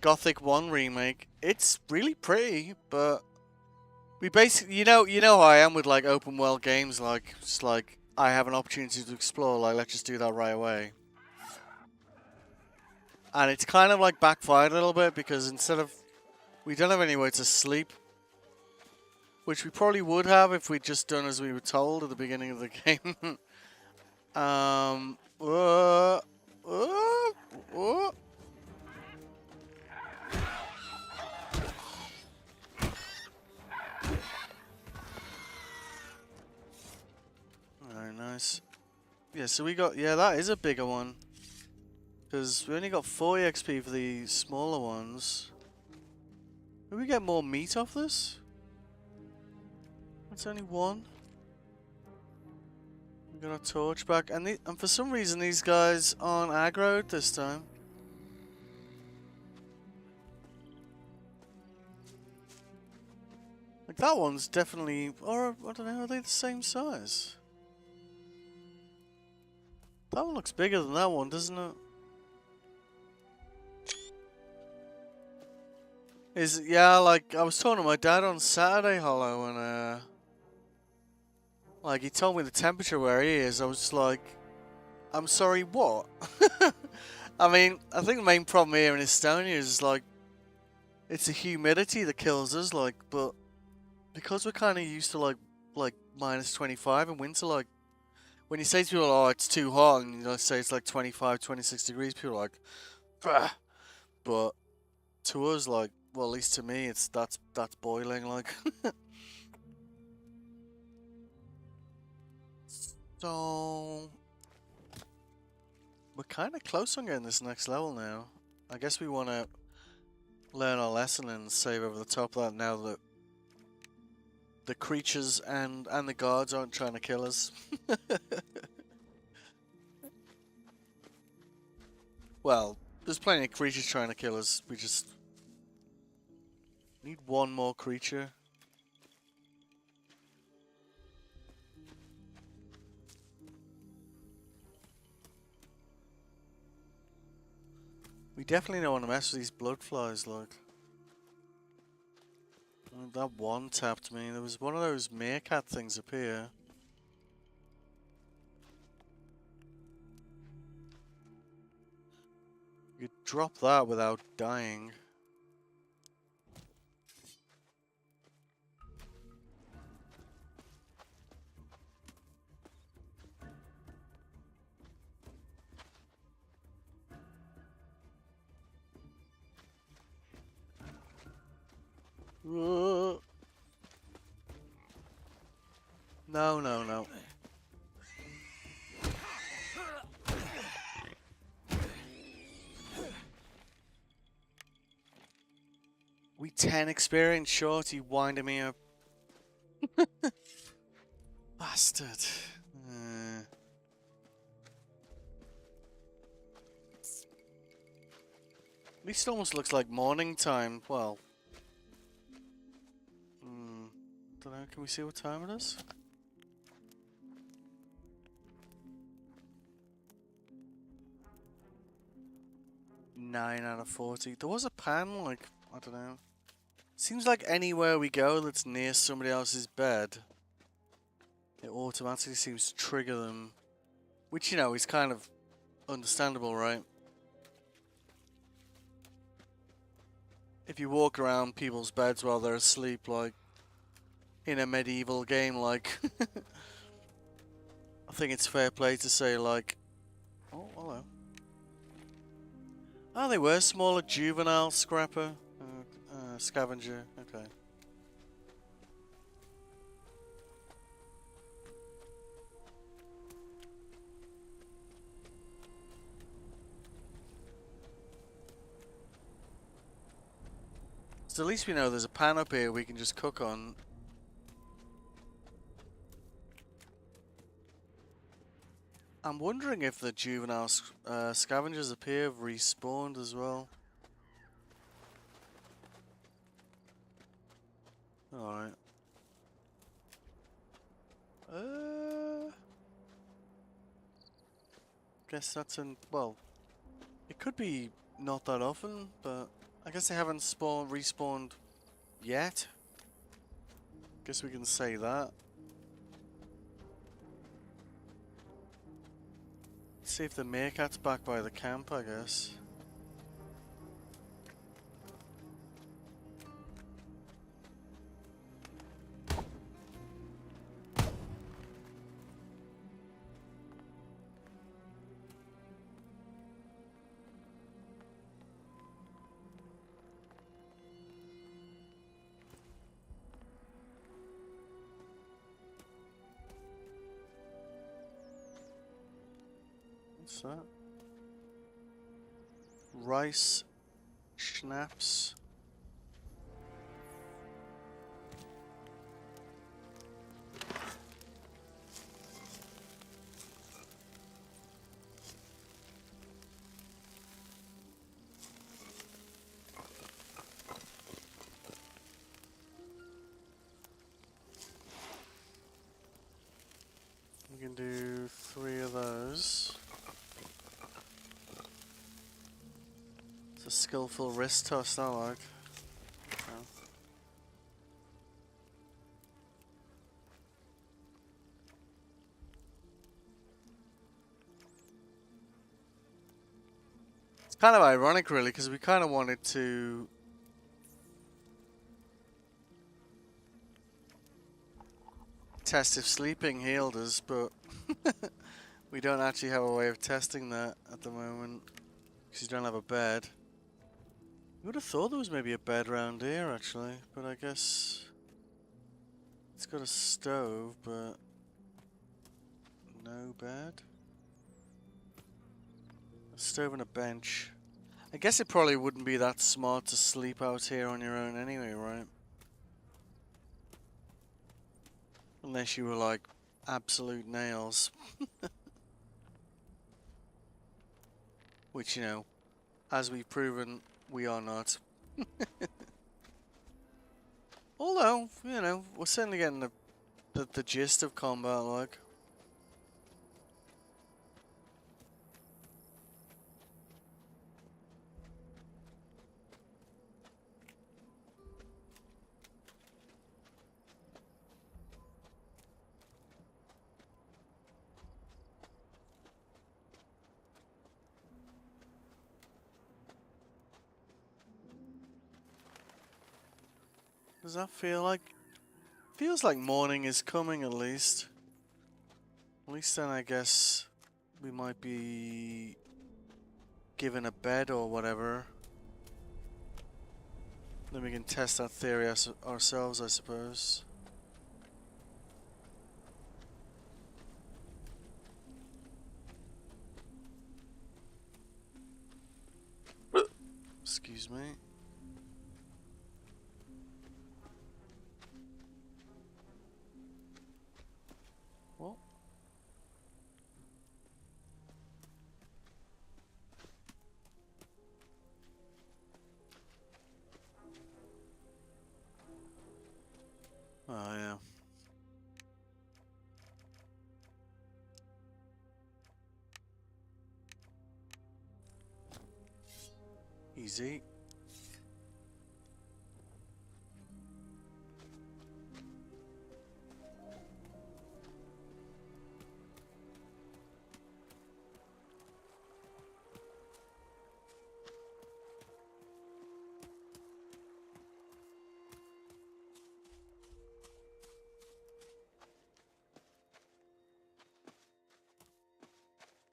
Gothic 1 remake. It's really pretty, but we basically, you know how I am with like open world games, like just like I have an opportunity to explore, like let's just do that right away. And it's kind of like backfired a little bit because instead of we don't have anywhere to sleep, which we probably would have if we'd just done as we were told at the beginning of the game. Very nice. Yeah, so we got... Yeah, that is a bigger one. Because we only got 40 XP for the smaller ones. Will we get more meat off this? That's only one. We got our torch back. And for some reason these guys aren't aggroed this time. Like that one's definitely... Or, I don't know, are they the same size? That one looks bigger than that one, doesn't it? Yeah, like, I was talking to my dad on Saturday, Hollow, and, like, he told me the temperature where he is. I was just like, I'm sorry, what? I mean, I think the main problem here in Estonia is, like, it's the humidity that kills us, like, but because we're kind of used to, like minus 25 in winter, like, when you say to people, oh, it's too hot, and you say it's like 25, 26 degrees, people are like, bah. But to us, like, well, at least to me, that's boiling, like. So we're kind of close on getting this next level now. I guess we want to learn our lesson and save over the top of that now that the creatures and the guards aren't trying to kill us. Well, there's plenty of creatures trying to kill us. We just need one more creature. We definitely don't want to mess with these blood flies, like. That one tapped me. There was one of those meerkat things up here. You could drop that without dying. No, no, no. We 10 experience short, he winded me up. Bastard. At least it almost looks like morning time. Well. Don't know, can we see what time it is? Nine out of 40. There was a pan, like, I don't know. Seems like anywhere we go that's near somebody else's bed, it automatically seems to trigger them. Which, you know, is kind of understandable, right? If you walk around people's beds while they're asleep, like, in a medieval game, like, I think it's fair play to say, like, oh, hello. Oh, they were smaller, juvenile scrapper, scavenger, okay. So at least we know there's a pan up here we can just cook on. I'm wondering if the juvenile scavengers up here have respawned as well. Alright. Guess that's in, well, it could be not that often, but I guess they haven't respawned yet. Guess we can say that. See if the meerkat's back by the camp, I guess. What's that? Rice schnapps. We can do 3 of those. It's a skillful wrist toss, I like. Okay. It's kind of ironic, really, because we kind of wanted to test if sleeping healed us, but we don't actually have a way of testing that at the moment because you don't have a bed. You would have thought there was maybe a bed around here, actually, but I guess it's got a stove, but no bed. A stove and a bench. I guess it probably wouldn't be that smart to sleep out here on your own anyway, right? Unless you were like absolute nails. Which, you know, as we've proven, we are not. Although, you know, we're certainly getting the gist of combat, like. Does that feel like... Feels like morning is coming, at least. At least then I guess we might be given a bed or whatever. Then we can test that theory ourselves, I suppose. Excuse me. What? Oh, yeah. Easy.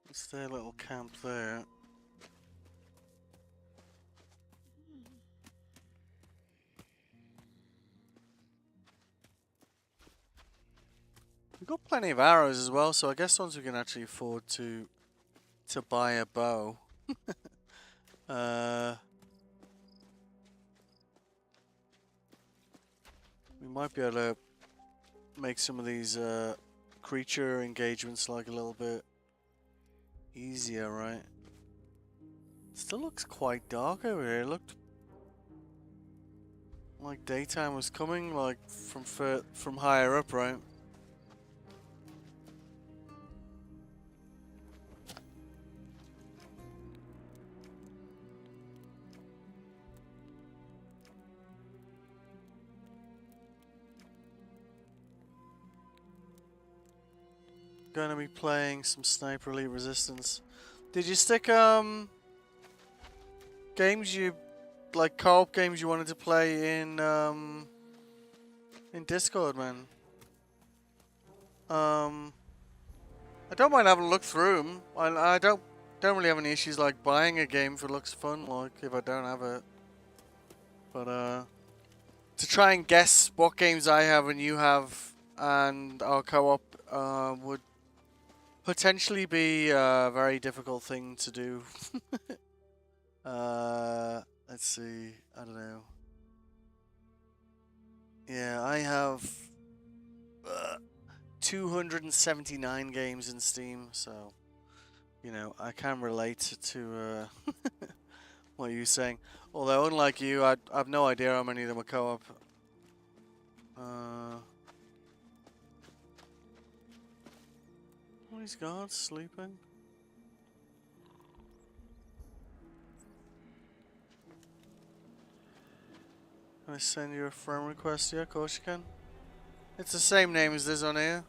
It's their little camp there. We've got plenty of arrows as well, so I guess once we can actually afford to buy a bow. We might be able to make some of these creature engagements like a little bit easier, right? Still looks quite dark over here. It looked like daytime was coming, like from higher up, right? Gonna be playing some Sniper Elite Resistance. Did you stick games you like co-op games you wanted to play in Discord, man? I don't mind having a look through them. I don't really have any issues like buying a game if it looks fun, like if I don't have it. But to try and guess what games I have and you have and our co-op would potentially be a very difficult thing to do. Let's see. I don't know. Yeah, I have 279 games in Steam, so you know I can relate to what you're saying. Although, unlike you, I have no idea how many of them are co-op. Oh, he's gone, sleeping. Can I send you a friend request? Yeah, of course you can. It's the same name as this on here.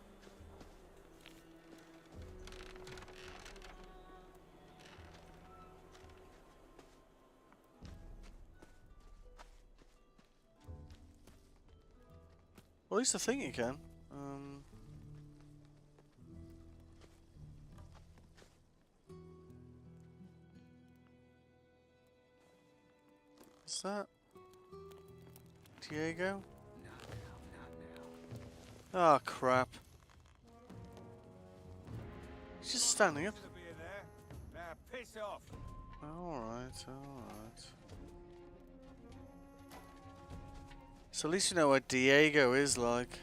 Well, at least I think you can. Is that Diego? Oh crap! He's just standing up. Now piss off. All right, all right. So at least you know what Diego is like.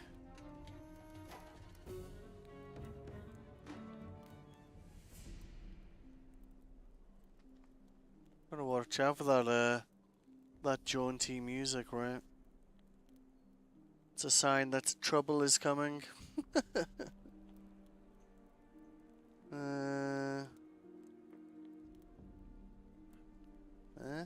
watch out for that jaunty music, right? It's a sign that trouble is coming. Eh? Huh?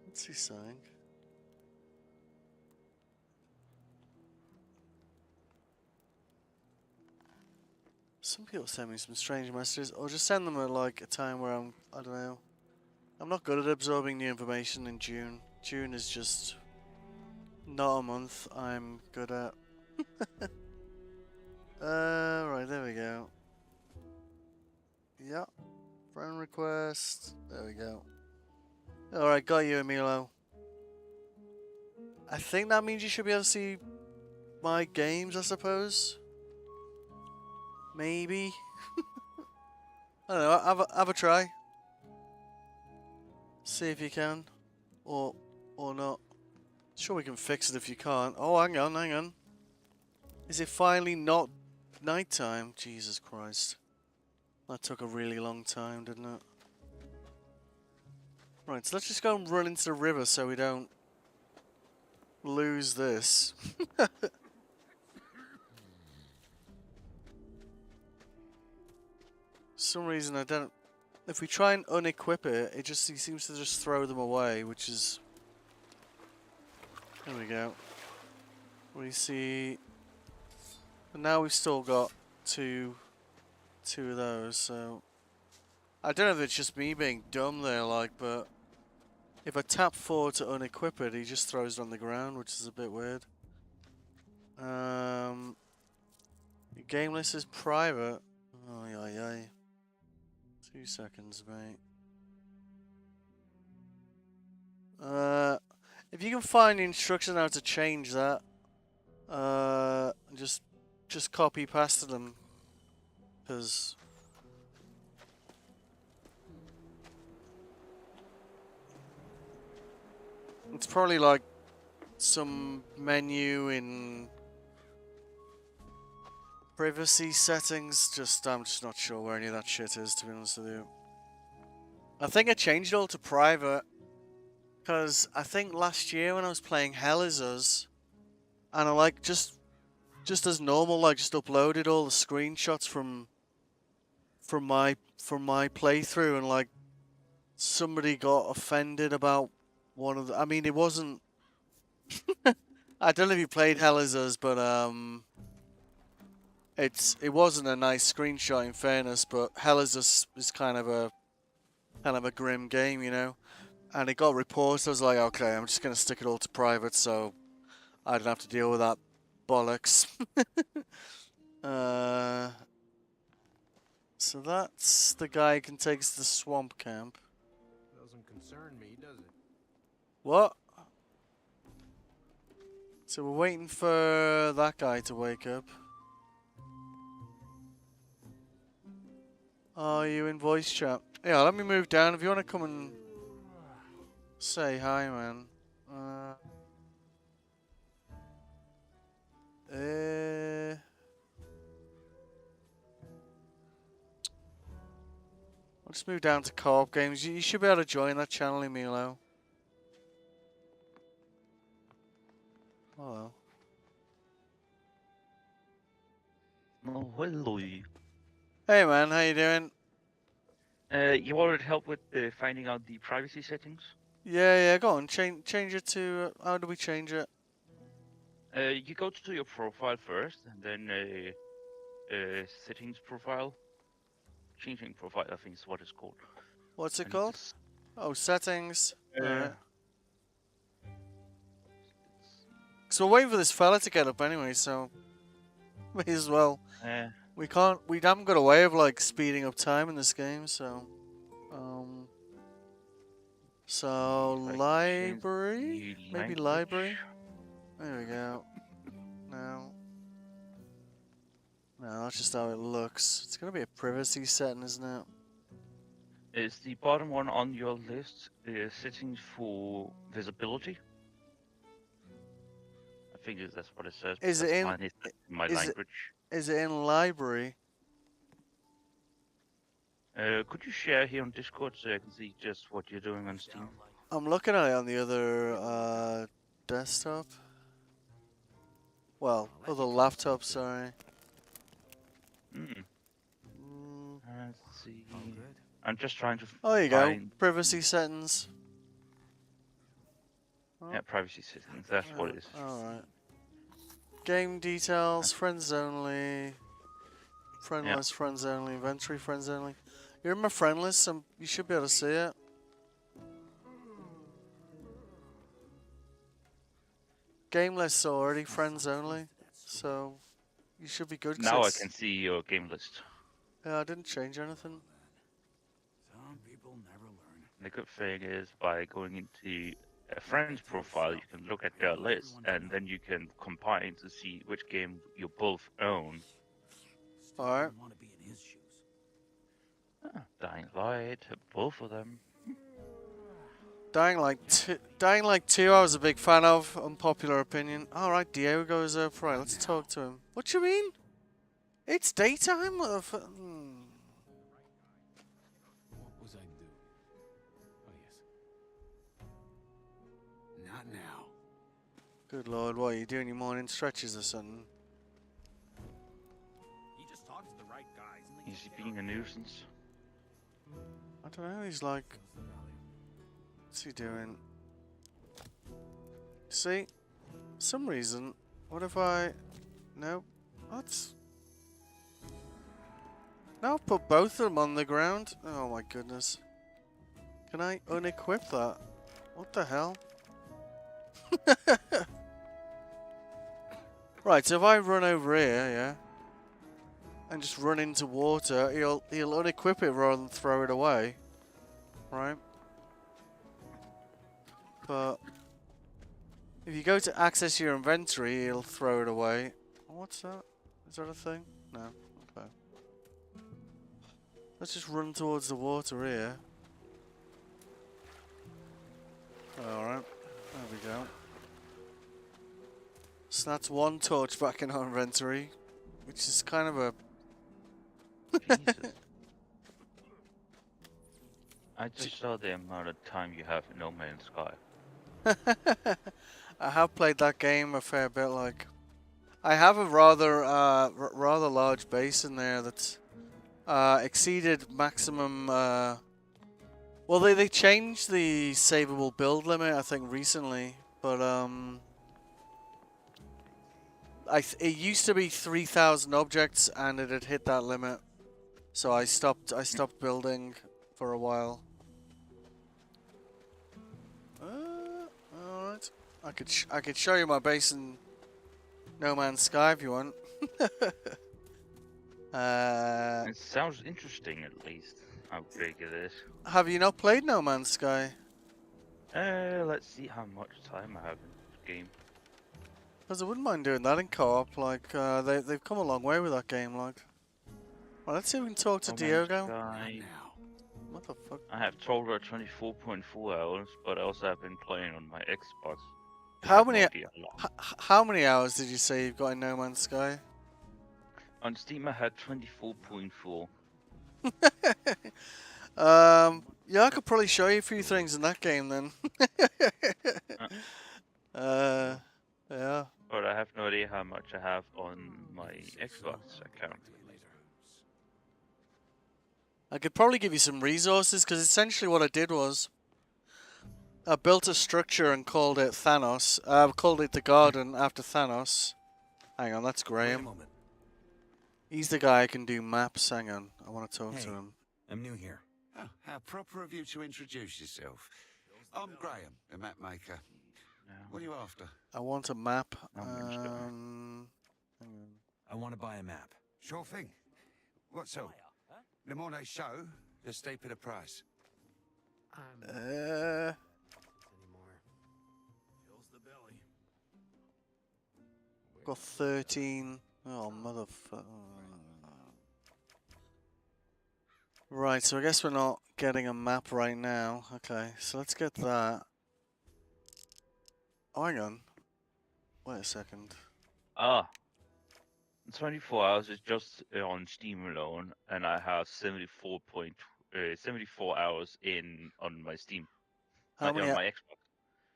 What's he saying? Some people send me some strange messages, or just send them at like a time where I don't know. I'm not good at absorbing new information in June. June is just not a month I'm good at. Right, there we go. Yep. Friend request. There we go. Alright, got you, Emilo. I think that means you should be able to see my games, I suppose. Maybe. I don't know, have a try. See if you can. Or not. Sure we can fix it if you can't. Oh, hang on. Is it finally not nighttime? Jesus Christ. That took a really long time, didn't it? Right, so let's just go and run into the river so we don't lose this. For some reason I don't... If we try and unequip it, he seems to just throw them away, which is... There we go. We see... And now we've still got two of those, so... I don't know if it's just me being dumb there, like, but... If I tap forward to unequip it, he just throws it on the ground, which is a bit weird. Your game list is private. Oh, yeah. 2 seconds, mate. If you can find the instructions on how to change that, just copy past them, because it's probably like some menu in privacy settings. I'm just not sure where any of that shit is, to be honest with you. I think I changed it all to private. Because I think last year when I was playing Hell Is Us, and I like just as normal, like just uploaded all the screenshots from my playthrough, and like somebody got offended about one of the... I mean, it wasn't... I don't know if you played Hell Is Us, but it wasn't a nice screenshot in fairness, but Hell Is Us is kind of a grim game, you know. And it got reported. I was like, okay, I'm just going to stick it all to private so I don't have to deal with that bollocks. So that's the guy who can take us to the swamp camp. Doesn't concern me, does it? What? So we're waiting for that guy to wake up. Are you in voice chat? Yeah, let me move down. If you want to come and say hi, man. I'll just move down to co-op games. You should be able to join that channel, Emilo. Oh well. Oh, hello. Hey man, how you doing? You already helped with finding out the privacy settings? Yeah, go on. Change it to... how do we change it? You go to your profile first, and then settings profile. Changing profile, I think is what it's called. What's it called? Oh, settings. Alright. So we're waiting for this fella to get up anyway, so... May as well. We haven't got a way of, like, speeding up time in this game, so... So, library? Maybe library? There we go. Now... No, that's just how it looks. It's gonna be a privacy setting, isn't it? Is the bottom one on your list settings for visibility? I think that's what it says. Is it That's in? mine is in my Is it? language. Is it in library? Could you share here on Discord so I can see just what you're doing on Steam? I'm looking at it on the other desktop. Well, other laptop, sorry. Let's see. I'm just trying to Oh, there you go. find... Privacy settings. Yeah, privacy settings. That's what it is. Alright. Game details, friends only. Friend list, friends only. Inventory, friends only. You're in my friend list, so you should be able to see it. Game list already, friends only. So, you should be good. Now I can see your game list. Yeah, I didn't change anything. Some people never learn. The good thing is by going into a friend's profile, you can look at their list and then you can combine to see which game you both own. Alright. Dying Light, both of them. Dying Light 2 I was a big fan of, unpopular opinion. Alright, Diego is up. Right, let's talk to him. What you mean? It's daytime? What was I do? Oh, yes. Not now. Good lord, what are you doing your morning stretches or something? He just talks to the right guys. Is he being a nuisance? I don't know, he's like... What's he doing? See? Some reason. What if I... No. What's... Now I've put both of them on the ground. Oh my goodness. Can I unequip that? What the hell? Right, so if I run over here, yeah, and just run into water, he'll unequip it rather than throw it away. Right? But if you go to access your inventory, he'll throw it away. What's that? Is that a thing? No. Okay. Let's just run towards the water here. Alright. There we go. So that's one torch back in our inventory, which is kind of a... I just saw the amount of time you have in No Man's Sky. I have played that game a fair bit. Like, I have a rather rather large base in there that's exceeded maximum. Well, they changed the savable build limit, I think, recently, but it used to be 3,000 objects, and it had hit that limit, so I stopped building for a while. Alright. I could show you my base in No Man's Sky if you want. It sounds interesting, at least, how big it is. Have you not played No Man's Sky? Let's see how much time I have in this game. Because I wouldn't mind doing that in co-op. Like, they've come a long way with that game. Like, well, let's see if we can talk to Diogo. What the fuck? I have total 24.4 hours, but I also have been playing on my Xbox. How many hours did you say you've got in No Man's Sky? On Steam, I had 24.4. Yeah, I could probably show you a few things in that game then. Yeah. But I have no idea how much I have on my Xbox account. I could probably give you some resources, because essentially what I did was I built a structure and called it Thanos. I called it the Garden after Thanos. Hang on, that's Graham. He's the guy who can do maps. Hang on, I want to talk to him. I'm new here. Oh, how proper of you to introduce yourself. I'm Graham, the map maker. What are you after? I want a map. I want to buy a map. Sure thing. What so? The more they show, the steeper the price. Got 13. Oh, motherfucker. Right, so I guess we're not getting a map right now. Okay, so let's get that. Oh, hang on. Wait a second. Ah, 24 hours is just on Steam alone, and I have 74 hours in on my Steam, How on many my Xbox.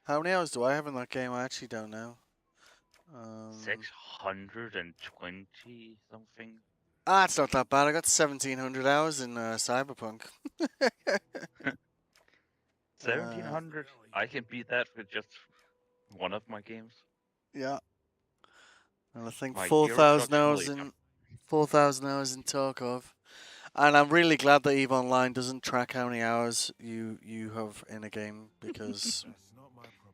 how many hours do I have in that game? I actually don't know. 620 something. Ah, it's not that bad. I got 1,700 hours in Cyberpunk. 1700. I can beat that with just one of my games. Yeah. And I think My Euro Truck 4,000 hours in Tarkov. And I'm really glad that EVE Online doesn't track how many hours you have in a game because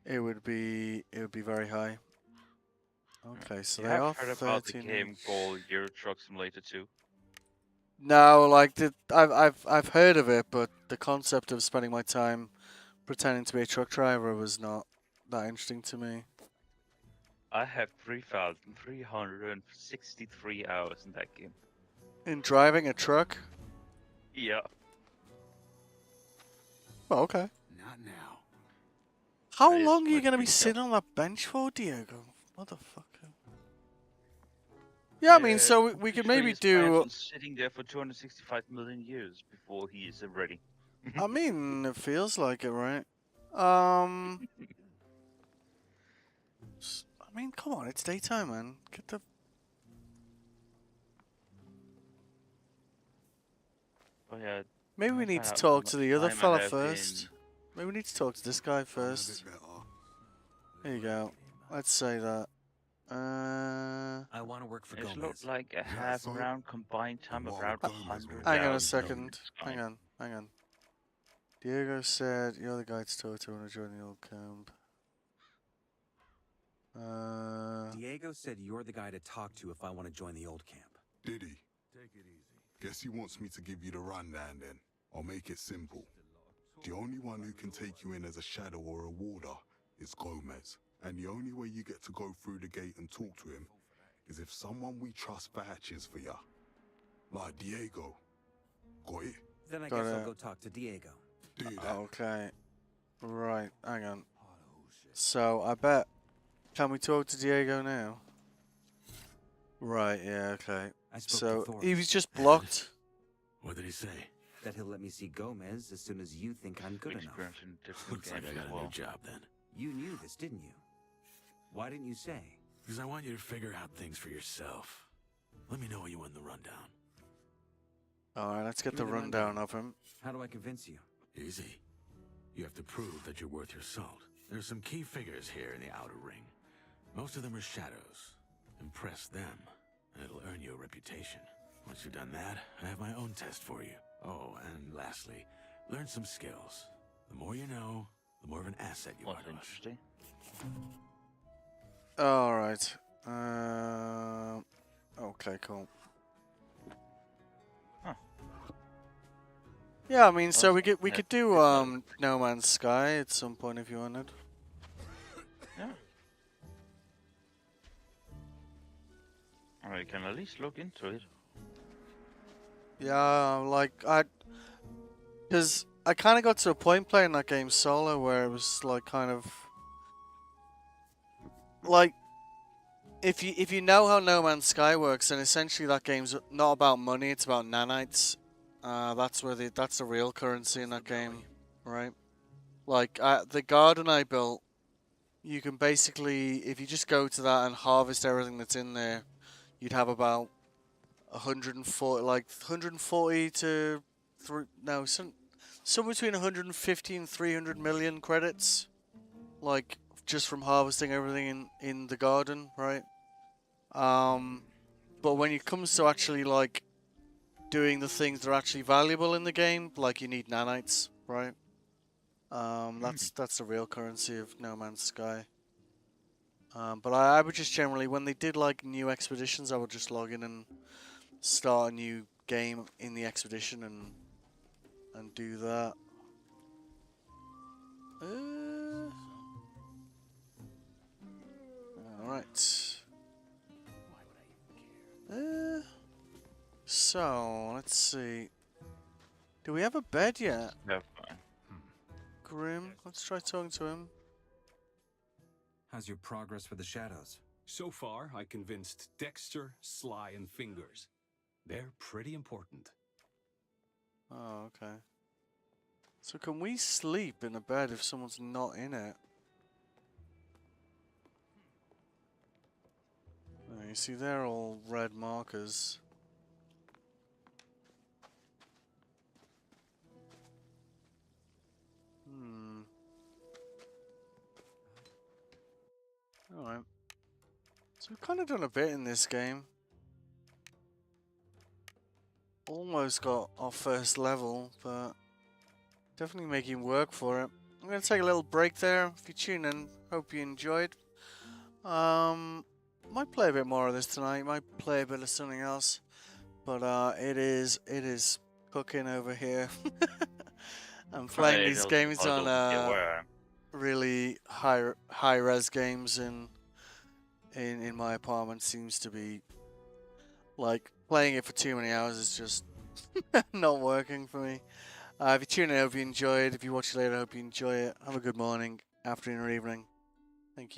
it would be very high. Okay, so You they have are heard about the 13 game each. called Euro Truck Simulator 2? No, like I've heard of it, but the concept of spending my time pretending to be a truck driver was not that interesting to me. I have 3,363 hours in that game. In driving a truck? Yeah. Oh, okay. Not now. How That is long are you my going to be dream sitting job. on that bench for, Diego? Motherfucker. Yeah, I mean, so we could maybe He plans do... on sitting there for 265 million years before he is ready. I mean, it feels like it, right? I mean, come on, it's daytime, man. Get the... Oh yeah. Maybe we let's need find to out how talk to much the other time I fella have first. Maybe we need to talk to this guy first. There you go. Let's say that. I want to work for It Gomez. looked like a half around combined time of around 100,000. Hang on a second. Hang on. Diego said, you're the guy to talk to when I join the old camp. Diego said you're the guy to talk to if I want to join the old camp. Did he? Take it easy. Guess he wants me to give you the rundown then. I'll make it simple. The only one who can take you in as a shadow or a warder is Gomez. And the only way you get to go through the gate and talk to him is if someone we trust vouches for ya. Like Diego. Got it? Then I guess I'll go talk to Diego. Do that. Okay. Right, hang on. So, I bet... Can we talk to Diego now? Right, yeah, okay. I spoke So, to Thor. he was just blocked. What did he say? That he'll let me see Gomez as soon as you think I'm good enough. Looks like I got a new job then. You knew this, didn't you? Why didn't you say? Because I want you to figure out things for yourself. Let me know when you win the rundown. Alright, let's get Give the me the rundown of him. How do I convince you? Easy. You have to prove that you're worth your salt. There's some key figures here in the outer ring. Most of them are shadows. Impress them, and it'll earn you a reputation. Once you've done that, I have my own test for you. Oh, and lastly, learn some skills. The more you know, the more of an asset you are to us. Interesting. Alright. Okay, cool. Yeah, I mean, so we could do No Man's Sky at some point if you wanted. Yeah. I can at least look into it. Yeah, like because I kind of got to a point playing that game solo where it was like kind of like if you know how No Man's Sky works, then essentially that game's not about money; it's about nanites. That's the real currency in that game, right? Like the garden I built, you can basically, if you just go to that and harvest everything that's in there, you'd have about 140 to somewhere between 150 and 300 million credits, like just from harvesting everything in the garden, right? But when it comes to actually like doing the things that are actually valuable in the game, like you need nanites, right? That's the real currency of No Man's Sky. But I would just generally, when they did like new expeditions, I would just log in and start a new game in the expedition and do that. Alright. So, let's see. Do we have a bed yet? Yeah, fine. Grim, let's try talking to him. How's your progress with the shadows? So far, I convinced Dexter, Sly, and Fingers. They're pretty important. Oh, okay. So can we sleep in a bed if someone's not in it? Oh, you see, they're all red markers. Alright. So we've kind of done a bit in this game. Almost got our first level, but definitely making work for it. I'm going to take a little break there. If you tune in, hope you enjoyed. Might play a bit more of this tonight. Might play a bit of something else. But it is cooking over here. I'm playing these games on really high res games, and in my apartment seems to be like playing it for too many hours is just not working for me. If you tune in, I hope you enjoyed. If you watch it later, I hope you enjoy it. Have a good morning, afternoon, or evening. Thank you.